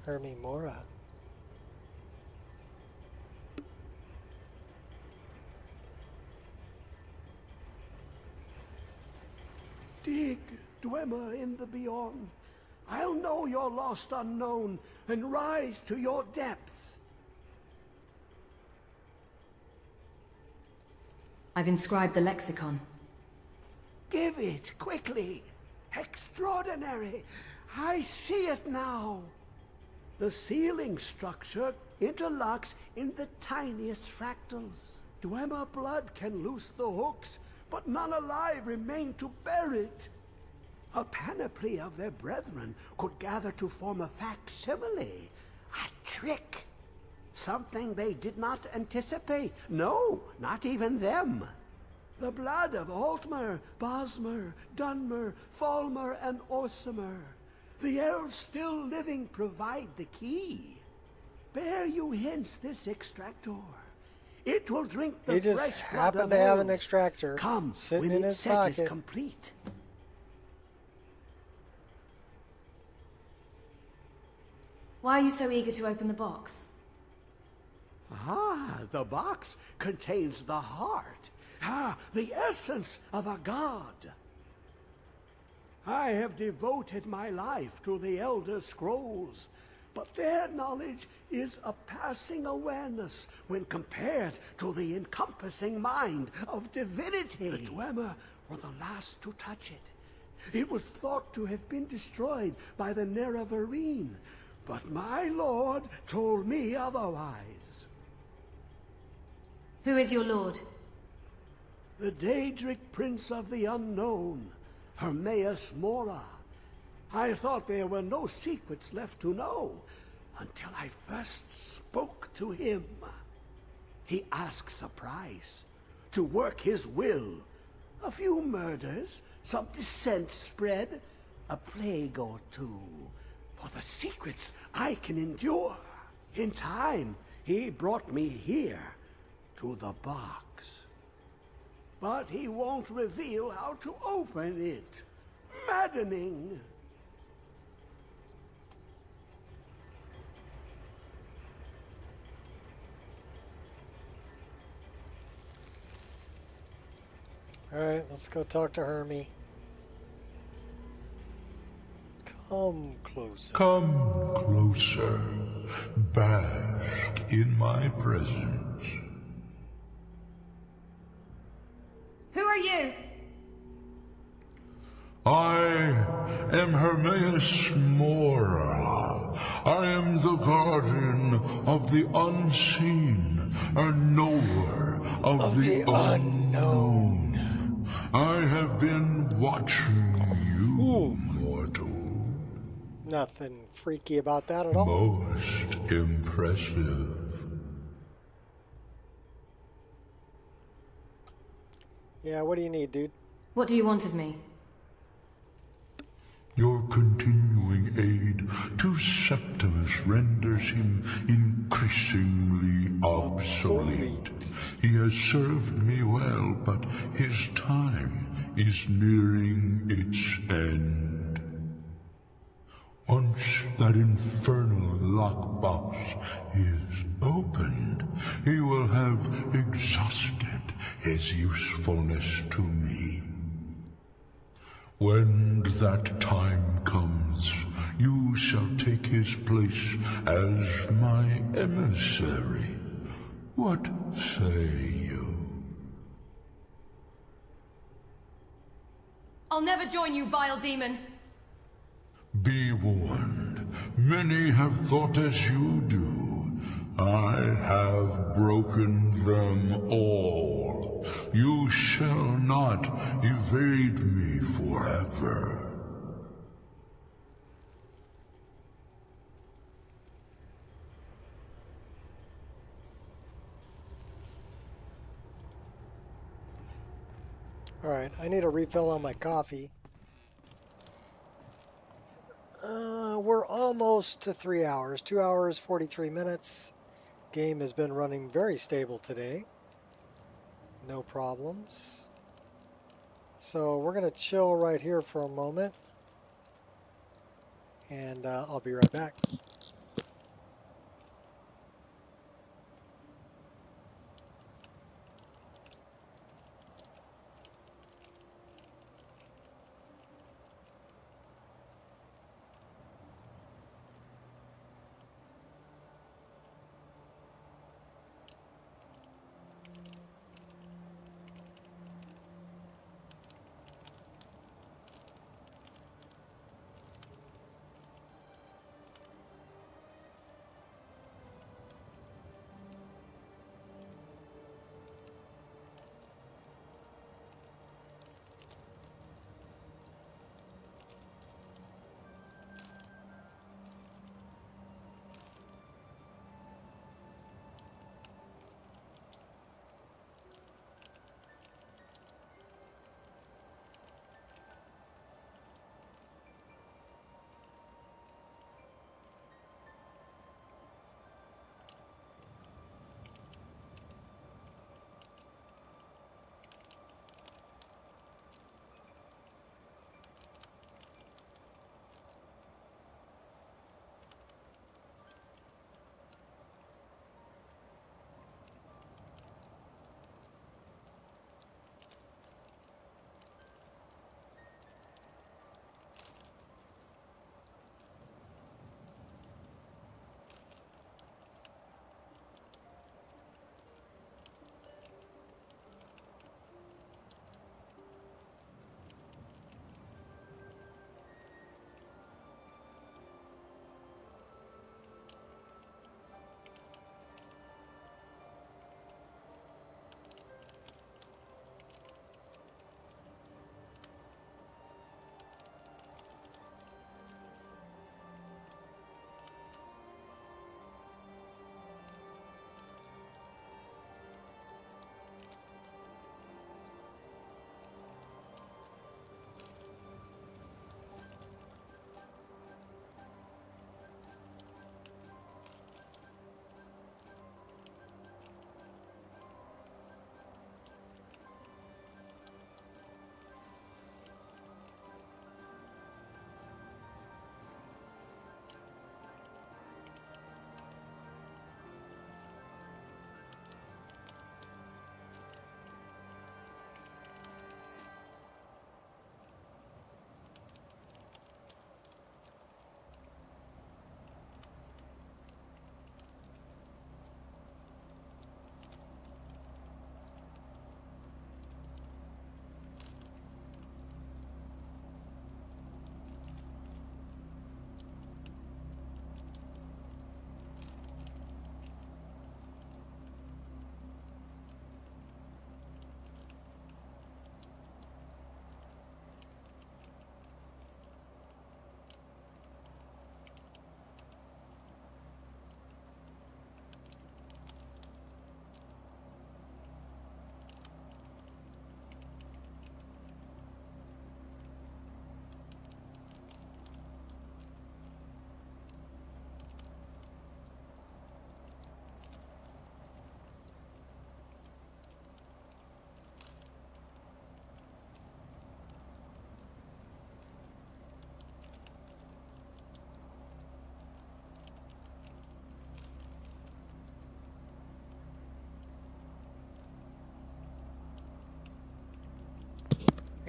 Hermie Mora. Dig, Dwemer in the beyond. I'll know your lost unknown and rise to your depths. I've inscribed the lexicon. Give it, quickly. Extraordinary. I see it now. The ceiling structure interlocks in the tiniest fractals. Dwemer blood can loose the hooks, but none alive remain to bear it. A panoply of their brethren could gather to form a facsimile. A trick. Something they did not anticipate. No, not even them. The blood of Altmer, Bosmer, Dunmer, Falmer, and Orsimer. The elves still living provide the key. Bear you hence this extractor. It will drink the he just fresh blood happened of to have an elves. extractor Come, sitting when in its his set is pocket. complete. Why are you so eager to open the box? Ah, the box contains the heart. Ah, the essence of a god. I have devoted my life to the Elder Scrolls, but their knowledge is a passing awareness when compared to the encompassing mind of divinity. The Dwemer were the last to touch it. It was thought to have been destroyed by the Nerevarine, but my lord told me otherwise. Who is your lord? The Daedric Prince of the Unknown, Hermaeus Mora. I thought there were no secrets left to know until I first spoke to him. He asks a price to work his will. A few murders, some dissent spread, a plague or two. For the secrets I can endure. In time, he brought me here, to the box. But he won't reveal how to open it. Maddening. Alright, let's go talk to Hermie. Come closer. Come closer. Bask in my presence. Who are you? I am Hermaeus Mora. I am the guardian of the unseen, a knower of the unknown. I have been watching you, mortal. Nothing freaky about that at all. Most impressive. Yeah, what do you need, dude? What do you want of me? Your continuing aid to Septimus renders him increasingly obsolete. He has served me well, but his time is nearing its end. Once that infernal lockbox is opened, he will have exhausted his usefulness to me. When that time comes, you shall take his place as my emissary. What say you? I'll never join you, vile demon. Be warned, many have thought as you do. I have broken them all. You shall not evade me forever. Alright, I need a refill on my coffee. We're almost to 3 hours. 2 hours, 43 minutes. Game has been running very stable today. No problems. So we're going to chill right here for a moment. And I'll be right back.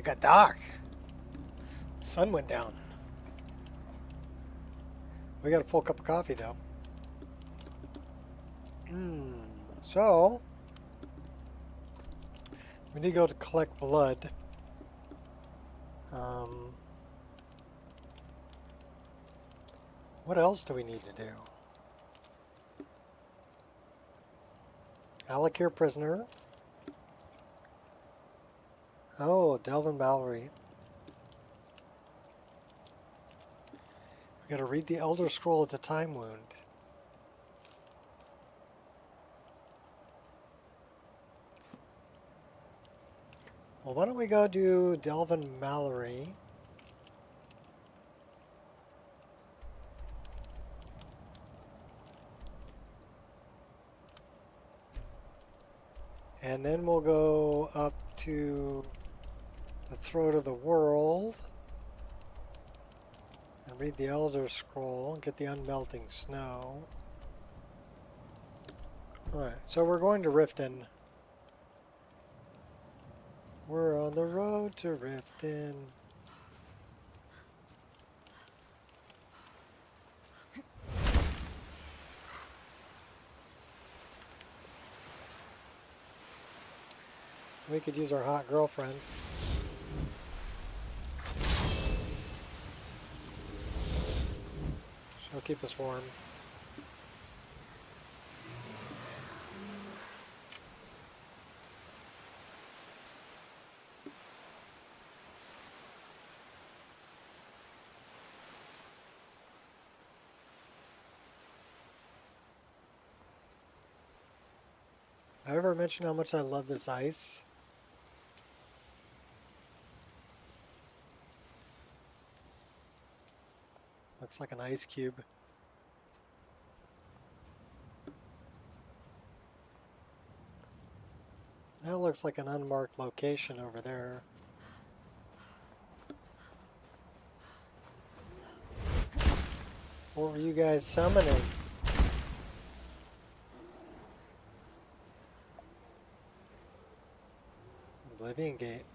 It got dark. Sun went down. We got a full cup of coffee though. So we need to go to collect blood. What else do we need to do? Alakir prisoner. Oh, Delvin Mallory. We gotta read the Elder Scroll at the Time Wound. Well, why don't we go do Delvin Mallory? And then we'll go up to the Throat of the World and read the Elder Scroll and get the Unmelting Snow. Alright, so we're going to Riften. We're on the road to Riften. We could use our hot girlfriend. She'll keep us warm. Have I ever mentioned how much I love this ice? Looks like an ice cube. That looks like an unmarked location over there. What were you guys summoning? Oblivion Gate.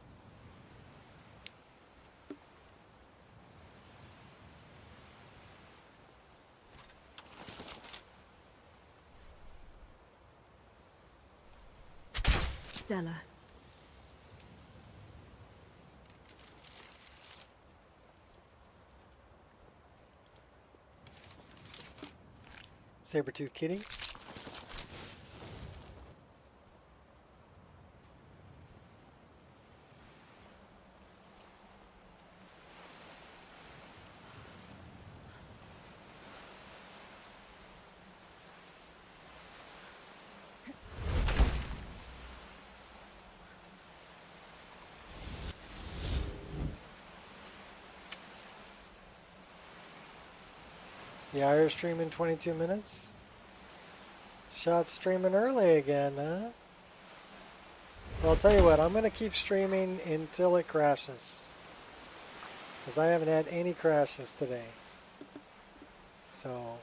Stella. Saber-tooth kitty. The Irish stream in 22 minutes. Shot streaming early again, huh? Well, I'll tell you what, I'm going to keep streaming until it crashes. Because I haven't had any crashes today. So...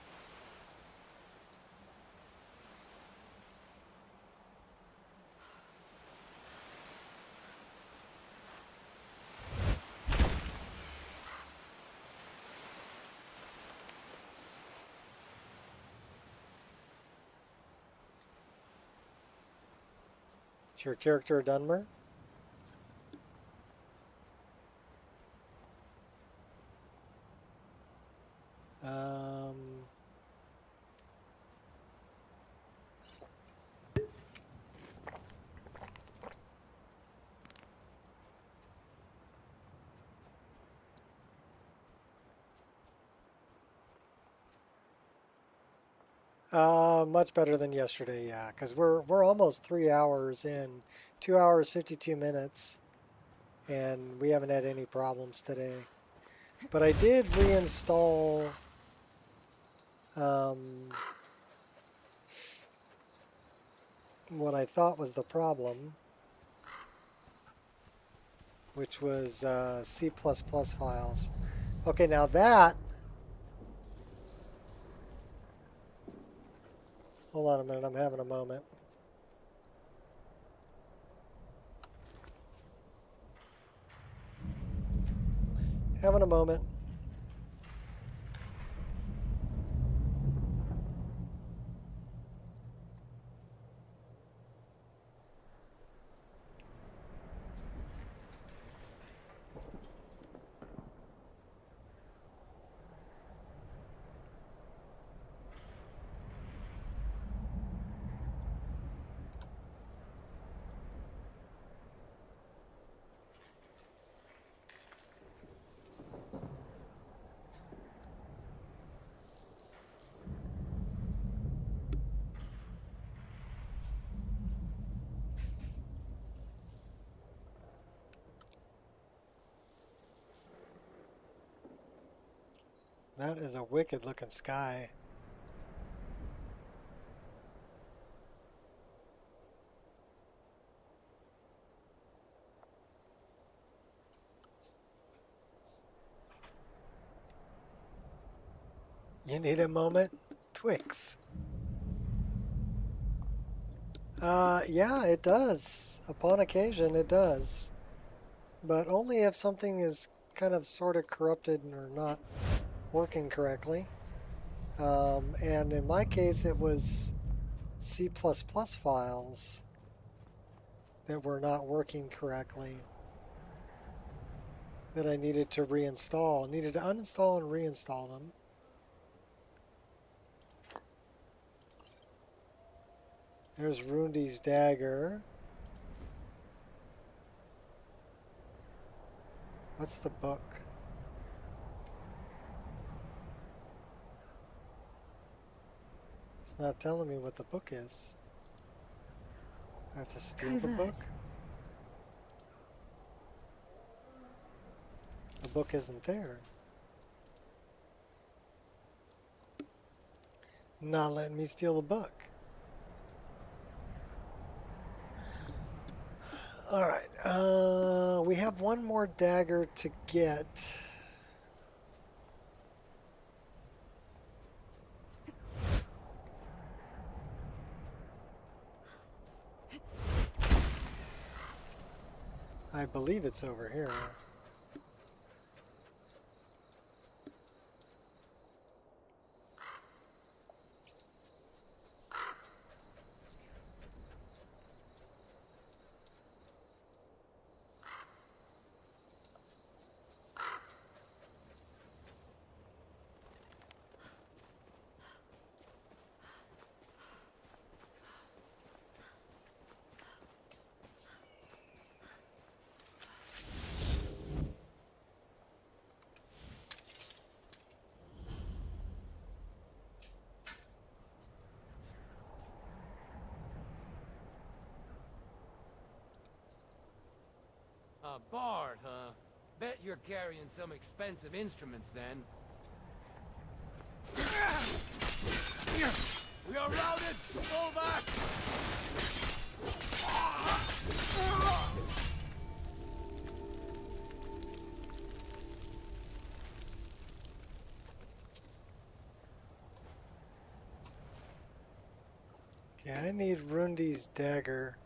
Is your character a Dunmer? Much better than yesterday, yeah, because we're almost 3 hours in, 2 hours 52 minutes, and we haven't had any problems today. But I did reinstall what I thought was the problem, which was C++ files. Okay, now that... Hold on a minute, I'm having a moment. Having a moment. That is a wicked looking sky. You need a moment? Twix. Yeah, it does. Upon occasion, it does. But only if something is kind of sort of corrupted or not working correctly. And in my case, it was C++ files that were not working correctly that I needed to reinstall. I needed to uninstall and reinstall them. There's Rundi's dagger. What's the book? It's not telling me what the book is. I have to steal the book? The book isn't there. Not letting me steal the book. Alright, we have one more dagger to get. I believe it's over here. A bard, huh? Bet you're carrying some expensive instruments then. We are routed! Fall back! Okay, I need Rundi's dagger.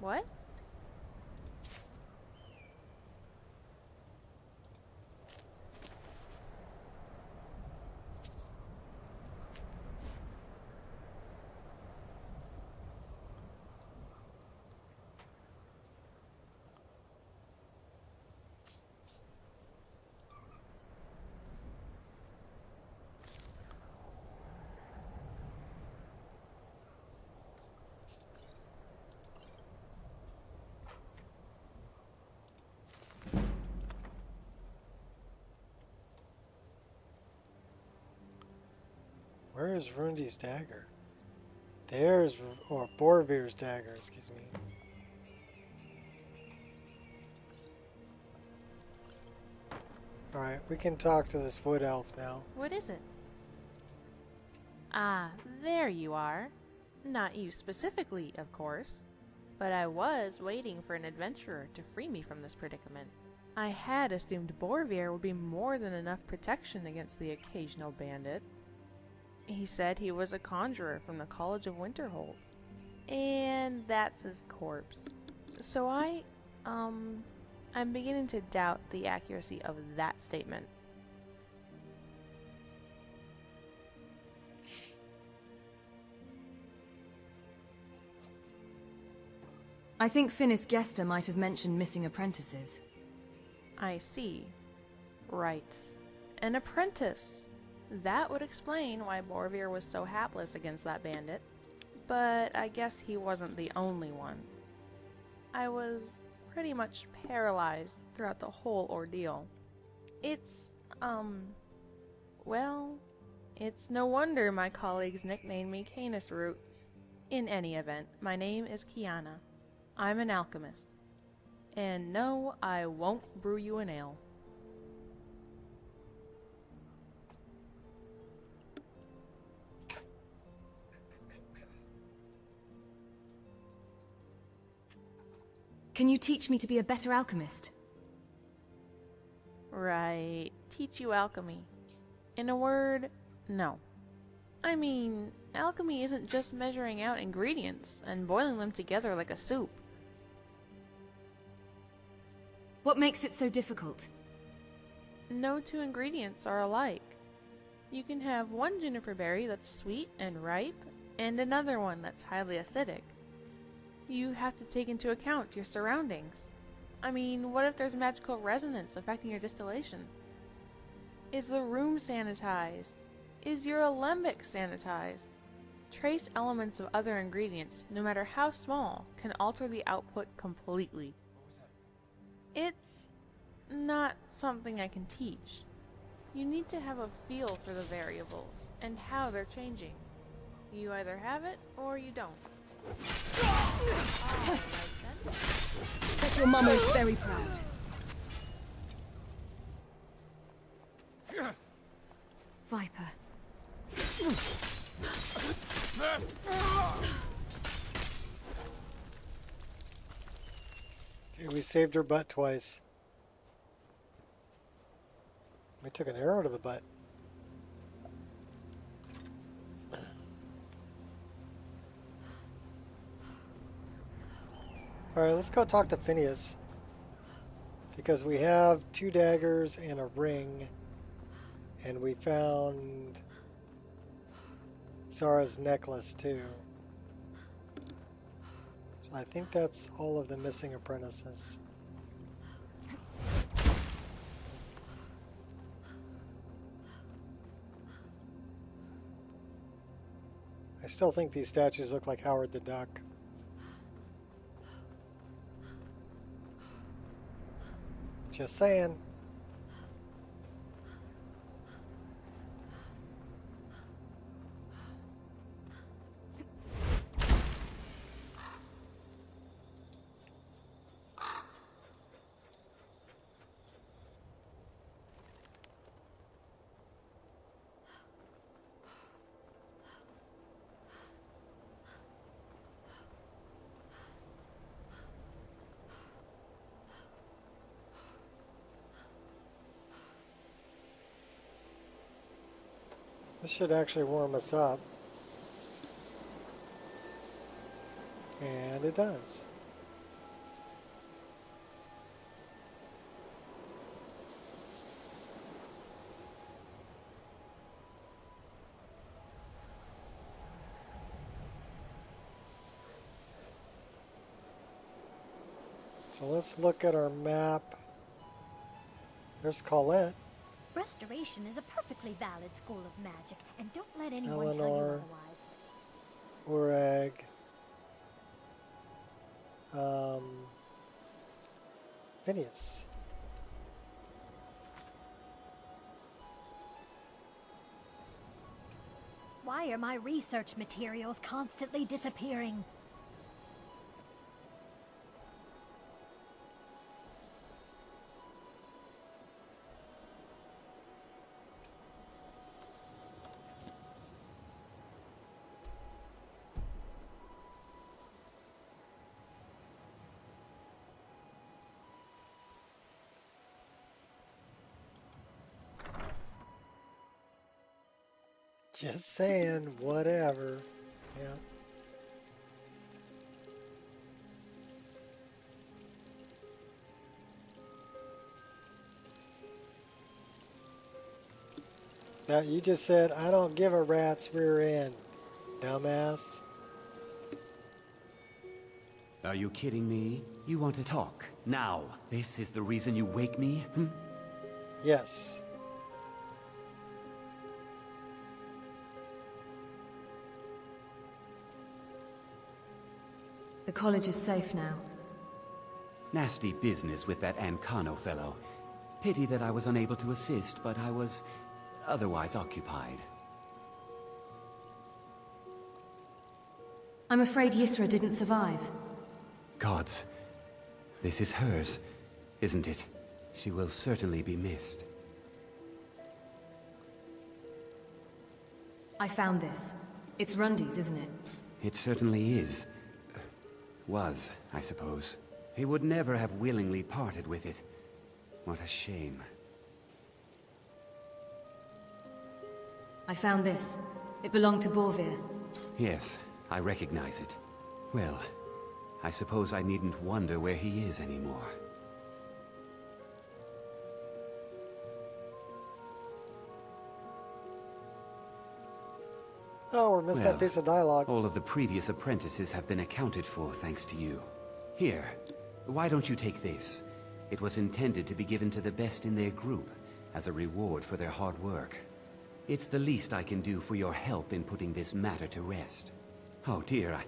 What? Where is Rundi's dagger? There's, or Borvir's dagger, excuse me. Alright, we can talk to this wood elf now. What is it? Ah, there you are. Not you specifically, of course. But I was waiting for an adventurer to free me from this predicament. I had assumed Borvir would be more than enough protection against the occasional bandit. He said he was a conjurer from the College of Winterhold. And that's his corpse. So I'm beginning to doubt the accuracy of that statement. I think Finis Gesta might have mentioned missing apprentices. I see. Right. An apprentice. That would explain why Borvir was so hapless against that bandit. But I guess he wasn't the only one. I was pretty much paralyzed throughout the whole ordeal. It's no wonder my colleagues nicknamed me Canis Root. In any event, my name is Kiana. I'm an alchemist. And no, I won't brew you an ale. Can you teach me to be a better alchemist? Right. Teach you alchemy. In a word, no. I mean, alchemy isn't just measuring out ingredients and boiling them together like a soup. What makes it so difficult? No two ingredients are alike. You can have one juniper berry that's sweet and ripe, and another one that's highly acidic. You have to take into account your surroundings. I mean, what if there's magical resonance affecting your distillation? Is the room sanitized? Is your alembic sanitized? Trace elements of other ingredients, no matter how small, can alter the output completely. It's not something I can teach. You need to have a feel for the variables and how they're changing. You either have it or you don't. Bet your mama's very proud. Viper. Okay, we saved her butt twice. We took an arrow to the butt. Alright, let's go talk to Phineas. Because we have 2 daggers and a ring. And we found Zara's necklace too. So I think that's all of the missing apprentices. I still think these statues look like Howard the Duck. Just saying. This should actually warm us up. And it does. So let's look at our map. There's Colette. Restoration is a perfectly valid school of magic, and don't let anyone tell you Eleanor. otherwise. Urag. Phineas. Why are my research materials constantly disappearing? Just saying, whatever. Yeah. Now, you just said, I don't give a rat's rear end, dumbass. Are you kidding me? You want to talk? Now, this is the reason you wake me? Yes. The college is safe now. Nasty business with that Ancano fellow. Pity that I was unable to assist, but I was otherwise occupied. I'm afraid Yisra didn't survive. Gods, this is hers, isn't it? She will certainly be missed. I found this. It's Rundy's, isn't it? It certainly is. Was, I suppose. He would never have willingly parted with it. What a shame. I found this. It belonged to Borvir. Yes, I recognize it. Well, I suppose I needn't wonder where he is anymore. Oh, we missed that piece of dialogue. All of the previous apprentices have been accounted for thanks to you. Here, why don't you take this? It was intended to be given to the best in their group, as a reward for their hard work. It's the least I can do for your help in putting this matter to rest. Oh dear,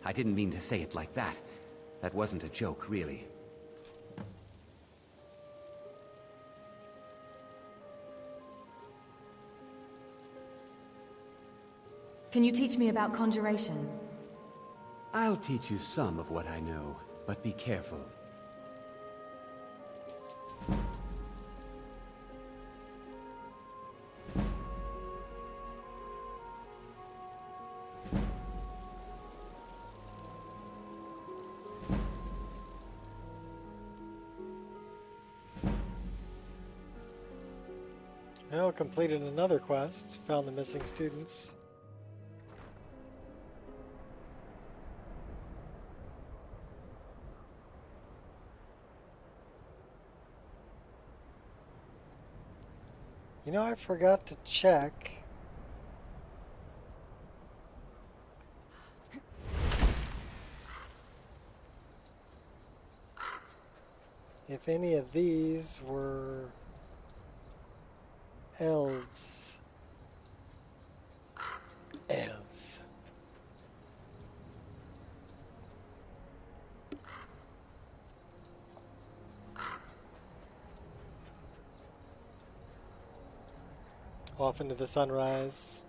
I didn't mean to say it like that. That wasn't a joke, really. Can you teach me about conjuration? I'll teach you some of what I know, but be careful. Well, completed another quest, found the missing students. You know, I forgot to check. If any of these were elves. Elves. Off into the sunrise.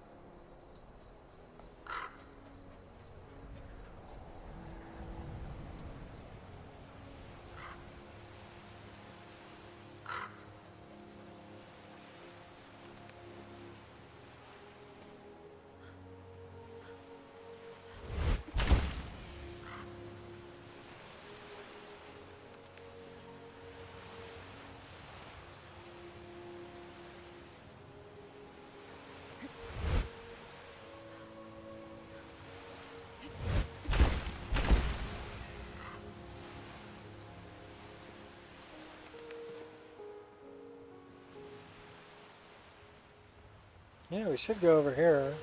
Yeah, we should go over here.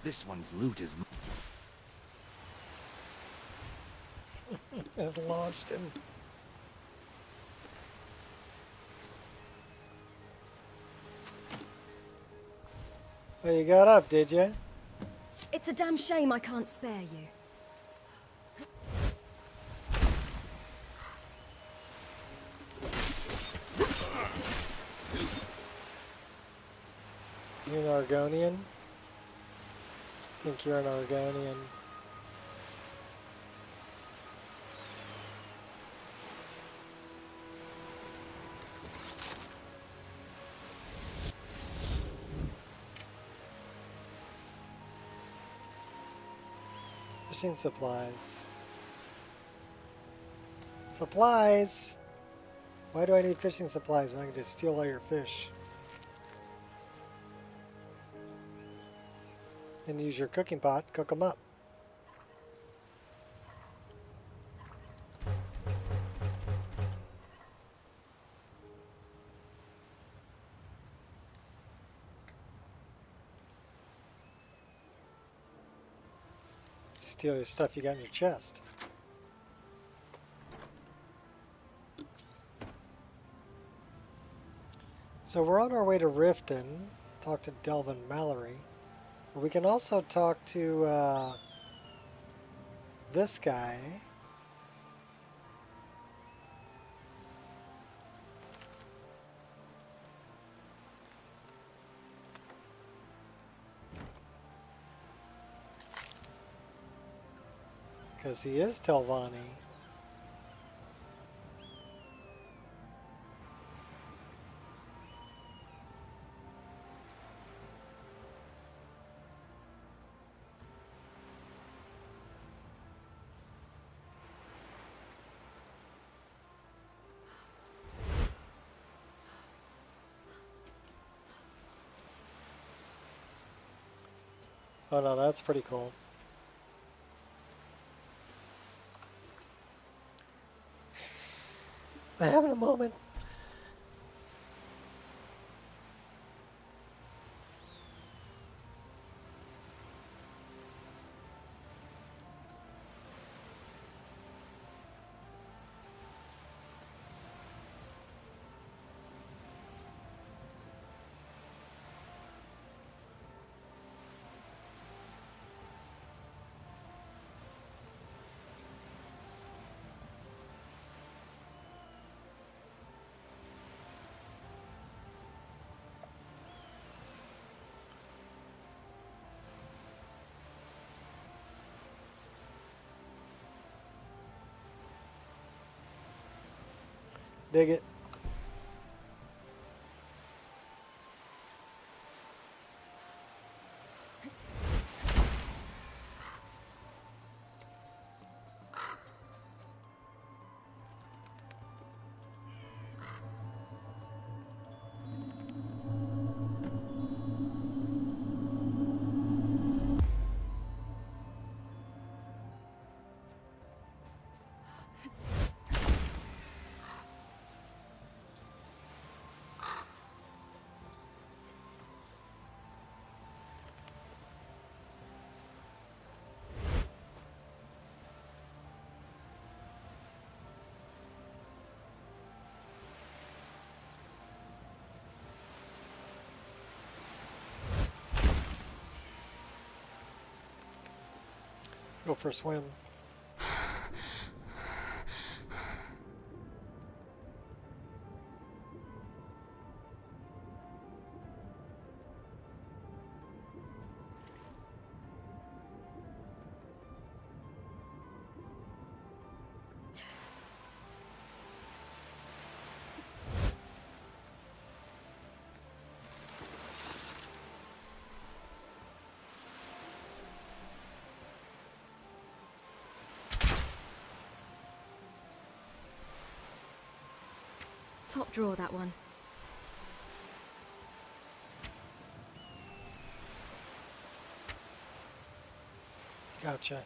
This one's loot is... Has launched him. Well, you got up, did you? It's a damn shame I can't spare you. You an Argonian? I think you're an Argonian. Fishing supplies. Supplies! Why do I need fishing supplies when I can just steal all your fish? And use your cooking pot, cook them up. Steal your stuff you got in your chest. So we're on our way to Riften, talk to Delvin Mallory. But we can also talk to this guy. Because he is Telvanni. Oh no, that's pretty cool. I'm having a moment. Dig it. Let's go for a swim. Top drawer, that one. Gotcha.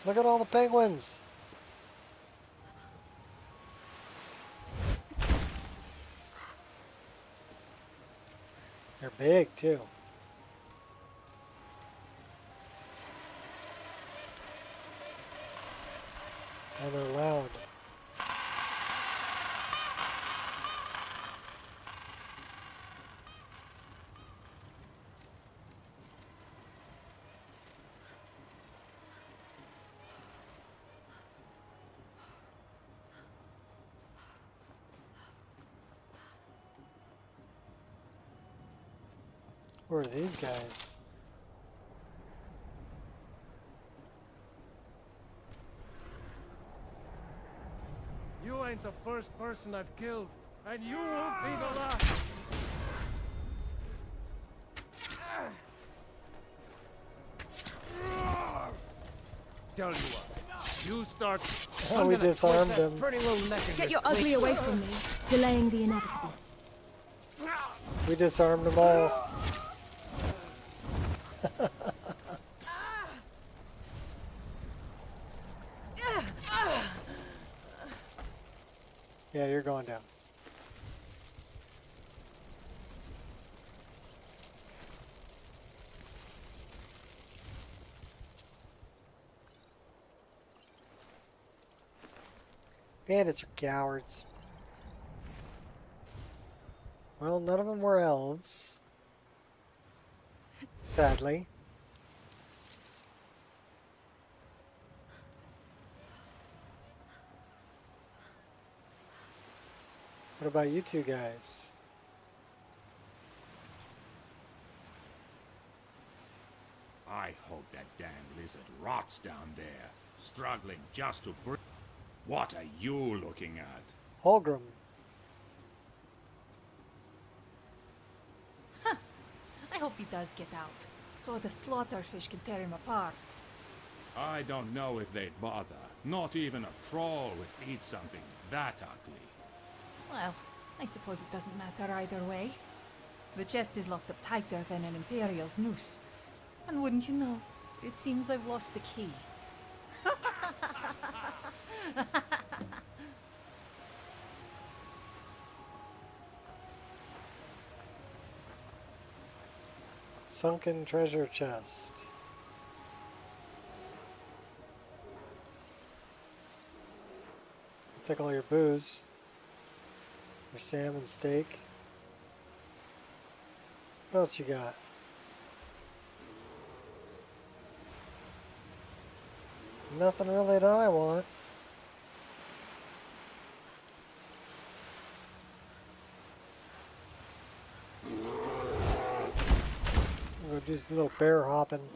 Look at all the penguins. They're big too. Who are these guys? You ain't the first person I've killed, and you won't be the last. Tell you what, you start. Oh, we disarmed him. Get your ugly away from me, delaying the inevitable. We disarmed them all. Yeah, you're going down. Bandits are cowards. Well, none of them were elves. Sadly. What about you two guys? I hope that damn lizard rots down there, struggling just to breathe. What are you looking at? Holgrim. I hope he does get out, so the slaughterfish can tear him apart. I don't know if they'd bother. Not even a troll would eat something that ugly. Well, I suppose it doesn't matter either way. The chest is locked up tighter than an Imperial's noose. And wouldn't you know, it seems I've lost the key. Sunken treasure chest. Take all your booze. Your salmon steak. What else you got? Nothing really that I want. We'll do a little bear hopping.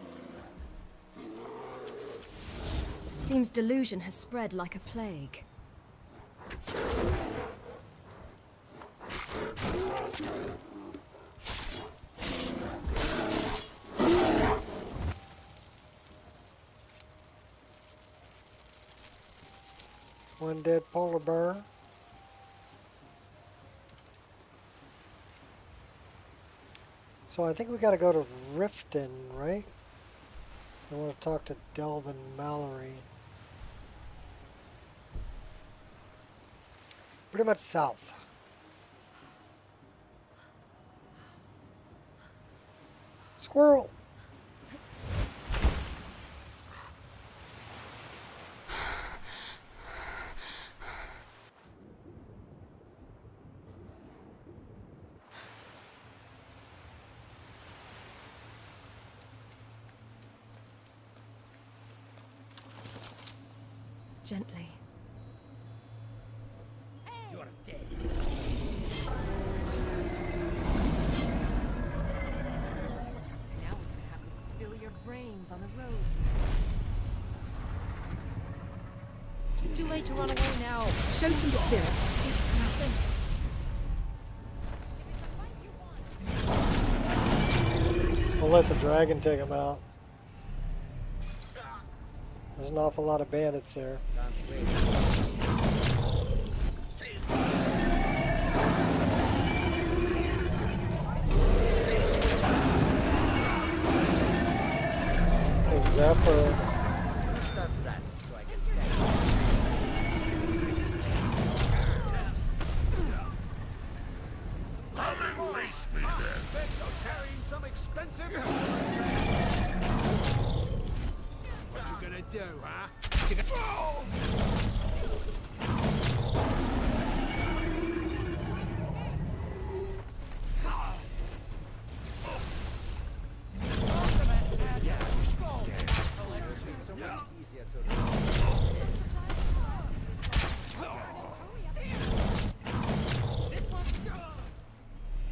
Seems delusion has spread like a plague. One dead polar bear. So I think we got to go to Riften, right? So I want to talk to Delvin Mallory. Pretty much south. Squirrel! Gently. You're dead. Now we're gonna have to spill your brains on the road. Too late to run away now. Show some spirit. It's nothing. We'll let the dragon take him out. There's an awful lot of bandits there. So Zephyr. Come and face me then. Carrying some expensive. What you gonna do, huh?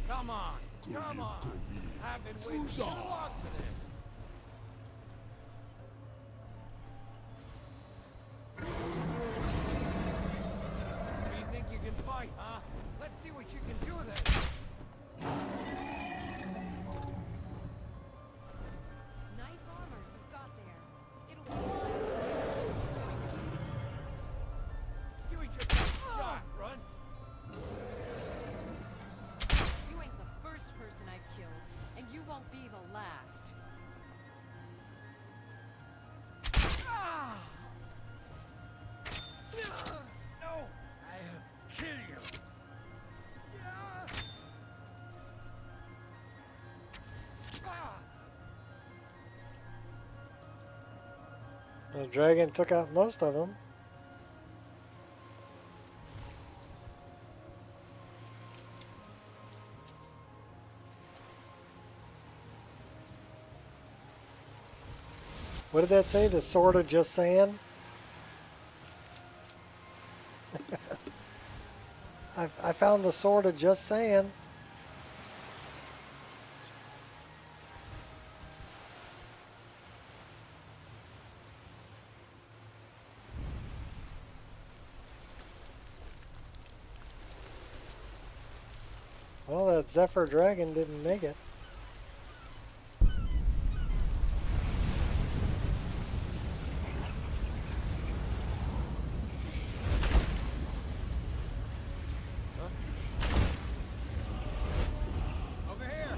Come on, come on. I've been waiting too long for this. So you think you can fight, huh? Let's see what you can do then. Nice armor you've got there. It'll be fine. You ain't just got shot, runt. You ain't the first person I've killed, and you won't be the last. No! I'll kill you! The dragon took out most of them. What did that say? The sword of just sand? I found the sword of just sand. Well, that Zephyr dragon didn't make it. Over here!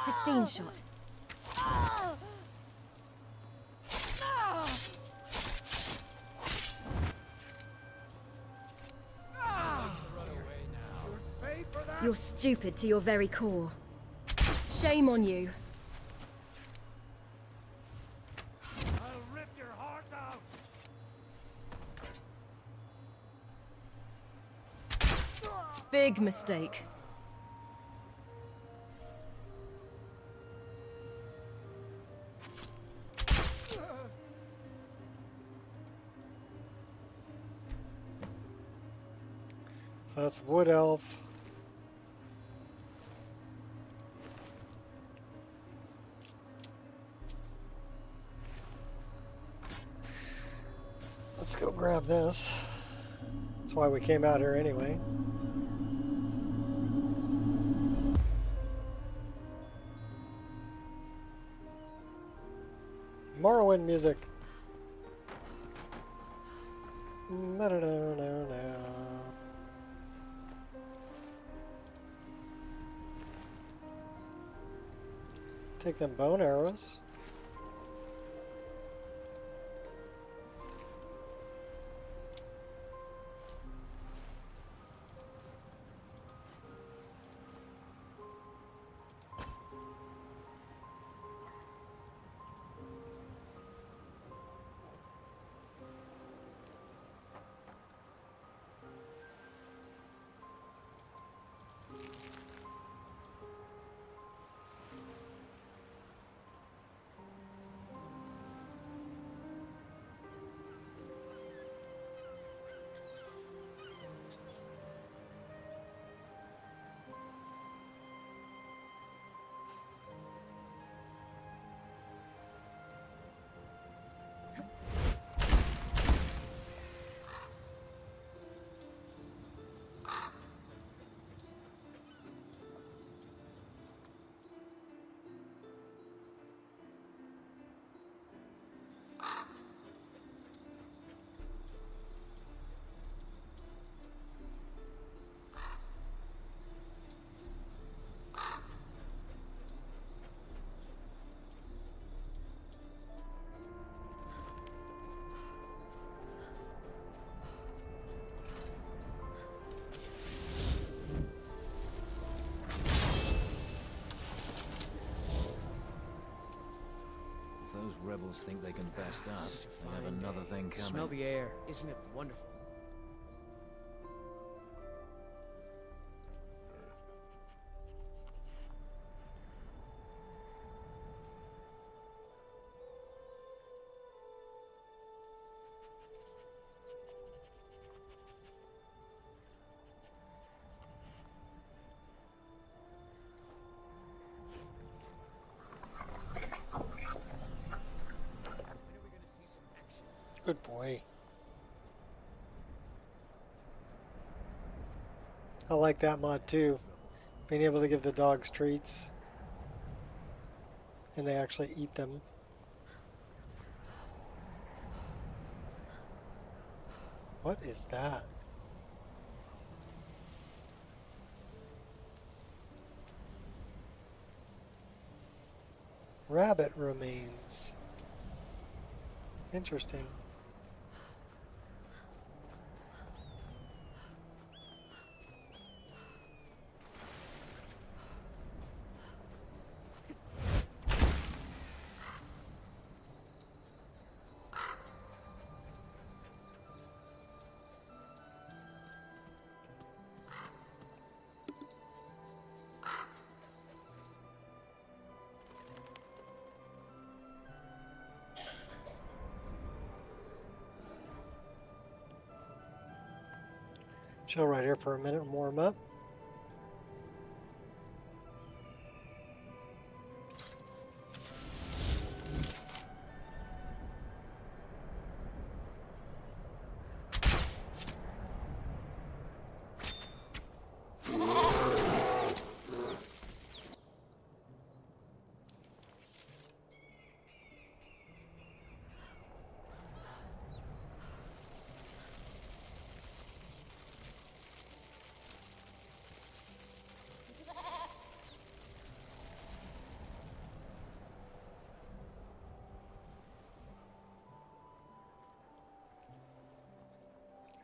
Pristine shot. You're stupid to your very core. Shame on you. I'll rip your heart out! Big mistake. So that's Wood Elf. Let's go grab this. That's why we came out here anyway. Morrowind music. No, no, no, no, no. Take them bone arrows. Those rebels think they can best us. They have another thing coming. Smell the air. Isn't it wonderful? Good boy. I like that mod too. Being able to give the dogs treats. And they actually eat them. What is that? Rabbit remains. Interesting. Chill right here for a minute and warm up.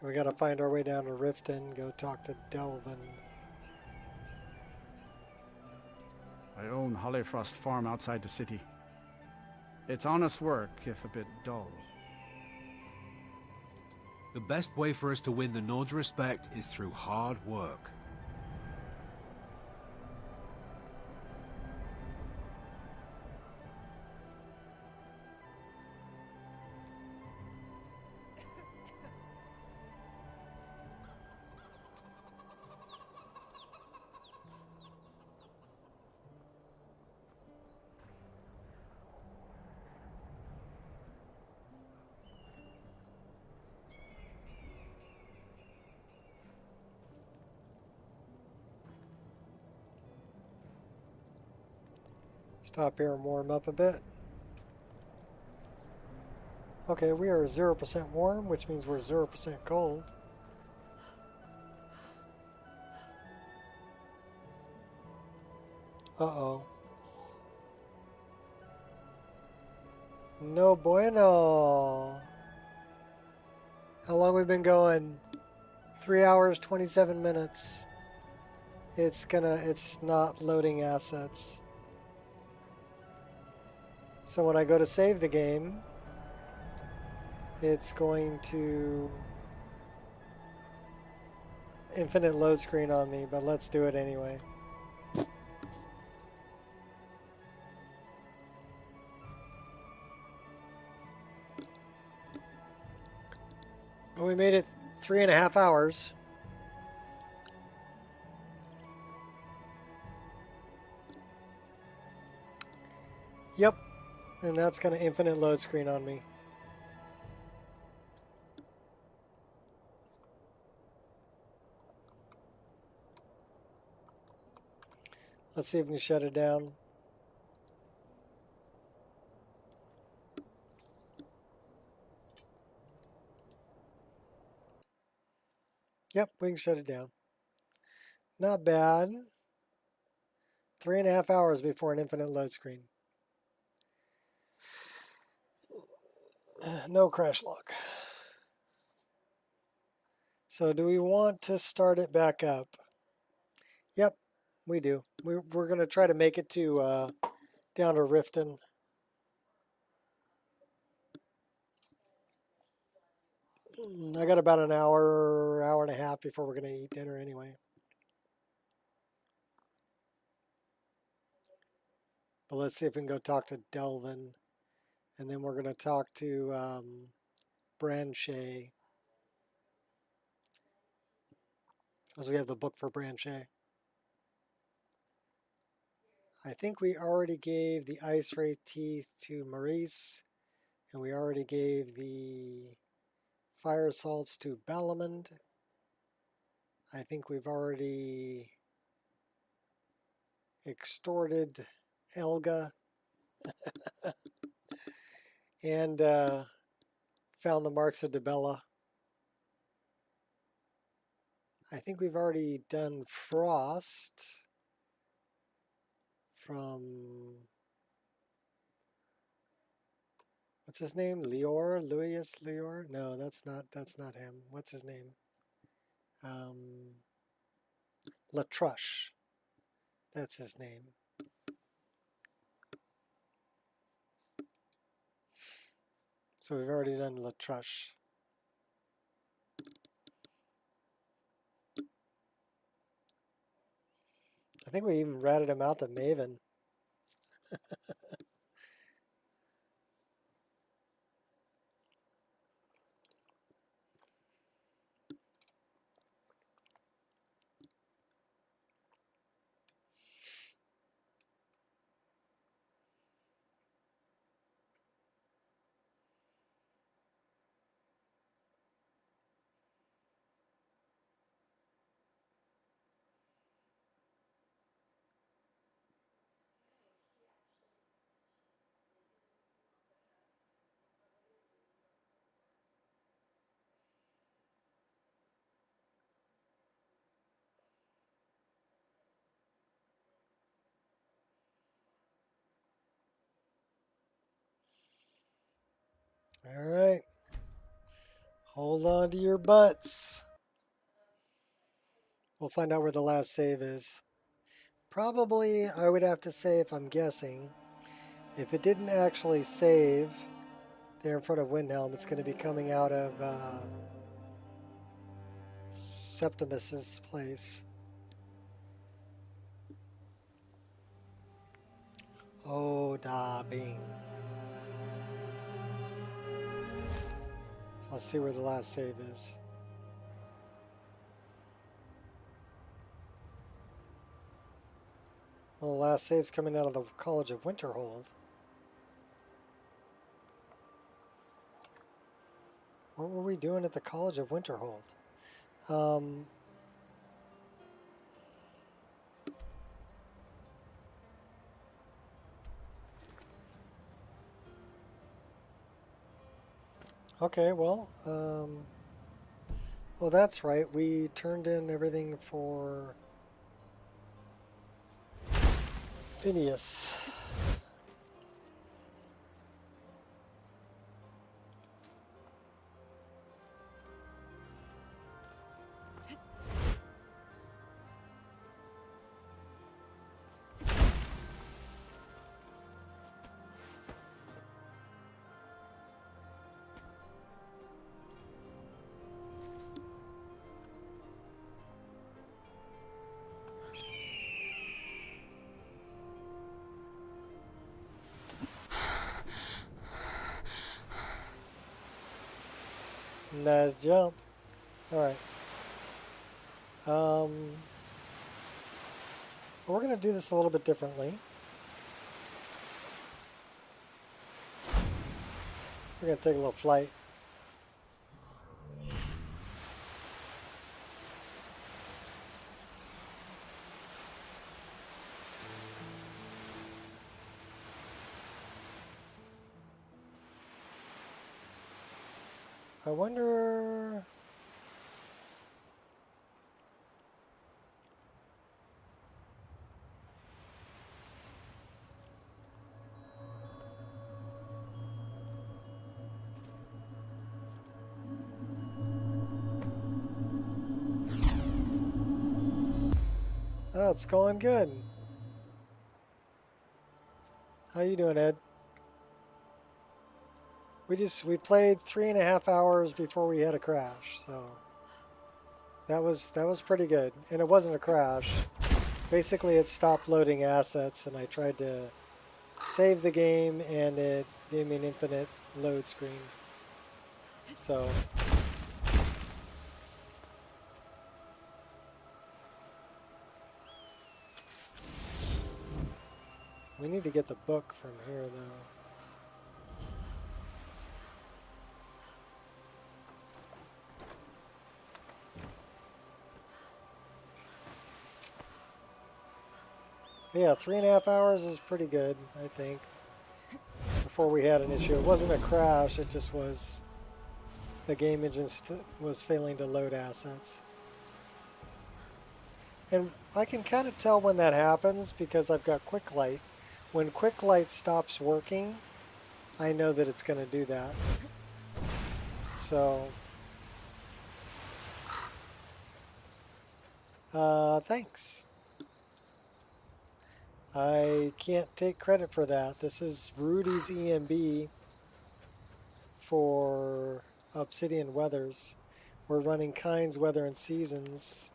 We gotta find our way down to Riften, go talk to Delvin. I own Hollyfrost Farm outside the city. It's honest work, if a bit dull. The best way for us to win the Nord's respect is through hard work. Stop here and warm up a bit. Okay, we are 0% warm, which means we're 0% cold. Uh-oh. No bueno. How long we been going? 3 hours, 27 minutes. It's not loading assets. So when I go to save the game, it's going to infinite load screen on me, but let's do it anyway. We made it 3.5 hours. Yep. And that's going to infinite load screen on me. Let's see if we can shut it down. Yep, we can shut it down. Not bad. 3.5 hours before an infinite load screen. No crash log. So do we want to start it back up? Yep, we do. We're going to try to make it to down to Riften. I got about an hour, hour and a half before we're going to eat dinner anyway. But let's see if we can go talk to Delvin. And then we're going to talk to Branchet. As we have the book for Branchet. I think we already gave the Ice Wraith teeth to Maurice. And we already gave the fire assaults to Balamond. I think we've already extorted Helga and found the marks of Debella. I think we've already done Frost from, what's his name? Lior? Louis Lior? No, that's not him. What's his name? Latrush. That's his name. So we've already done Latrush. I think we even ratted him out to Maven. All right. Hold on to your butts. We'll find out where the last save is. Probably, I would have to say, if I'm guessing, if it didn't actually save there in front of Windhelm, it's going to be coming out of Septimus's place. Oh, da bing. Let's see where the last save is. Well, the last save's coming out of the College of Winterhold. What were we doing at the College of Winterhold? Okay, well, oh, that's right. We turned in everything for Phineas. Nice jump. All right. We're going to do this a little bit differently. We're going to take a little flight. I wonder... Oh, it's going good. How you doing, Ed? We played 3.5 hours before we had a crash, so that was pretty good. And it wasn't a crash. Basically, it stopped loading assets, and I tried to save the game, and it gave me an infinite load screen. So we need to get the book from here, though. But yeah, 3.5 hours is pretty good, I think. Before we had an issue. It wasn't a crash, it just was the game engine was failing to load assets. And I can kind of tell when that happens because I've got Quick Light. When Quick Light stops working, I know that it's going to do that. So, thanks. I can't take credit for that. This is Rudy's EMB for Obsidian Weathers. We're running Kinds, Weather, and Seasons.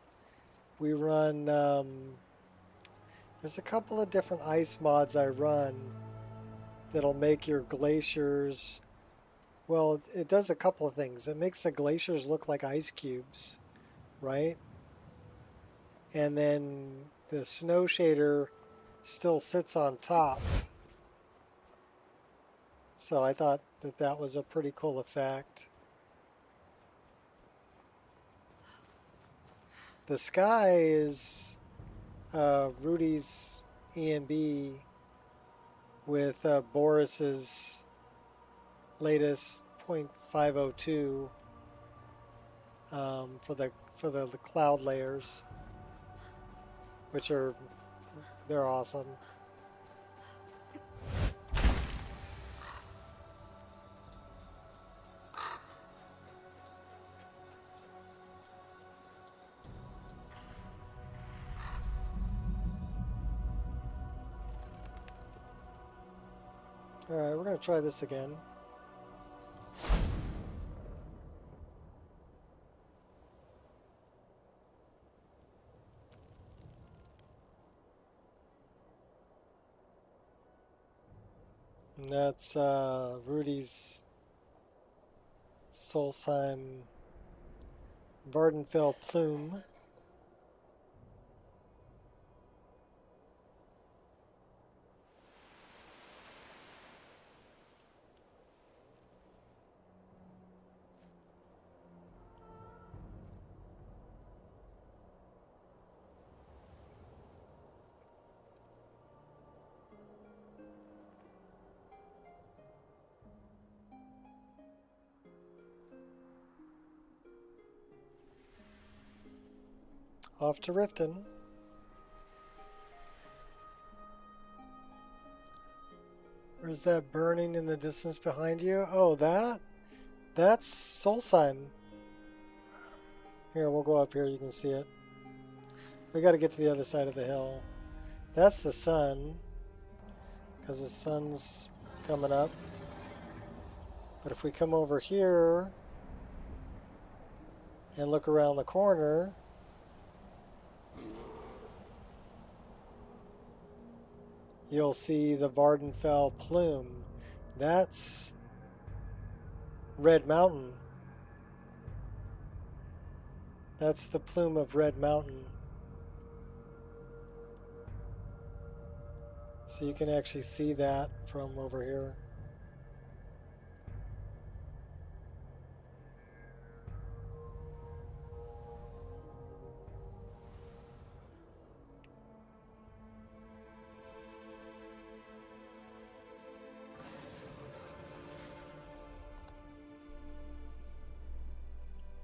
We run, there's a couple of different ice mods I run that'll make your glaciers, well, it does a couple of things. It makes the glaciers look like ice cubes, right? And then the snow shader still sits on top. So I thought that that was a pretty cool effect. The sky is Rudy's EMB with Boris's latest 0.502 for the cloud layers, which they're awesome. All right, we're going to try this again. And that's Rudy's Solstheim Vardenfell Plume. Off to Riften. Where's that burning in the distance behind you? Oh, that's Solstheim. Here, we'll go up here, you can see it. We got to get to the other side of the hill. That's the sun, because the sun's coming up. But if we come over here and look around the corner, you'll see the Vardenfell Plume. That's Red Mountain. That's the plume of Red Mountain. So you can actually see that from over here.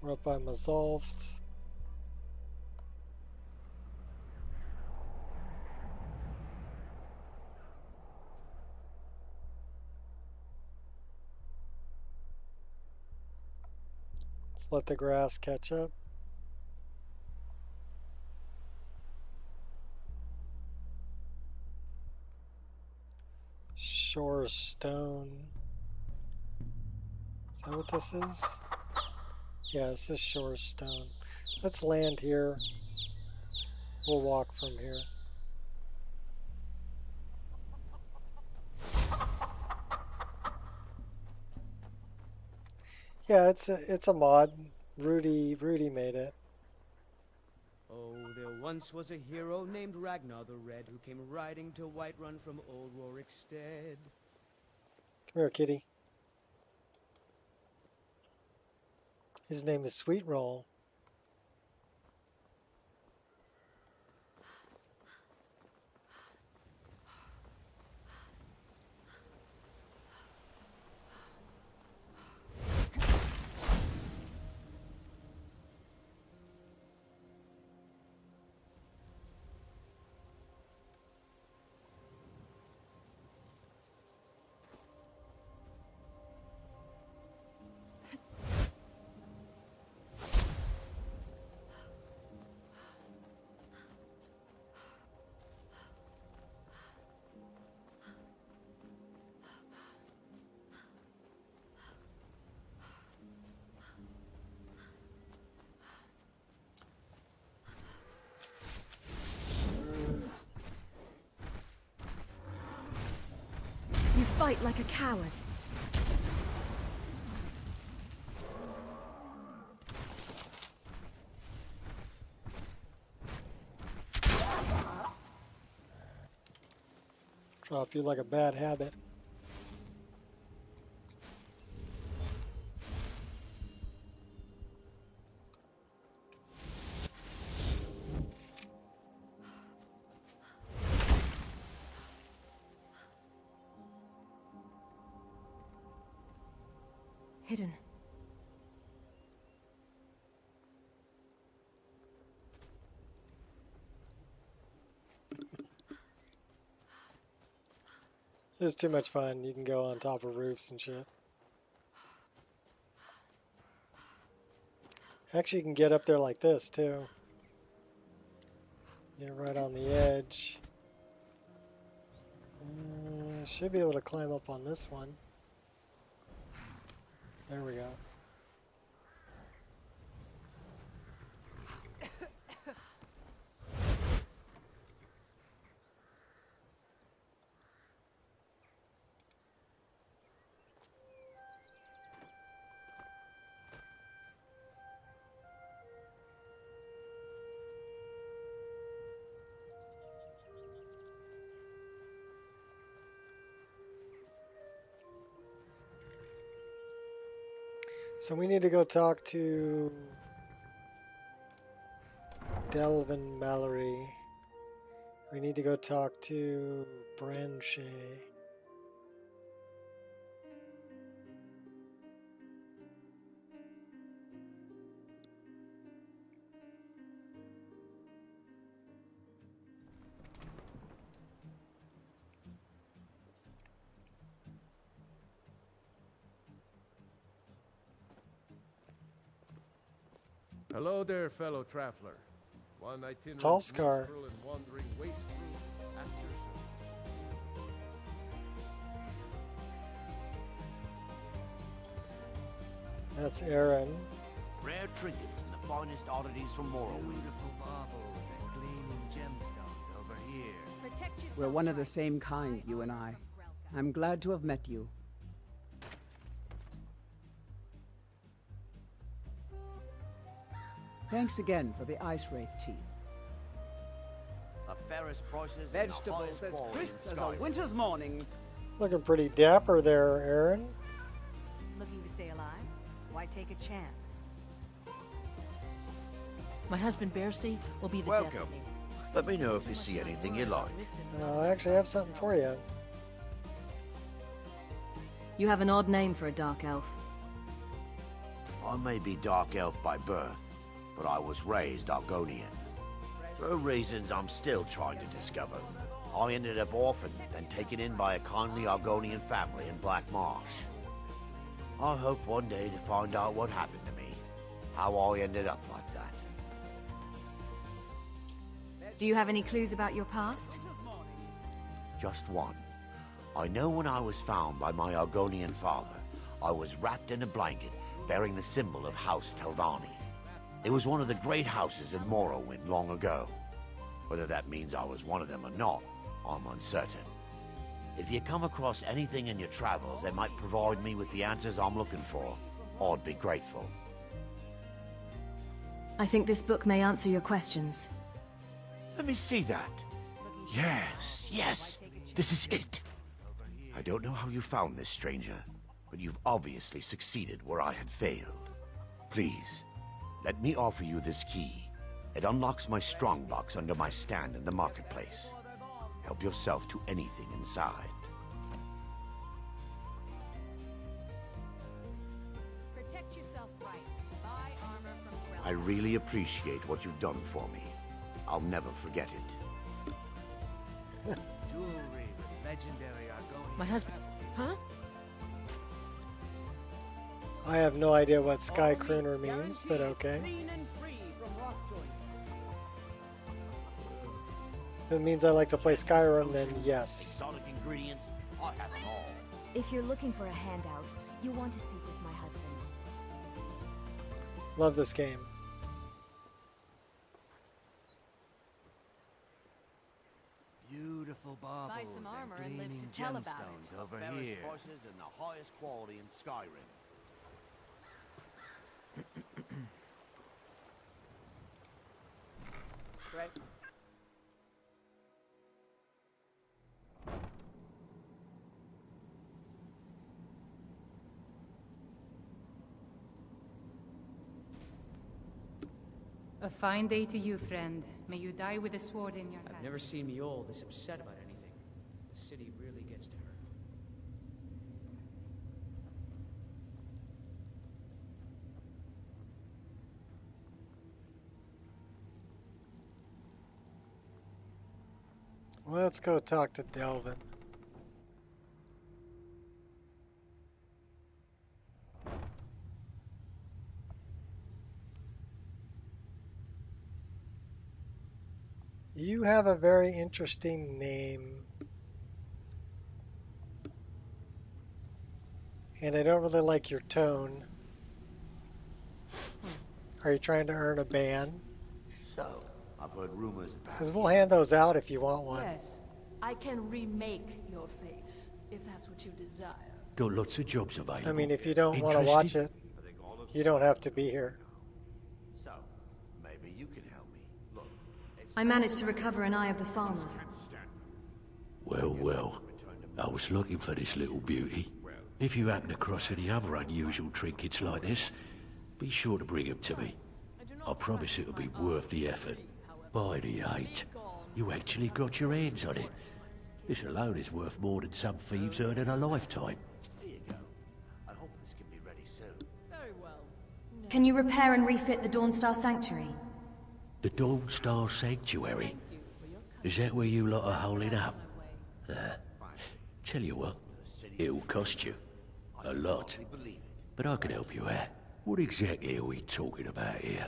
We're up by Mazolft. Let's let the grass catch up. Shore Stone. Is that what this is? Yeah, this is Shore Stone. Let's land here. We'll walk from here. Yeah, it's a mod. Rudy made it. Oh, there once was a hero named Ragnar the Red who came riding to Whiterun from Old Rorikstead. Come here, kitty. His name is Sweet Roll. You fight like a coward. Drop you like a bad habit. Hidden. It's too much fun. You can go on top of roofs and shit. Actually, you can get up there like this, too. Get right on the edge. Should be able to climb up on this one. There we go. So we need to go talk to Delvin Mallory. We need to go talk to Branche. Hello there, fellow traveler. One itinerant Tall Scar. minstrel and wandering waste through at your service. That's Aaron. Rare trinkets and the finest oddities from Morrowind. Beautiful baubles and gleaming gemstones over here. Protect yourself. We're one of the same kind, you and I. I'm glad to have met you. Thanks again for the Ice Wraith teeth. The fairest prices and the Vegetables highest as quality crisp in as a Skyrim. winter's morning. Looking pretty dapper there, Aaron. Looking to stay alive? Why take a chance? My husband Bercy will be the death Welcome. of me. Let me know if you see anything you like. I actually have something for you. You have an odd name for a dark elf. I may be Dark Elf by birth, but I was raised Argonian. For reasons I'm still trying to discover, I ended up orphaned and taken in by a kindly Argonian family in Black Marsh. I hope one day to find out what happened to me, how I ended up like that. Do you have any clues about your past? Just one. I know when I was found by my Argonian father, I was wrapped in a blanket bearing the symbol of House Telvanni. It was one of the great houses in Morrowind long ago. Whether that means I was one of them or not, I'm uncertain. If you come across anything in your travels that might provide me with the answers I'm looking for, I'd be grateful. I think this book may answer your questions. Let me see that. Yes, this is it. I don't know how you found this, stranger, but you've obviously succeeded where I had failed. Please, let me offer you this key. It unlocks my strongbox under my stand in the marketplace. Help yourself to anything inside. Protect yourself right. Buy armor from Grell. I really appreciate what you've done for me. I'll never forget it. Jewelry with legendary Argonian. My husband. Huh? I have no idea what Sky Crooner means, but okay. If it means I like to play Skyrim, then yes. Exotic ingredients, I have them all. If you're looking for a handout, you'll want to speak with my husband. Love this game. Beautiful baubles Buy some armor and live gleaming to tell about gemstones it. over Fairest here. prices and the highest quality in Skyrim. Right. A fine day to you, friend. May you die with a sword in your hand. I've never seen Mjol this upset about anything. The city really gets to her. Let's go talk to Delvin. You have a very interesting name. And I don't really like your tone. Are you trying to earn a ban? So, I've heard rumors about Because we'll hand those out if you want one. Yes, I can remake your face, if that's what you desire. Got lots of jobs available. I mean, if you don't want to watch it, you don't have to be here. So, maybe you can help me. Look, I managed to recover an eye of the farmer. Well, I was looking for this little beauty. If you happen across any other unusual trinkets like this, be sure to bring them to me. I promise it'll be worth the effort. By the 8, you actually got your hands on it. This alone is worth more than some thieves earn in a lifetime. there you go. I hope this can be ready soon. Very well. Can you repair and refit the Dawnstar Sanctuary? The Dawnstar Sanctuary? Is that where you lot are holding up? Tell you what, it'll cost you. A lot. But I can help you out. What exactly are we talking about here?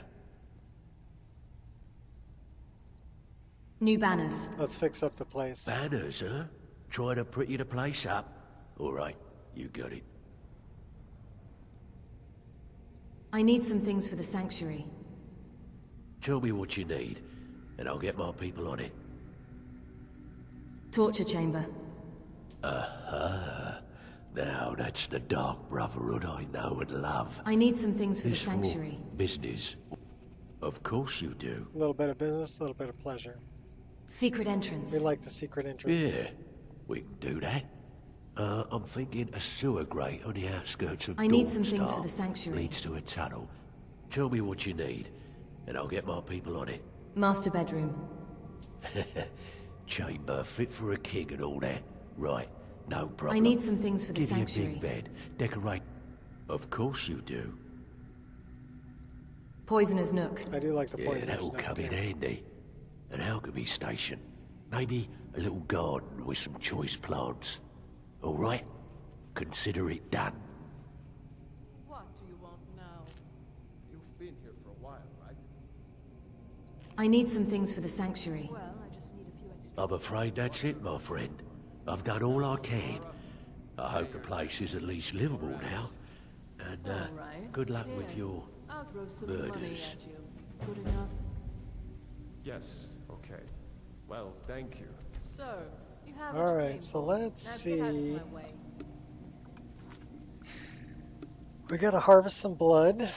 New banners. Let's fix up the place. Banners, huh? Trying to pretty the place up? Alright, you got it. I need some things for the sanctuary. Tell me what you need, and I'll get my people on it. Torture chamber. Aha. Now that's the Dark Brotherhood I know and love. I need some things for the This sanctuary. business. Of course you do. A little bit of business, a little bit of pleasure. Secret entrance. We like the secret entrance. Yeah, we can do that. I'm thinking a sewer grate on the outskirts of I need some Dawnstar things for the sanctuary. leads to a tunnel. Tell me what you need, and I'll get my people on it. Master bedroom. Chamber fit for a king and all that. Right, no problem. I need some things for the Give sanctuary. me a big bed. Decorate. Of course you do. Poisoner's Nook. I do like the Yeah, poisoners. that'll come in handy. An alchemy station. Maybe a little garden with some choice plants. All right? Consider it done. What do you want now? You've been here for a while, right? I need some things for the sanctuary. Well, I just need a few extra. I'm afraid that's it, my friend. I've done all I can. I hope the place is at least livable now. And, All right. good luck Here, with your I'll throw some money murders. at you. Good enough? Yes, okay. Well, thank you. So, you have All right, so let's Now get out of see. my way. We gotta harvest some blood.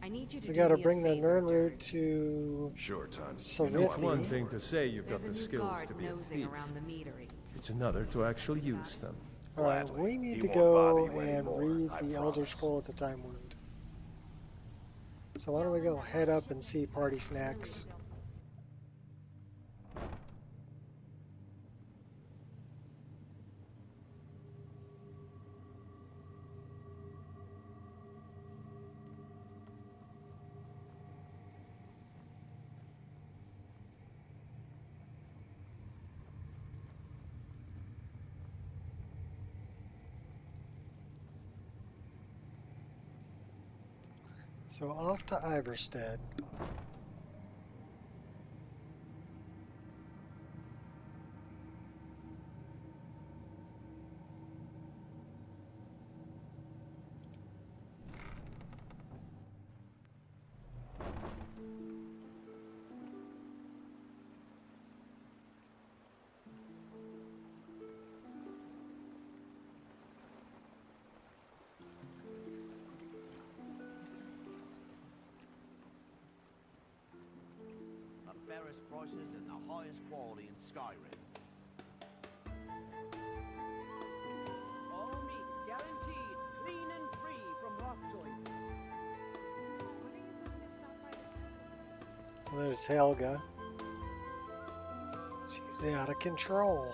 I need you to We do gotta me a bring the favor, Nernroot to Sure, Ton. Sarithi. It's one thing to say you've got There's a the new skills guard to be a nosing thief. around the meadery. It's another to actually use them. All right, we need He to won't go bother you and anymore, read I the Elder promise. Scroll at the Time Wound. So why don't we go head up and see Party Snacks? So off to Iverstead. fairest prices and the highest quality in Skyrim. All meats guaranteed, clean and free from rock joint. What are you going to stop by the temple? Well, there's Helga. She's out of control.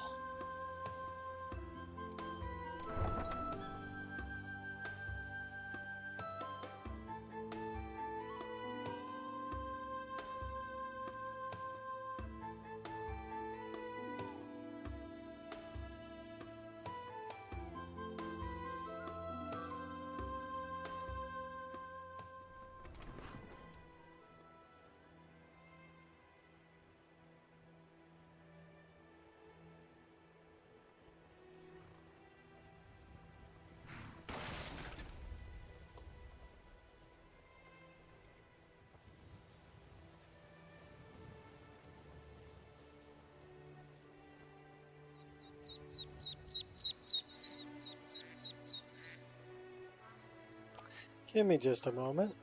Give me just a moment.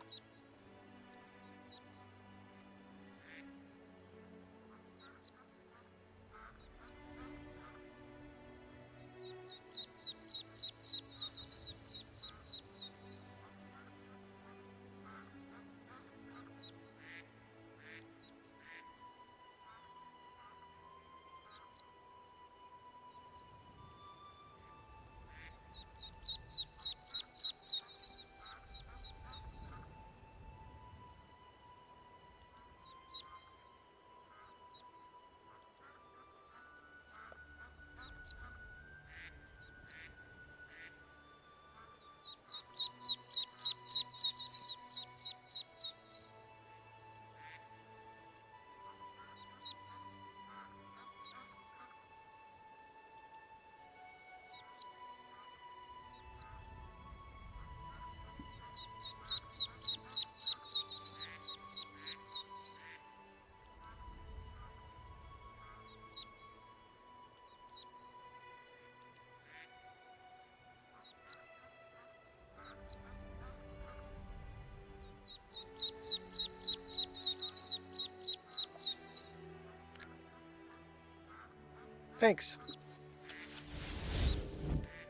Thanks.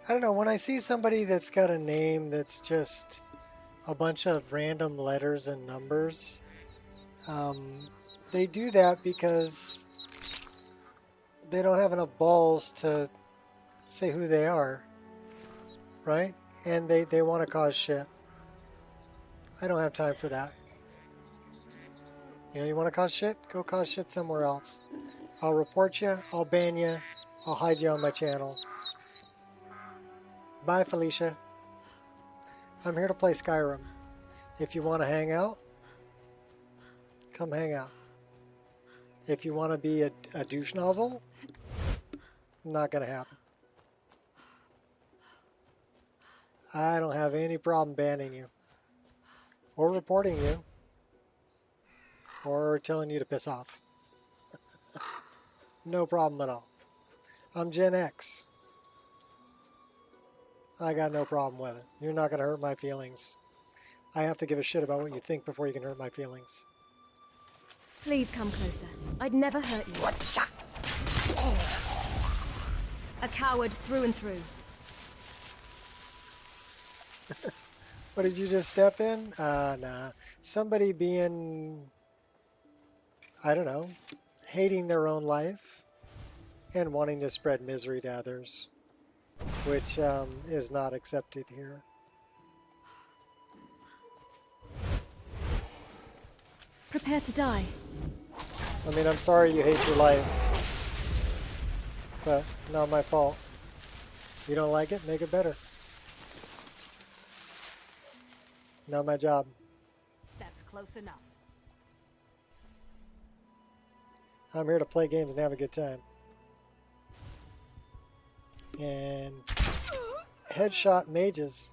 I don't know, when I see somebody that's got a name that's just a bunch of random letters and numbers, they do that because they don't have enough balls to say who they are, right? And they want to cause shit. I don't have time for that. You know, you want to cause shit? Go cause shit somewhere else. I'll report you, I'll ban you, I'll hide you on my channel. Bye, Felicia. I'm here to play Skyrim. If you want to hang out, come hang out. If you want to be a douche nozzle, not going to happen. I don't have any problem banning you. Or reporting you. Or telling you to piss off. No problem at all. I'm Gen X. I got no problem with it. You're not going to hurt my feelings. I have to give a shit about what you think before you can hurt my feelings. Please come closer. I'd never hurt you. A coward through and through. What did you just step in? Nah. Somebody being, I don't know, hating their own life and wanting to spread misery to others, which is not accepted here. Prepare to die. I mean, I'm sorry you hate your life, but not my fault. You don't like it? Make it better. Not my job. That's close enough. I'm here to play games and have a good time. And headshot mages.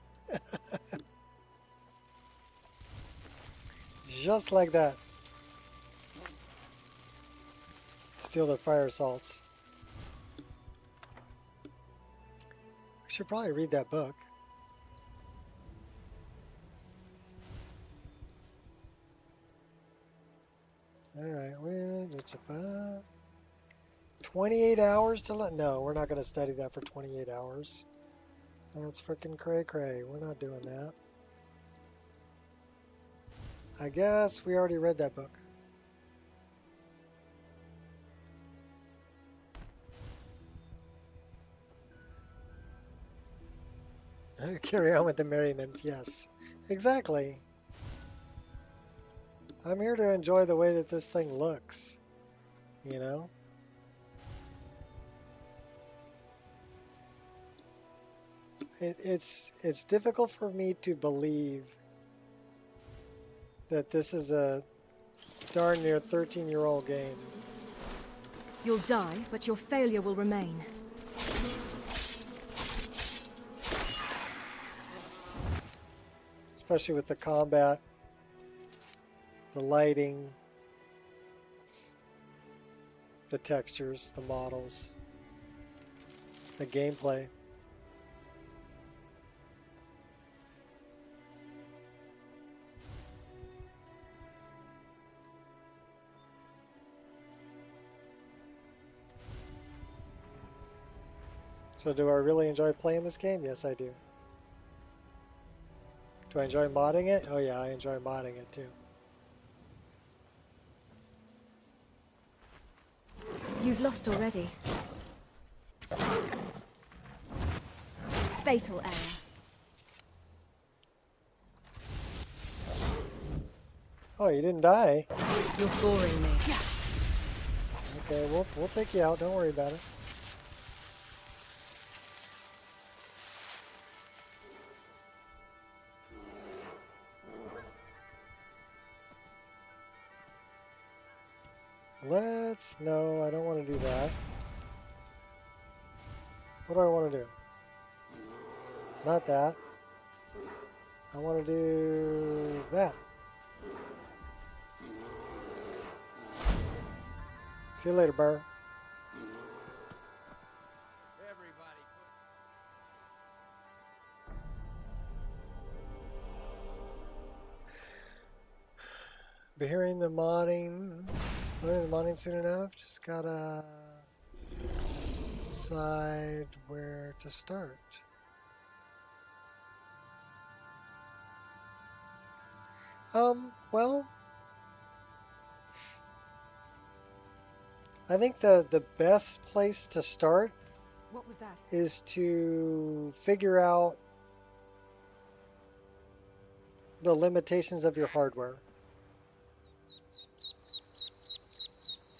Just like that. Steal their fire assaults. We should probably read that book. Alright, it's about 28 hours to let. No, we're not going to study that for 28 hours. That's freaking cray-cray. We're not doing that. I guess we already read that book. Carry on with the merriment, yes. Exactly. I'm here to enjoy the way that this thing looks. You know? It's difficult for me to believe that this is a darn near 13-year-old game. You'll die, but your failure will remain. Especially with the combat, the lighting, the textures, the models, the gameplay. So do I really enjoy playing this game? Yes, I do. Do I enjoy modding it? Oh yeah, I enjoy modding it too. You've lost already. Fatal error. Oh, you didn't die. You're boring me. Okay, we'll take you out. Don't worry about it. No, I don't want to do that. What do I want to do? Not that. I want to do that. See you later, Burr. Be hearing the modding. Learning the modding soon enough. Just gotta decide where to start. Well, I think the best place to start What was that? is to figure out the limitations of your hardware.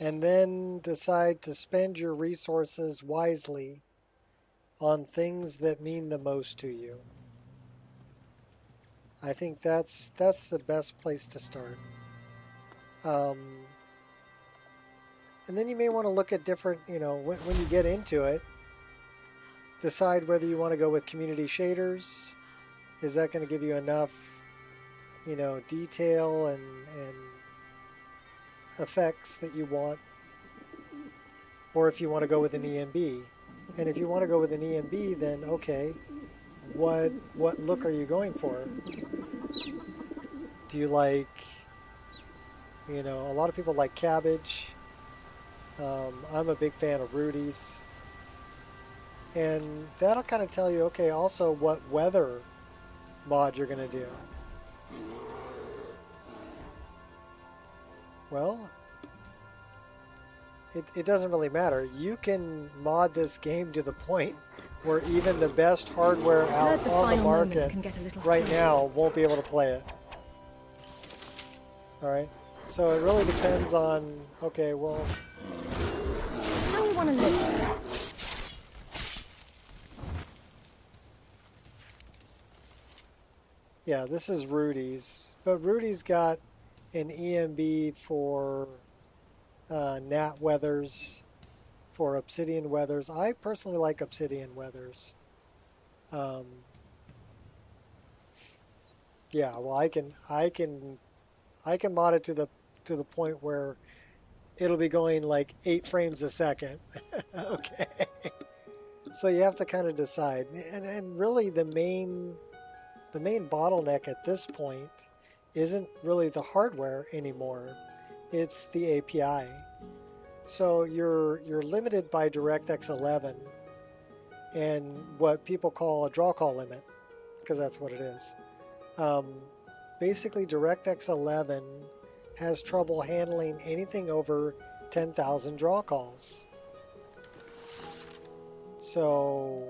And then decide to spend your resources wisely on things that mean the most to you. I think that's the best place to start. And then you may want to look at different, you know, when you get into it, decide whether you want to go with community shaders. Is that going to give you enough, you know, detail and effects that you want, or if you want to go with an EMB. And if you want to go with an EMB, then okay, what look are you going for? Do you like, you know, a lot of people like cabbage. I'm a big fan of Rudy's, and that'll kind of tell you, okay, also what weather mod you're going to do. Well, it doesn't really matter. You can mod this game to the point where even the best hardware out on the market right now won't be able to play it. Alright? So it really depends on, okay, well... Don't you want to live? Yeah, this is Rudy's. But Rudy's got an EMB for Nat weathers, for Obsidian weathers. I personally like Obsidian weathers. Yeah, well, I can mod it to the point where it'll be going like 8 frames a second. Okay. So you have to kind of decide. And really the main bottleneck at this point isn't really the hardware anymore. It's the API. So you're limited by DirectX 11 and what people call a draw call limit, because that's what it is. Basically, DirectX 11 has trouble handling anything over 10,000 draw calls. So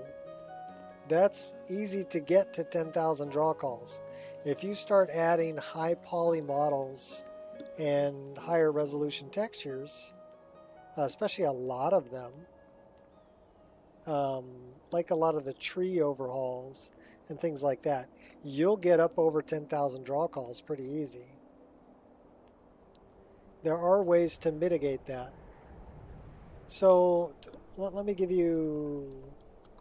that's easy to get to 10,000 draw calls. If you start adding high poly models and higher resolution textures, especially a lot of them, like a lot of the tree overhauls and things like that, you'll get up over 10,000 draw calls pretty easy. There are ways to mitigate that. So let me give you,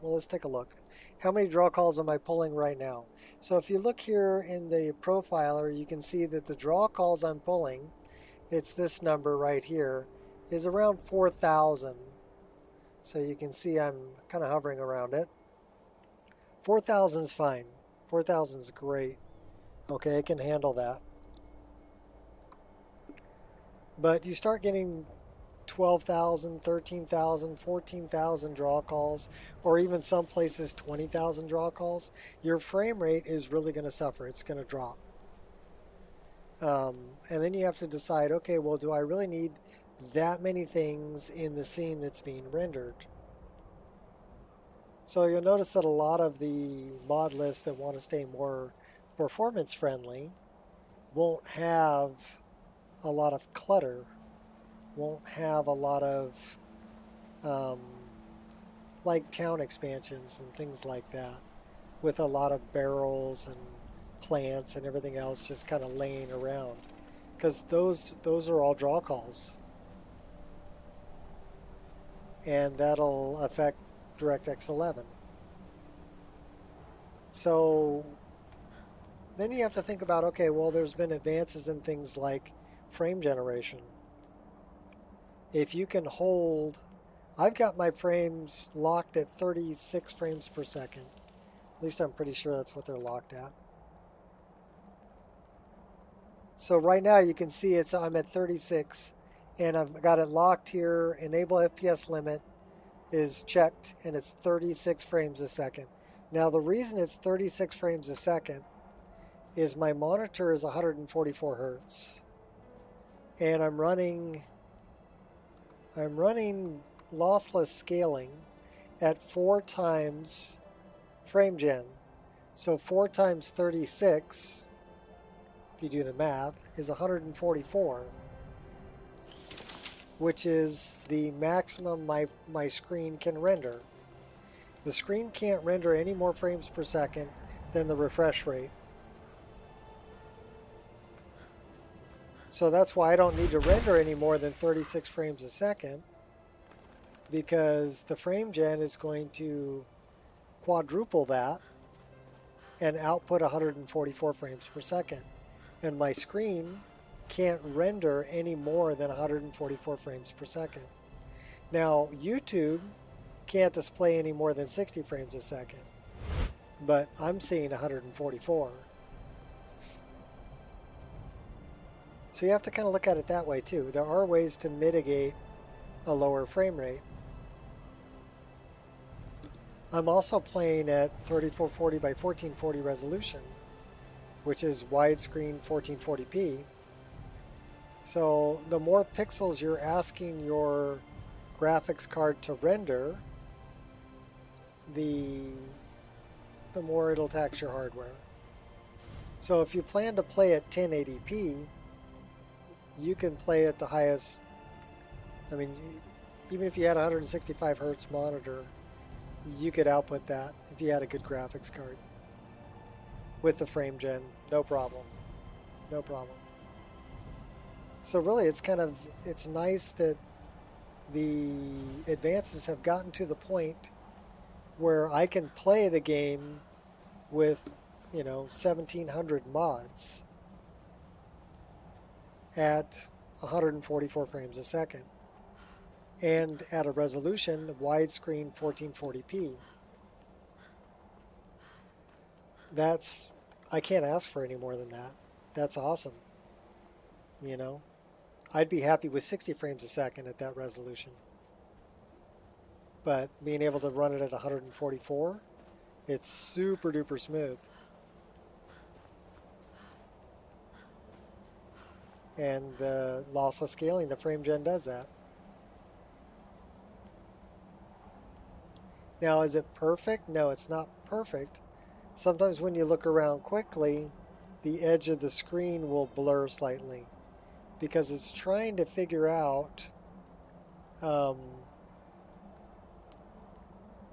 well, let's take a look. How many draw calls am I pulling right now? So if you look here in the profiler, you can see that the draw calls I'm pulling, it's this number right here, is around 4,000. So you can see I'm kind of hovering around it. 4,000 is fine. 4,000 is great. Okay, it can handle that. But you start getting 12,000, 13,000, 14,000 draw calls, or even some places 20,000 draw calls, your frame rate is really going to suffer. It's going to drop. And then you have to decide, okay, well, do I really need that many things in the scene that's being rendered? So you'll notice that a lot of the mod lists that want to stay more performance friendly won't have a lot of clutter, won't have a lot of like town expansions and things like that, with a lot of barrels and plants and everything else just kind of laying around, because those are all draw calls, and that'll affect DirectX 11. So then you have to think about, okay, well, there's been advances in things like frame generation. If you can hold, I've got my frames locked at 36 frames per second. At least I'm pretty sure that's what they're locked at. So right now you can see I'm at 36, and I've got it locked here. Enable FPS limit is checked, and it's 36 frames a second. Now the reason it's 36 frames a second is my monitor is 144 hertz, and I'm running lossless scaling at 4 times frame gen. So 4 times 36, if you do the math, is 144, which is the maximum my screen can render. The screen can't render any more frames per second than the refresh rate. So that's why I don't need to render any more than 36 frames a second, because the frame gen is going to quadruple that and output 144 frames per second. And my screen can't render any more than 144 frames per second. Now, YouTube can't display any more than 60 frames a second, but I'm seeing 144. So you have to kind of look at it that way too. There are ways to mitigate a lower frame rate. I'm also playing at 3440 by 1440 resolution, which is widescreen 1440p. So the more pixels you're asking your graphics card to render, the more it'll tax your hardware. So if you plan to play at 1080p, you can play at the highest. I mean, even if you had a 165 hertz monitor, you could output that if you had a good graphics card with the frame gen, no problem. No problem. So really, it's nice that the advances have gotten to the point where I can play the game with, 1,700 mods at 144 frames a second and at a resolution widescreen 1440p. I can't ask for any more than that. That's awesome. I'd be happy with 60 frames a second at that resolution. But being able to run it at 144, it's super duper smooth. And the lossless scaling, the frame gen does that. Now, is it perfect? No, it's not perfect. Sometimes when you look around quickly, the edge of the screen will blur slightly because it's trying to figure out,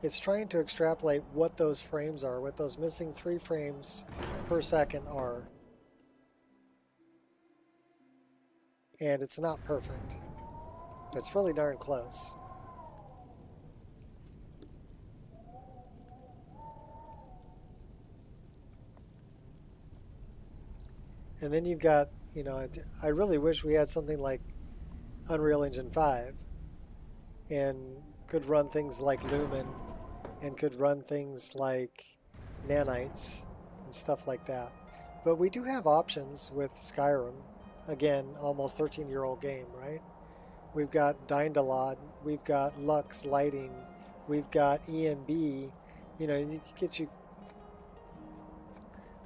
it's trying to extrapolate what those frames are, what those missing 3 frames per second are. And it's not perfect. It's really darn close. And then you've got, you know, I really wish we had something like Unreal Engine 5 and could run things like Lumen and could run things like nanites and stuff like that. But we do have options with Skyrim. Again, almost 13-year-old game, right? We've got Dynalod, we've got Lux lighting, we've got EMB. You know, it gets you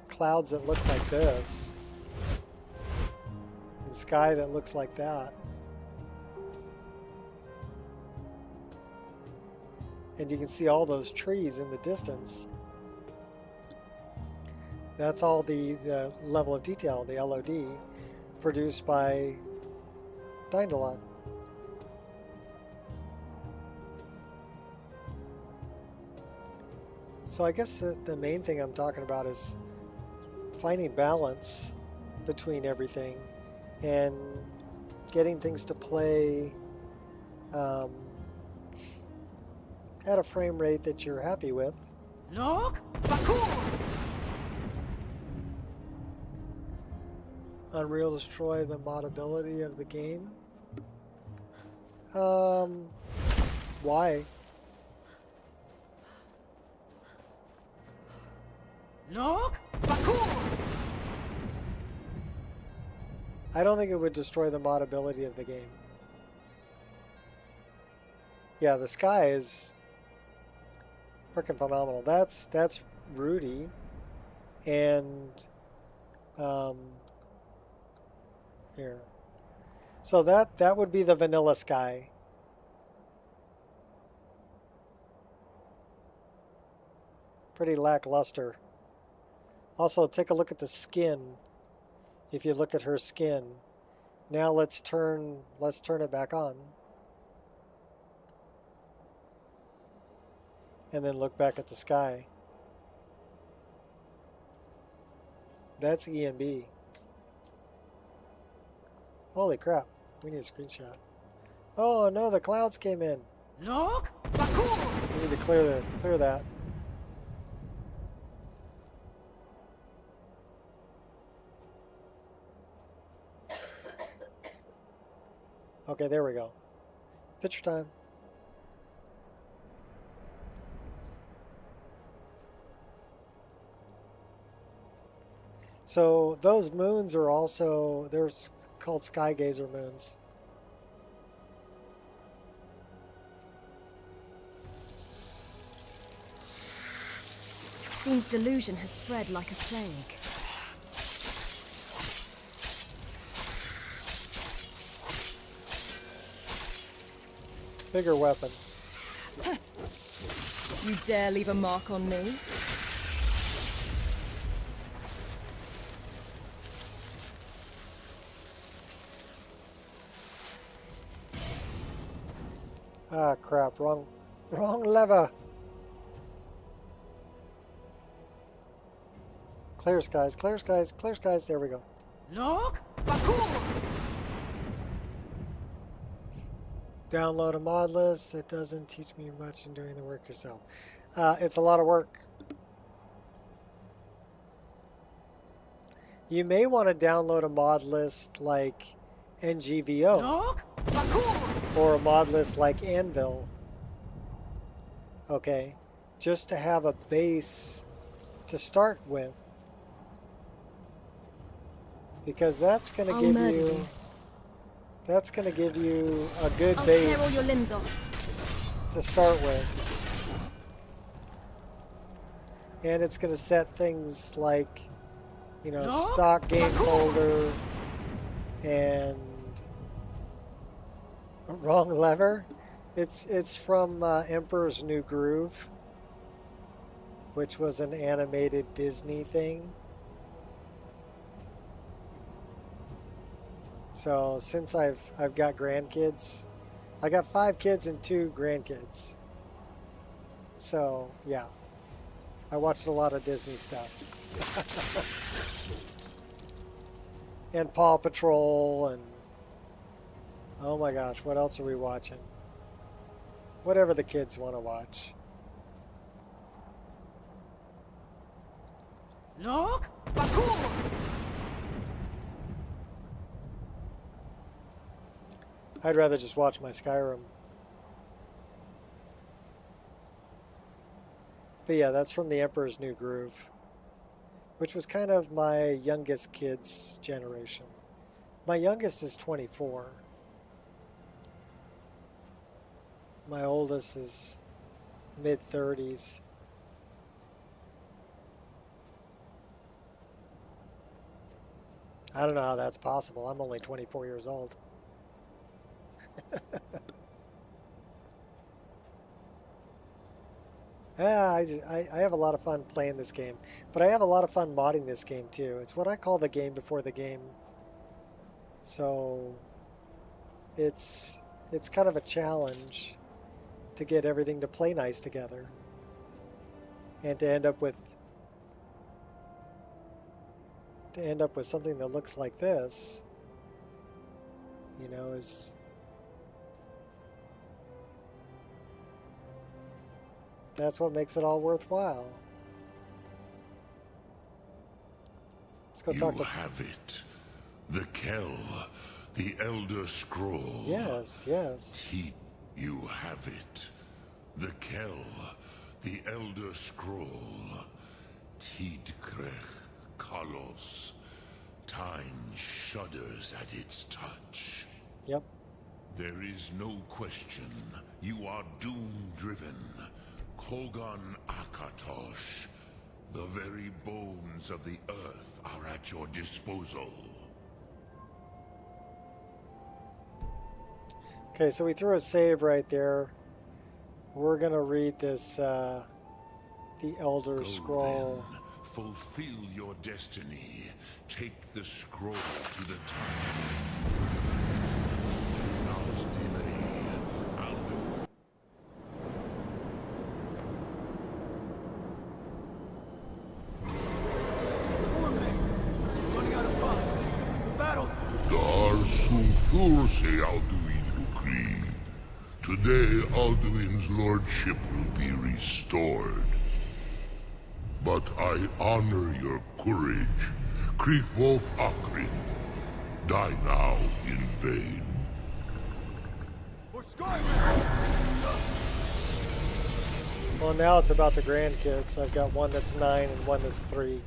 clouds that look like this, and sky that looks like that. And you can see all those trees in the distance. That's all the level of detail, the LOD, produced by Dynalod. So I guess the main thing I'm talking about is finding balance between everything and getting things to play at a frame rate that you're happy with. Look, Bakur! Unreal destroy the modability of the game. Why? Look, Bakur! I don't think it would destroy the modability of the game. Yeah, the sky is freaking phenomenal. That's Rudy, and here. So that would be the vanilla sky. Pretty lackluster. Also, take a look at the skin. If you look at her skin. Now let's turn it back on. And then look back at the sky. That's EMB. Holy crap, we need a screenshot. Oh no, the clouds came in. Look, Bakur! We need to clear that. Okay, there we go. Picture time. So those moons are also, they're called sky gazer moons. Seems delusion has spread like a plague. Bigger weapon. You dare leave a mark on me? Ah, crap. Wrong lever. Clear skies, clear skies, clear skies. There we go. Look, Bakur! Download a mod list. It doesn't teach me much in doing the work yourself. It's a lot of work. You may want to download a mod list like NGVO. Look, Bakur! Or a mod list like Anvil. Okay, just to have a base to start with. Because that's going to give you That's going to give you a good I'll base tear all your limbs off. to start with. And it's going to set things like, you know, stock game folder and wrong lever. It's from Emperor's New Groove, which was an animated Disney thing. So since I've got grandkids, I got 5 kids and 2 grandkids. So yeah, I watched a lot of Disney stuff. And Paw Patrol and oh my gosh, what else are we watching? Whatever the kids want to watch. Look, Bakur! I'd rather just watch my Skyrim. But yeah, that's from the Emperor's New Groove, which was kind of my youngest kid's generation. My youngest is 24. My oldest is mid-30s. I don't know how that's possible. I'm only 24 years old. Yeah, I have a lot of fun playing this game, but I have a lot of fun modding this game too. It's what I call the game before the game. So it's kind of a challenge to get everything to play nice together and to end up with something that looks like this, you know, is that's what makes it all worthwhile. Let's go talk to... You have it. The Kell, the Elder Scroll. Yes, yes. You have it. The Kell, the Elder Scroll. Tidkrech Kalos. Time shudders at its touch. Yep. There is no question. You are doom-driven. Kogan Akatosh. The very bones of the earth are at your disposal. Okay, so we threw a save right there. We're going to read this, the Elder Scroll. Then, fulfill your destiny. Take the scroll to the time. Do not delay. I'll do... Running out of time. The battle. Dar Sulthurse Alduin Ukri. Today Alduin's lordship will be restored. But I honor your courage. Kriegwolf Akrin. Die now in vain. For Skyrim! Well, now it's about the grandkids. I've got one that's 9 and one that's 3.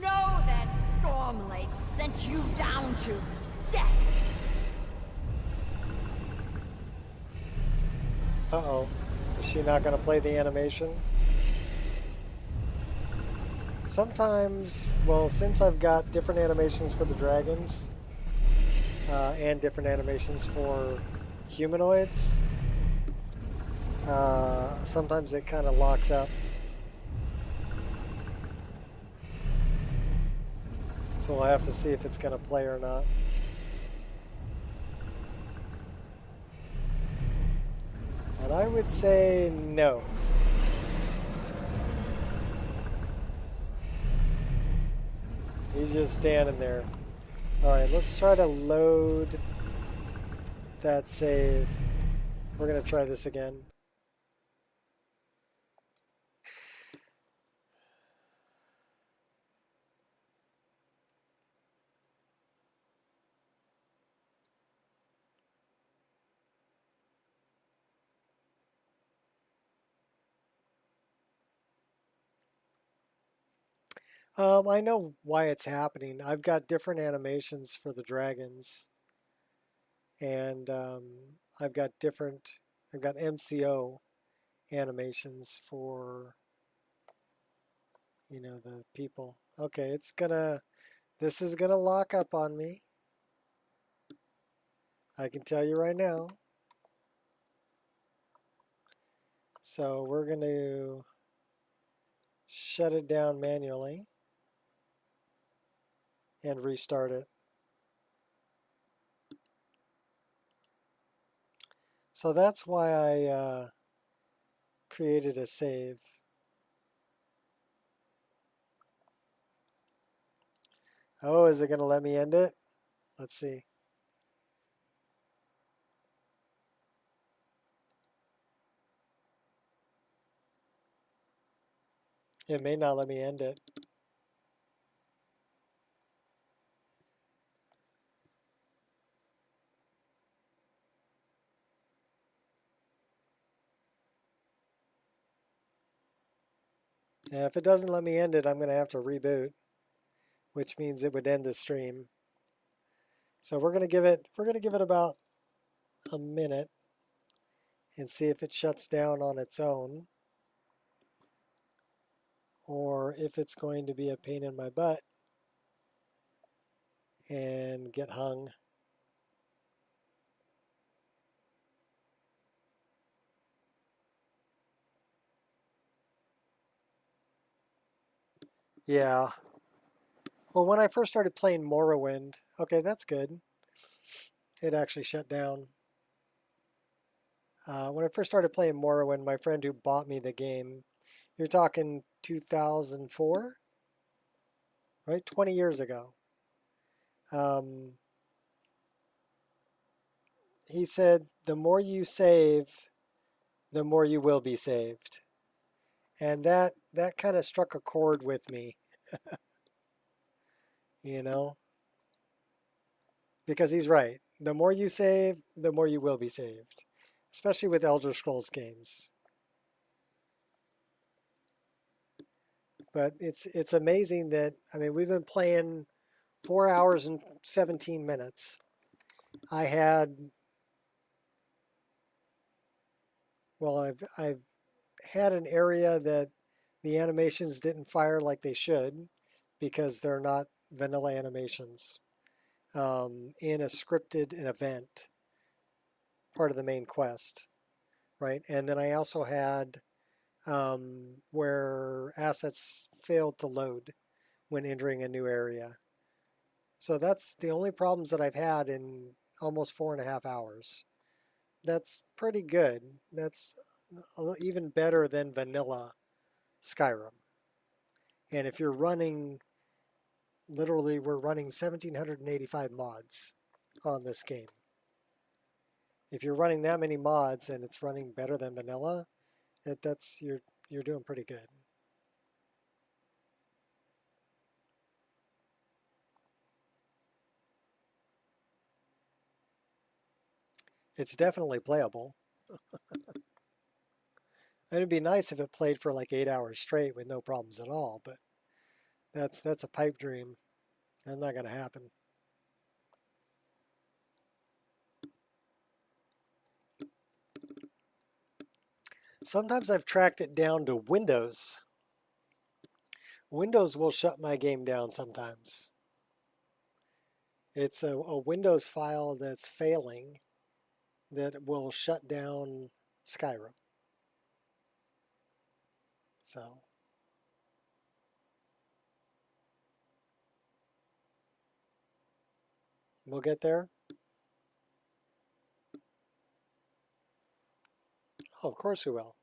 Know that Gormlake sent you down to death. Uh-oh. Is she not going to play the animation? Sometimes, well, since I've got different animations for the dragons, and different animations for humanoids, sometimes it kind of locks up. So we'll have to see if it's going to play or not. And I would say no. He's just standing there. Alright, let's try to load that save. We're going to try this again. I know why it's happening. I've got different animations for the dragons, and I've got MCO animations for, the people. Okay, this is gonna lock up on me. I can tell you right now. So we're going to shut it down manually and restart it. So that's why I created a save. Oh, is it going to let me end it? Let's see. It may not let me end it. And if it doesn't let me end it, I'm going to have to reboot, which means it would end the stream. So we're going to give it about a minute and see if it shuts down on its own, or if it's going to be a pain in my butt and get hung. Yeah. Well, when I first started playing Morrowind, okay, that's good. It actually shut down. When I first started playing Morrowind, my friend who bought me the game, you're talking 2004, right? 20 years ago. He said, the more you save, the more you will be saved. And that kind of struck a chord with me, because he's right. The more you save, the more you will be saved, especially with Elder Scrolls games. But it's amazing that, we've been playing 4 hours and 17 minutes. I've had an area that the animations didn't fire like they should because they're not vanilla animations in a scripted event, part of the main quest, right? And then I also had where assets failed to load when entering a new area. So that's the only problems that I've had in almost 4.5 hours. That's pretty good. That's even better than vanilla Skyrim. And if you're running, literally we're running 1,785 mods on this game. If you're running that many mods and it's running better than vanilla, you're doing pretty good. It's definitely playable. It'd be nice if it played for like 8 hours straight with no problems at all, but that's a pipe dream. That's not going to happen. Sometimes I've tracked it down to Windows. Windows will shut my game down sometimes. It's a Windows file that's failing that will shut down Skyrim. So we'll get there. Oh, of course we will.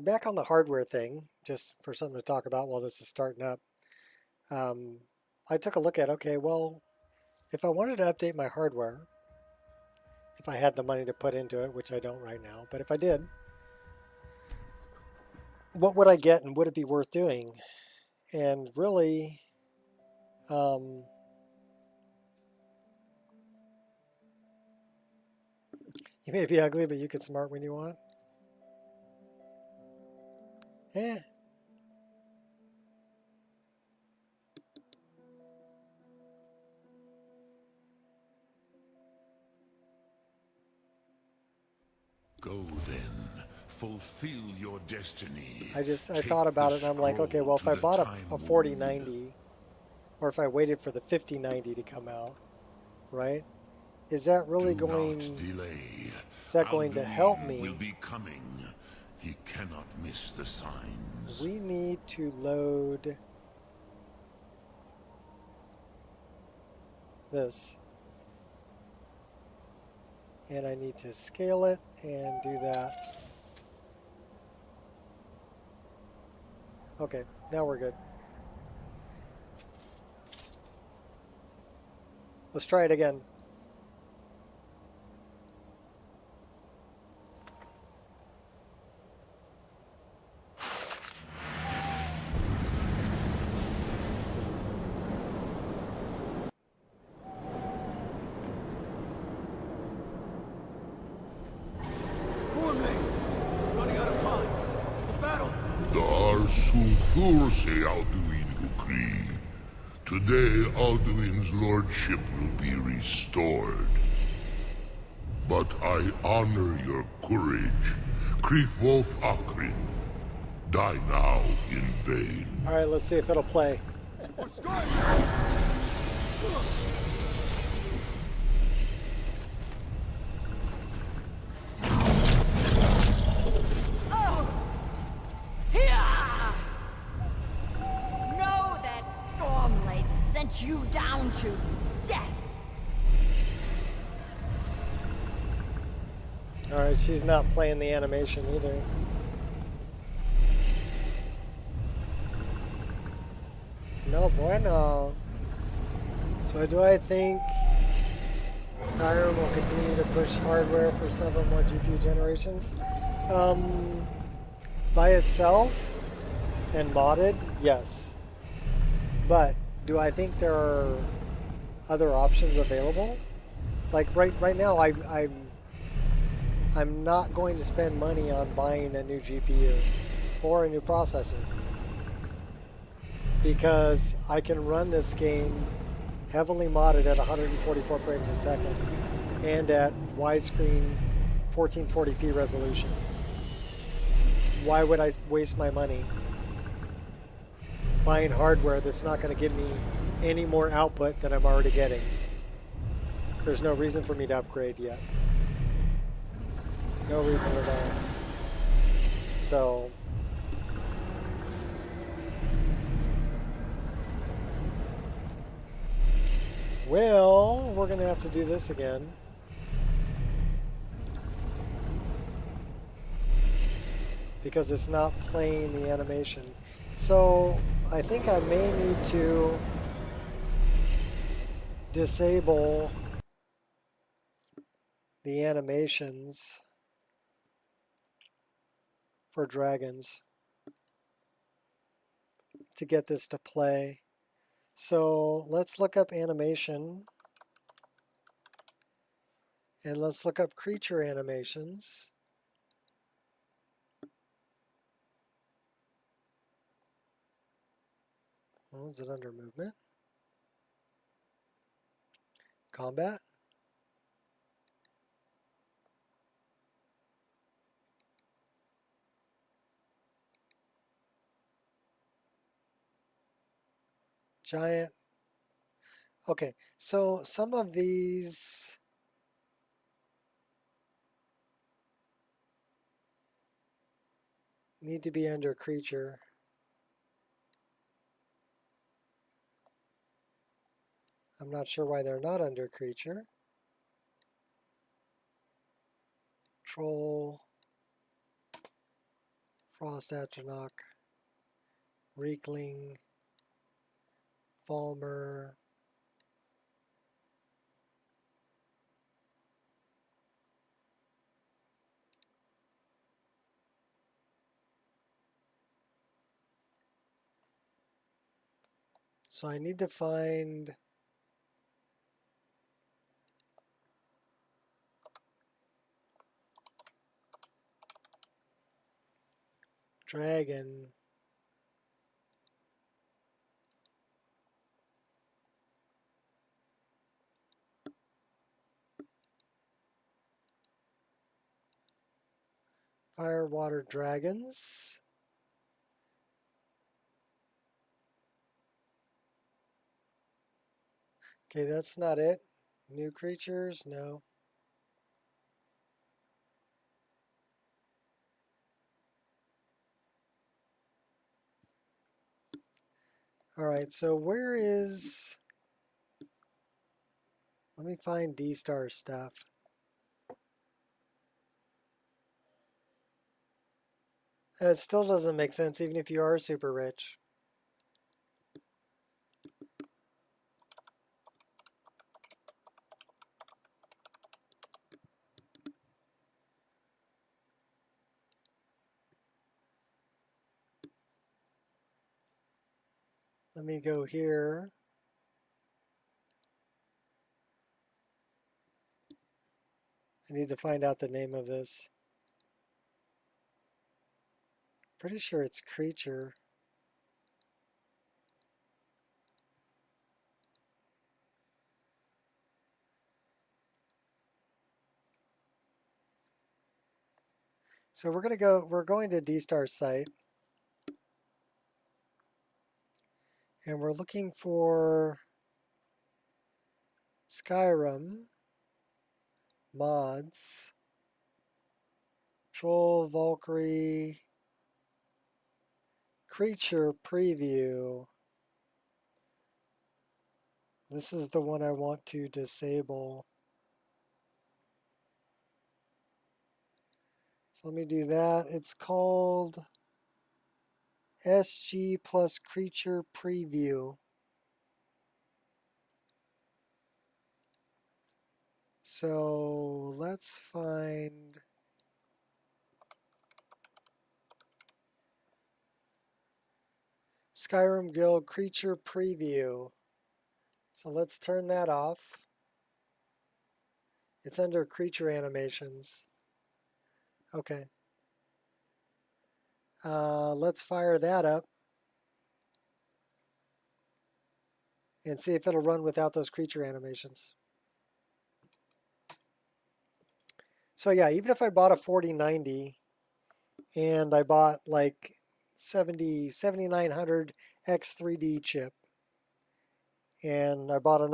Back on the hardware thing, just for something to talk about while this is starting up. I took a look at, okay, well, if I wanted to update my hardware, if I had the money to put into it, which I don't right now, but if I did, what would I get and would it be worth doing? And really, you may be ugly, but you get smart when you want. Eh. Go then, fulfill your destiny. I Take thought about the it and I'm like, okay, well, if scroll I to bought the a time 4090, or if I waited for the 5090 to come out, right? Is that really Do going? not delay. Is that going to help Alduin me? will be coming. He cannot miss the signs. We need to load this. And I need to scale it and do that. Okay, now we're good. Let's try it again. Sulfurse Alduin Ukri. Today Alduin's lordship will be restored. But I honor your courage. Krifwolf Akrin. Die now in vain. Alright, let's see if it'll play. You down to death. Alright, she's not playing the animation either. No bueno. So do I think Skyrim will continue to push hardware for several more GPU generations? By itself and modded, yes. But do I think there are other options available? Like right now, I'm not going to spend money on buying a new GPU or a new processor because I can run this game heavily modded at 144 frames a second and at widescreen 1440p resolution. Why would I waste my money buying hardware that's not going to give me any more output than I'm already getting? There's no reason for me to upgrade yet. No reason at all. So well, we're going to have to do this again. Because it's not playing the animation. So I think I may need to disable the animations for dragons to get this to play. So let's look up animation and let's look up creature animations. Oh, is it under movement? Combat? Giant. Okay, so some of these need to be under creature. I'm not sure why they're not under creature. Troll, Frost Atronach, Reekling, Falmer. So I need to find dragon. Fire, water, dragons. Okay, that's not it. New creatures, no. All right, so where is... Let me find D-Star stuff. It still doesn't make sense even if you are super rich. Let me go here. I need to find out the name of this. Pretty sure it's creature. So we're going to D-Star's site. And we're looking for Skyrim mods, Troll, Valkyrie, creature preview. This is the one I want to disable. So let me do that. It's called SG plus creature preview. So let's find Skyrim Guild creature preview. So let's turn that off. It's under creature animations. Okay. Let's fire that up and see if it'll run without those creature animations. So yeah, even if I bought a 4090 and I bought like 7900 X3D chip and I bought a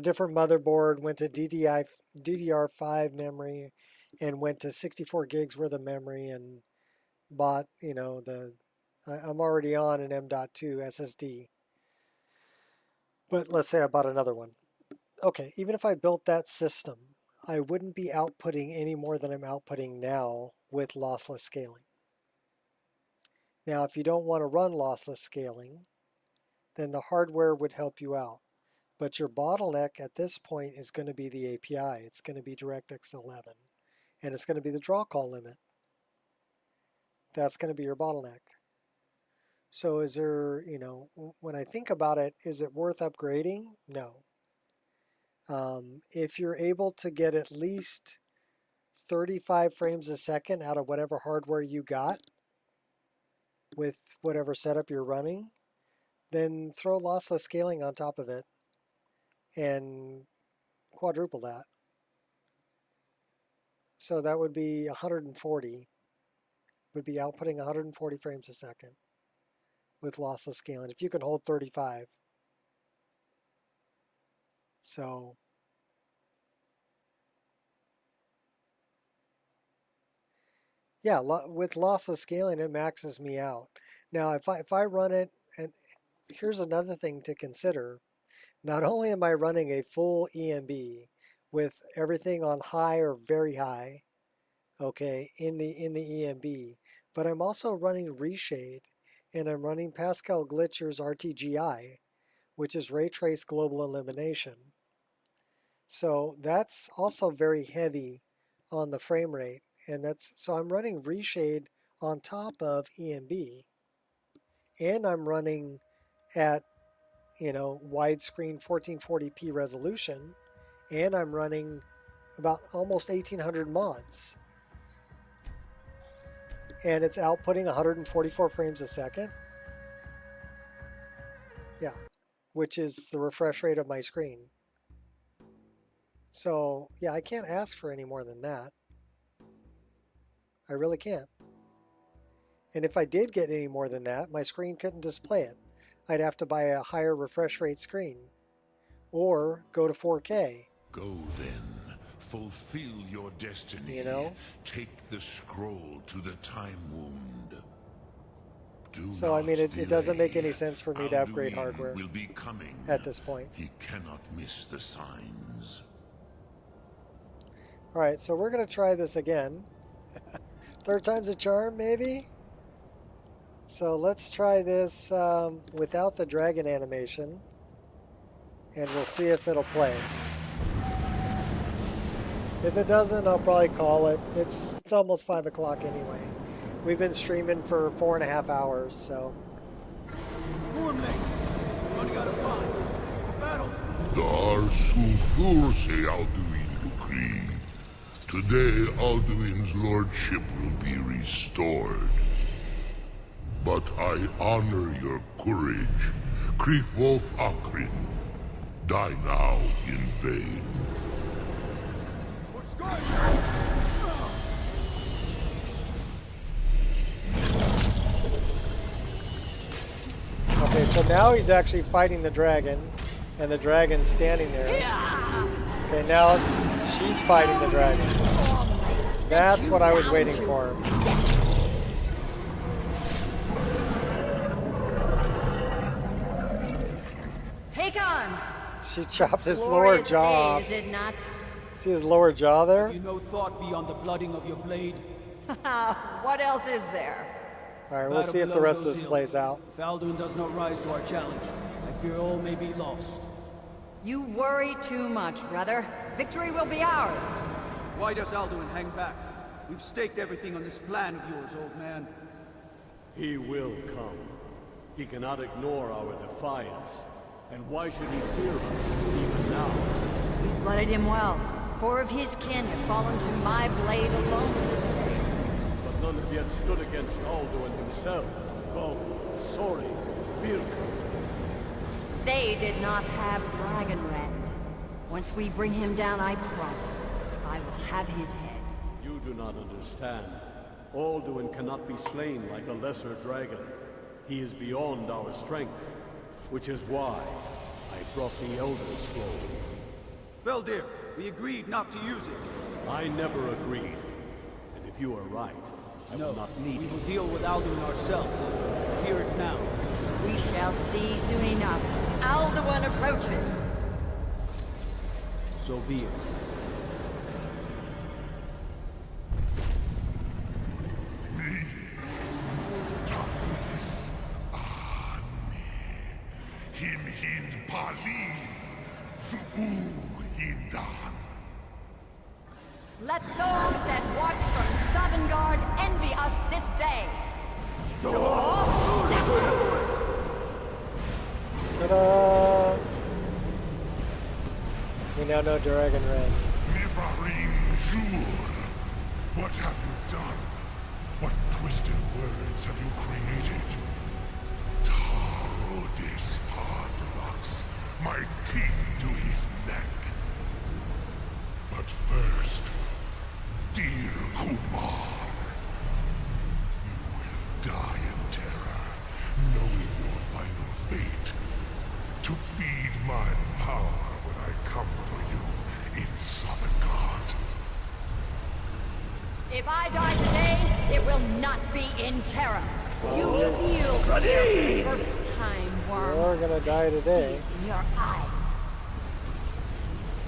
different motherboard, went to DDR5 memory and went to 64 gigs worth of memory and bought, I'm already on an M.2 SSD. But let's say I bought another one. Okay, even if I built that system, I wouldn't be outputting any more than I'm outputting now with lossless scaling. Now, if you don't want to run lossless scaling, then the hardware would help you out. But your bottleneck at this point is going to be the API. It's going to be DirectX 11. And it's going to be the draw call limit. That's going to be your bottleneck. So is there, when I think about it, is it worth upgrading? No. If you're able to get at least 35 frames a second out of whatever hardware you got with whatever setup you're running, then throw lossless scaling on top of it and quadruple that. So that would be 140, would be outputting 140 frames a second with lossless scaling, if you can hold 35. So yeah, with lossless scaling, it maxes me out. Now, if I run it, and here's another thing to consider. Not only am I running a full EMB with everything on high or very high, okay, in the EMB, but I'm also running Reshade, and I'm running Pascal Glitcher's RTGI, which is Ray Trace Global Elimination. So that's also very heavy on the frame rate. And so I'm running Reshade on top of EMB. and I'm running at, you know, widescreen 1440p resolution, and I'm running about almost 1800 mods. And it's outputting 144 frames a second. Yeah, which is the refresh rate of my screen. So, yeah, I can't ask for any more than that. I really can't. And if I did get any more than that, my screen couldn't display it. I'd have to buy a higher refresh rate screen or go to 4K. Go then, fulfill your destiny. You know? Take the scroll to the time wound. So, I mean, it doesn't make any sense for me to upgrade Alduin hardware will be coming. at this point. He cannot miss the signs. Alright, so we're going to try this again. Third time's a charm, maybe? So let's try this without the dragon animation. And we'll see if it'll play. If it doesn't, I'll probably call it. It's almost 5 o'clock anyway. We've been streaming for 4.5 hours, so. Running out of time. Battle. The Arsufur say Alduin decree. Today, Alduin's lordship will be restored. But I honor your courage. Krief Wolf Akrin. Die now in vain. Okay, so now he's actually fighting the dragon, and the dragon's standing there. Okay, now she's fighting the dragon. That's what I was waiting for. Hakon! She chopped his lower jaw off. Is it not? See his lower jaw there? You no thought beyond the blooding of your blade? What else is there? Alright, we'll see if the rest of this plays out. If Alduin does not rise to our challenge, I fear all may be lost. You worry too much, brother. Victory will be ours. Why does Alduin hang back? We've staked everything on this plan of yours, old man. He will come. He cannot ignore our defiance. And why should he fear us, even now? We blooded him well. 4 of his kin have fallen to my blade alone this day. But none have yet stood against Alduin himself. Both Sori, Birka. They did not have Dragonrend. Once we bring him down, I promise, I will have his head. You do not understand. Alduin cannot be slain like a lesser dragon. He is beyond our strength, which is why I brought the Elder Scroll. Feldir, we agreed not to use it. I never agreed. And if you are right, I will not need we it. will deal with Alduin ourselves. Hear it now. We shall see soon enough. Alduin approaches. So be it. Him hind paliv, hindan. Let those that watch from Sovngarde envy us this day. Ta-da! We now know Dragonrend. Nivarim Jur. What have you done? What twisted words have you created? Tarodis Padrox, my teeth to his neck. But first, dear Kumar, you will die in terror, knowing your final fate. To feed my power when I come for you in Sovngarde. If I die today, it will not be in terror. You feel for the first time, worm. We're gonna die today. In your eyes.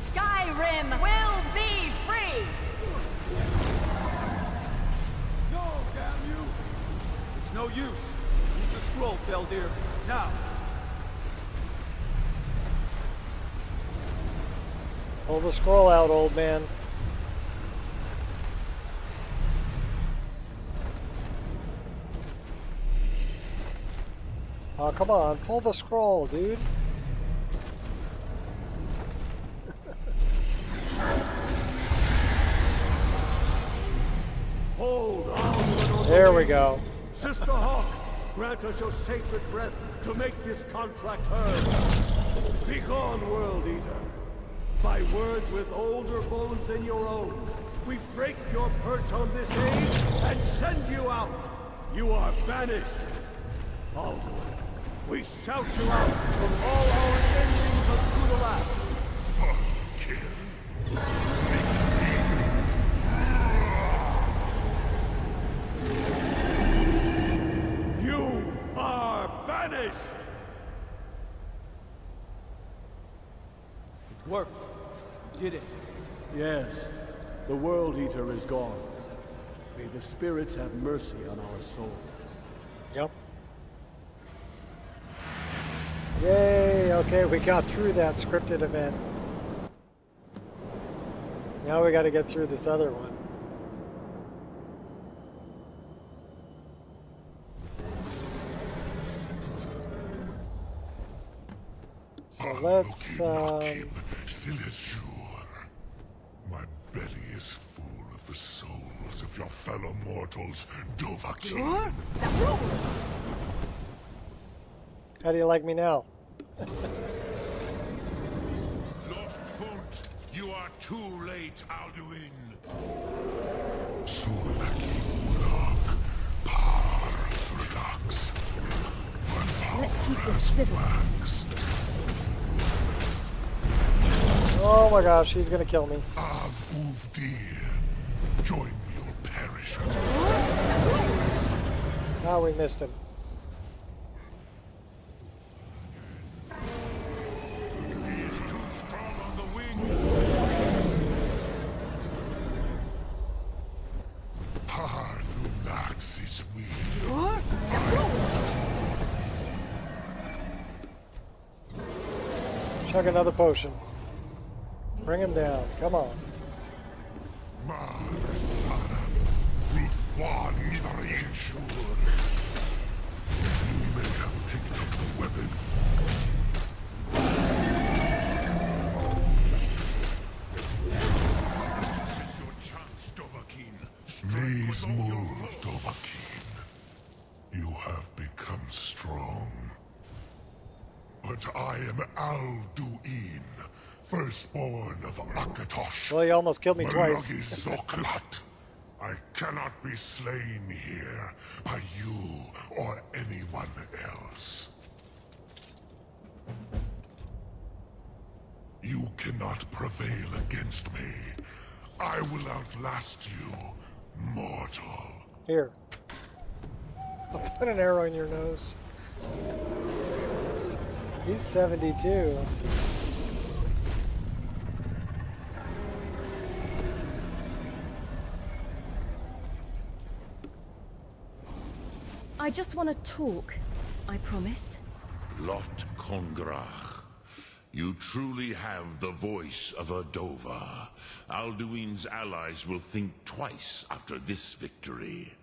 Skyrim will be free! No, damn you! It's no use. Use the scroll, Feldir. Now! Pull the scroll out, old man. Oh, come on. Pull the scroll, dude. Hold on, there we go. Sister Hawk, grant us your sacred breath to make this contract heard. Begone, World Eater. By words with older bones than your own, we break your perch on this age and send you out. You are banished. Alduin, we shout you out from all our endings unto the last. Fuck kill. You are banished! It worked. Did it? Yes. The World Eater is gone. May the spirits have mercy on our souls. Yep. Yay! Okay, we got through that scripted event. Now we got to get through this other one. So let's, Silesure. My belly is full of the souls of your fellow mortals, Dovahkiin. How do you like me now? Lord, you are too late, Alduin. Let's keep this civil. Oh my gosh, he's gonna kill me. Join me or perish. Oh, we missed him. He is too strong on the wing. Parthunax is weak. Chug another potion. Bring him down. Come on. You may have picked up the weapon. This is your chance, Dovahkiin. Maze Mul, Dovahkiin. You have become strong. But I am Alduin, firstborn of Akatosh. Well, he almost killed me twice. Zoklat. I cannot be slain here by you or anyone else. You cannot prevail against me. I will outlast you, mortal. Here. I'll put an arrow in your nose. He's 72. I just want to talk, I promise. Lot Kongrach. You truly have the voice of a Dova. Alduin's allies will think twice after this victory.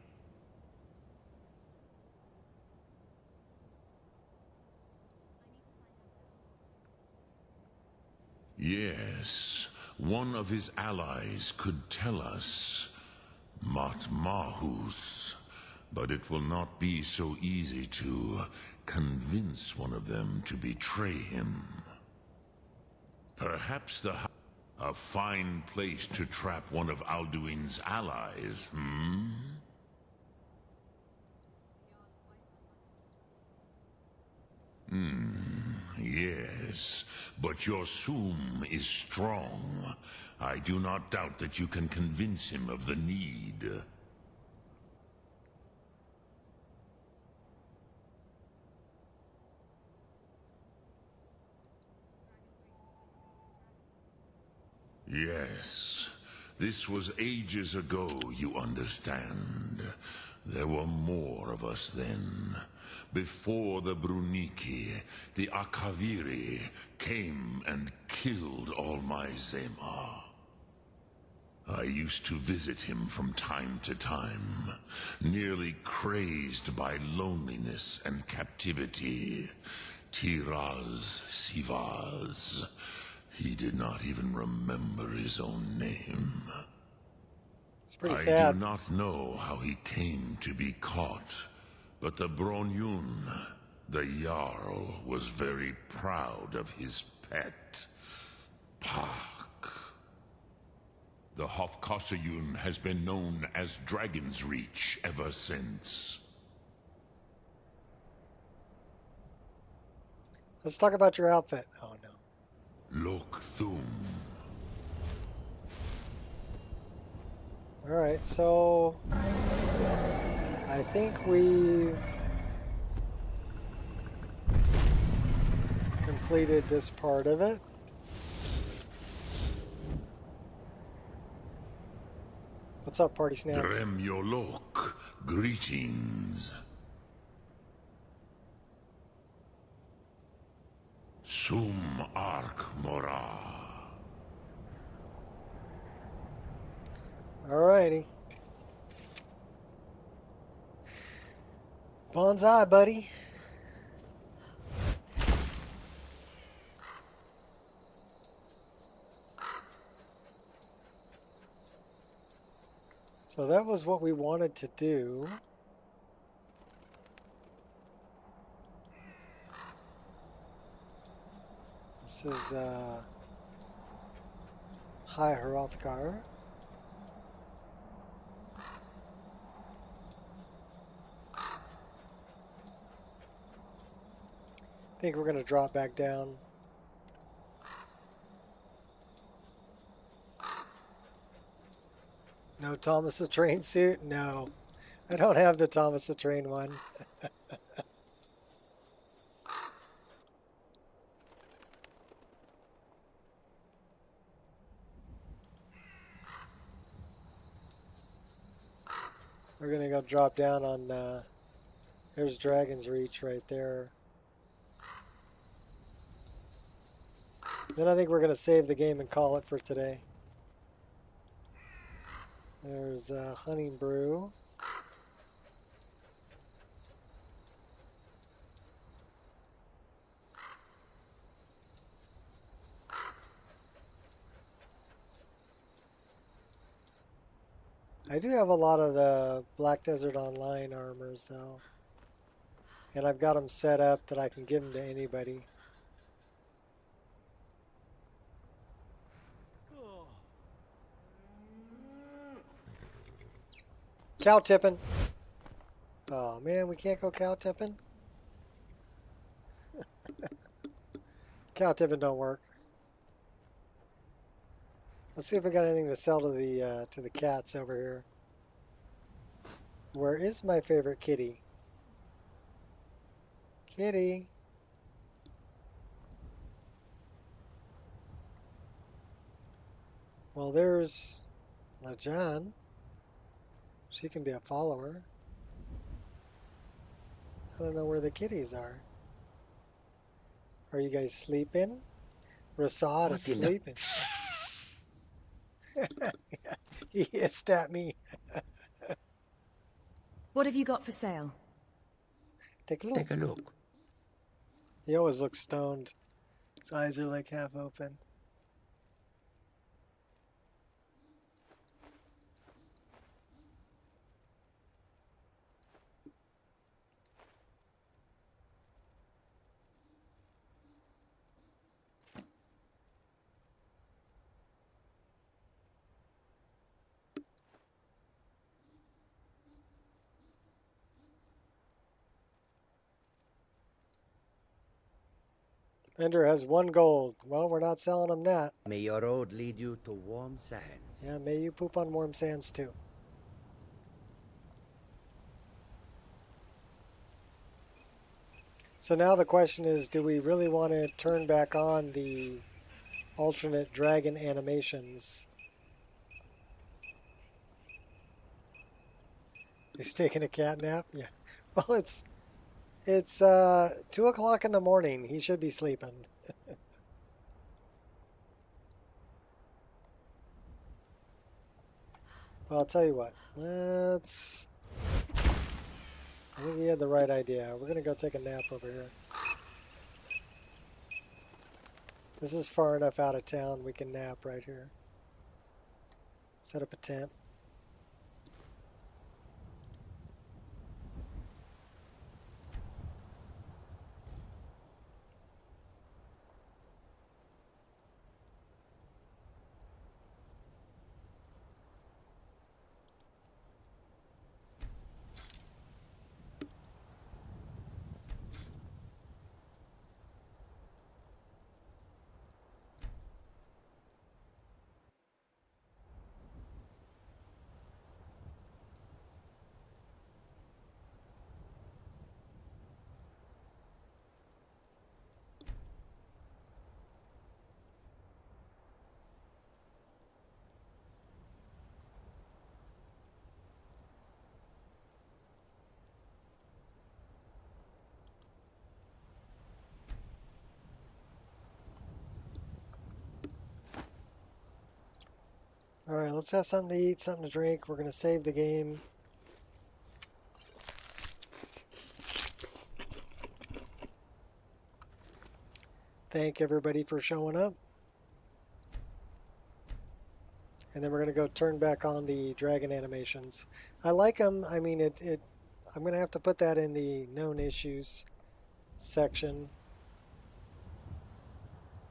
Yes, one of his allies could tell us. Matmahus. But it will not be so easy to convince one of them to betray him. Perhaps a fine place to trap one of Alduin's allies, hmm? Yes, but your Sum is strong. I do not doubt that you can convince him of the need. Yes, this was ages ago, you understand. There were more of us then. Before the Bruniki, the Akaviri came and killed all my Zema. I used to visit him from time to time, nearly crazed by loneliness and captivity. Tiraz Sivaz. He did not even remember his own name. It's pretty I sad. do not know how he came to be caught, but the Bronyun, the Jarl, was very proud of his pet, Pak. The Hofkossayun has been known as Dragon's Reach ever since. Let's talk about your outfit. Oh no. Lok Thum. Alright, so I think we've completed this part of it. What's up, Party Snacks? Drem Yolok, greetings. Sum Ark Mora. Alrighty. Bonsai, buddy. So that was what we wanted to do. This is High Hrothgar. I think we're going to drop back down. No Thomas the Train suit? No. I don't have the Thomas the Train one. We're going to go drop down on, there's Dragon's Reach right there. Then I think we're going to save the game and call it for today. There's Hunting Brew. I do have a lot of the Black Desert Online armors though. And I've got them set up that I can give them to anybody. Cow tipping. Oh man, we can't go cow tipping. Cow tipping don't work. Let's see if we got anything to sell to the cats over here. Where is my favorite kitty? Kitty. Well, there's LaJohn. She can be a follower. I don't know where the kitties are. Are you guys sleeping? Rasad is sleeping. He hissed at me. What have you got for sale? Take a look. Take a look. He always looks stoned. His eyes are like half open. Ender has 1 gold. Well, we're not selling him that. May your road lead you to warm sands. Yeah, may you poop on warm sands too. So now the question is, do we really want to turn back on the alternate dragon animations? He's taking a cat nap? Yeah. Well, it's 2 o'clock in the morning. He should be sleeping. Well, I'll tell you what. Let's... I think you had the right idea. We're going to go take a nap over here. This is far enough out of town we can nap right here. Set up a tent. Alright, let's have something to eat, something to drink. We're going to save the game. Thank everybody for showing up. And then we're going to go turn back on the dragon animations. I like them. I mean, I'm going to have to put that in the known issues section.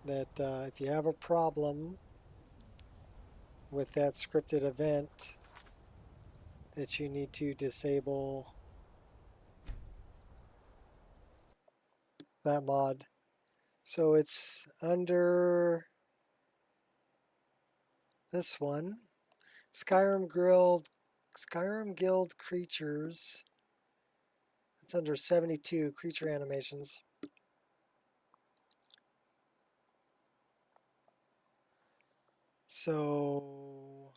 That if you have a problem with that scripted event, that you need to disable that mod. So it's under this one, Skyrim Guild creatures. It's under 72 creature animations. So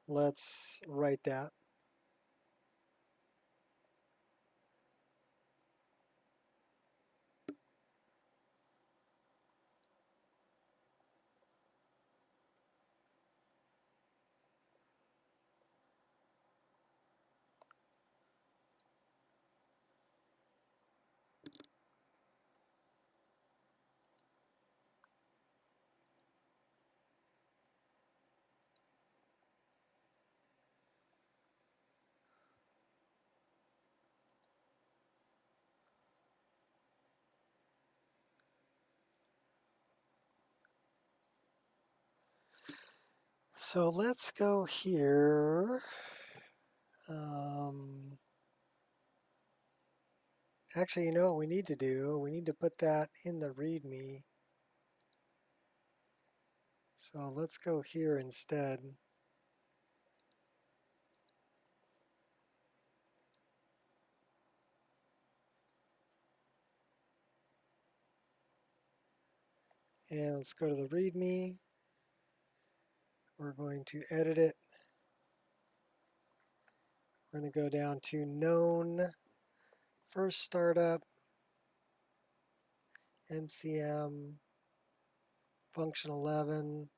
let's write that. So let's go here. Actually, you know what we need to do? We need to put that in the README. So let's go here instead. And let's go to the README. We're going to edit it. We're going to go down to known, first startup, MCM, function 11,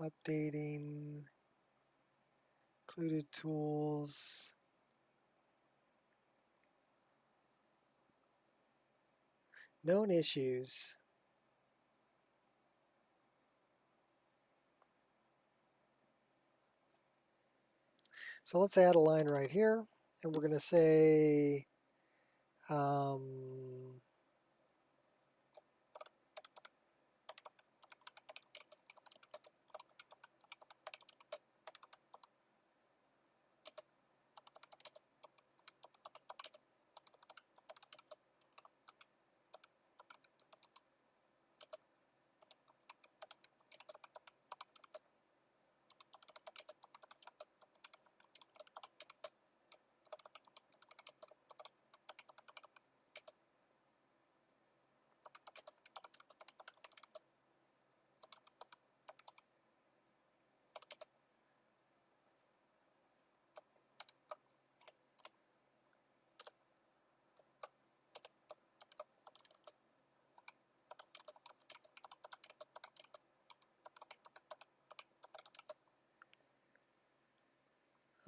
updating, included tools, known issues. So let's add a line right here, and we're going to say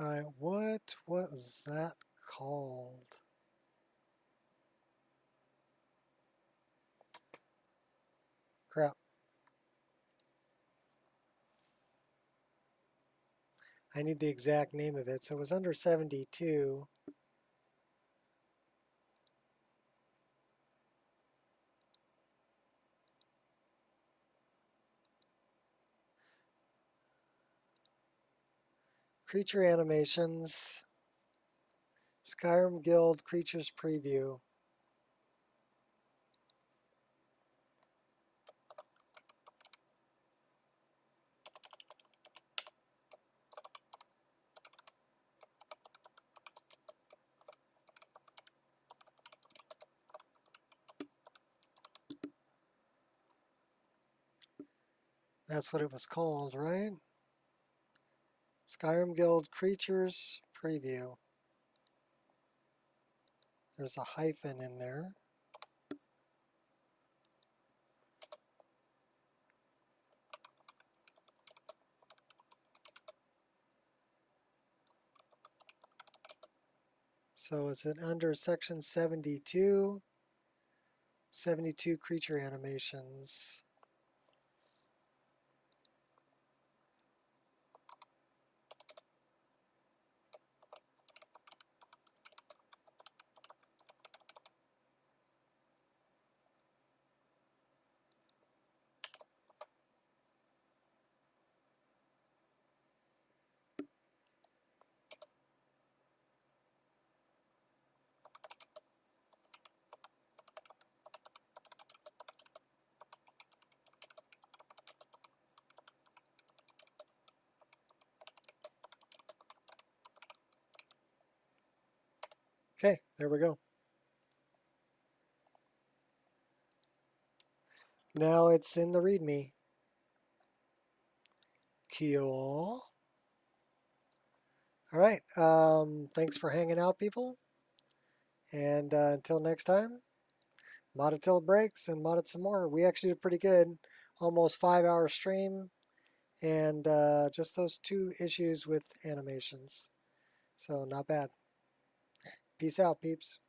Alright, what was that called? Crap. I need the exact name of it. So it was under 72. Creature animations. Skyrim Guild Creatures Preview. That's what it was called, right? Skyrim Guild Creatures Preview. There's a hyphen in there. So is it under section 72? 72 creature animations. Okay, there we go. Now it's in the README. Cool. All right. Thanks for hanging out, people. And until next time, mod it till it breaks and mod it some more. We actually did pretty good. Almost 5-hour stream. And just those 2 issues with animations. So not bad. Peace out, peeps.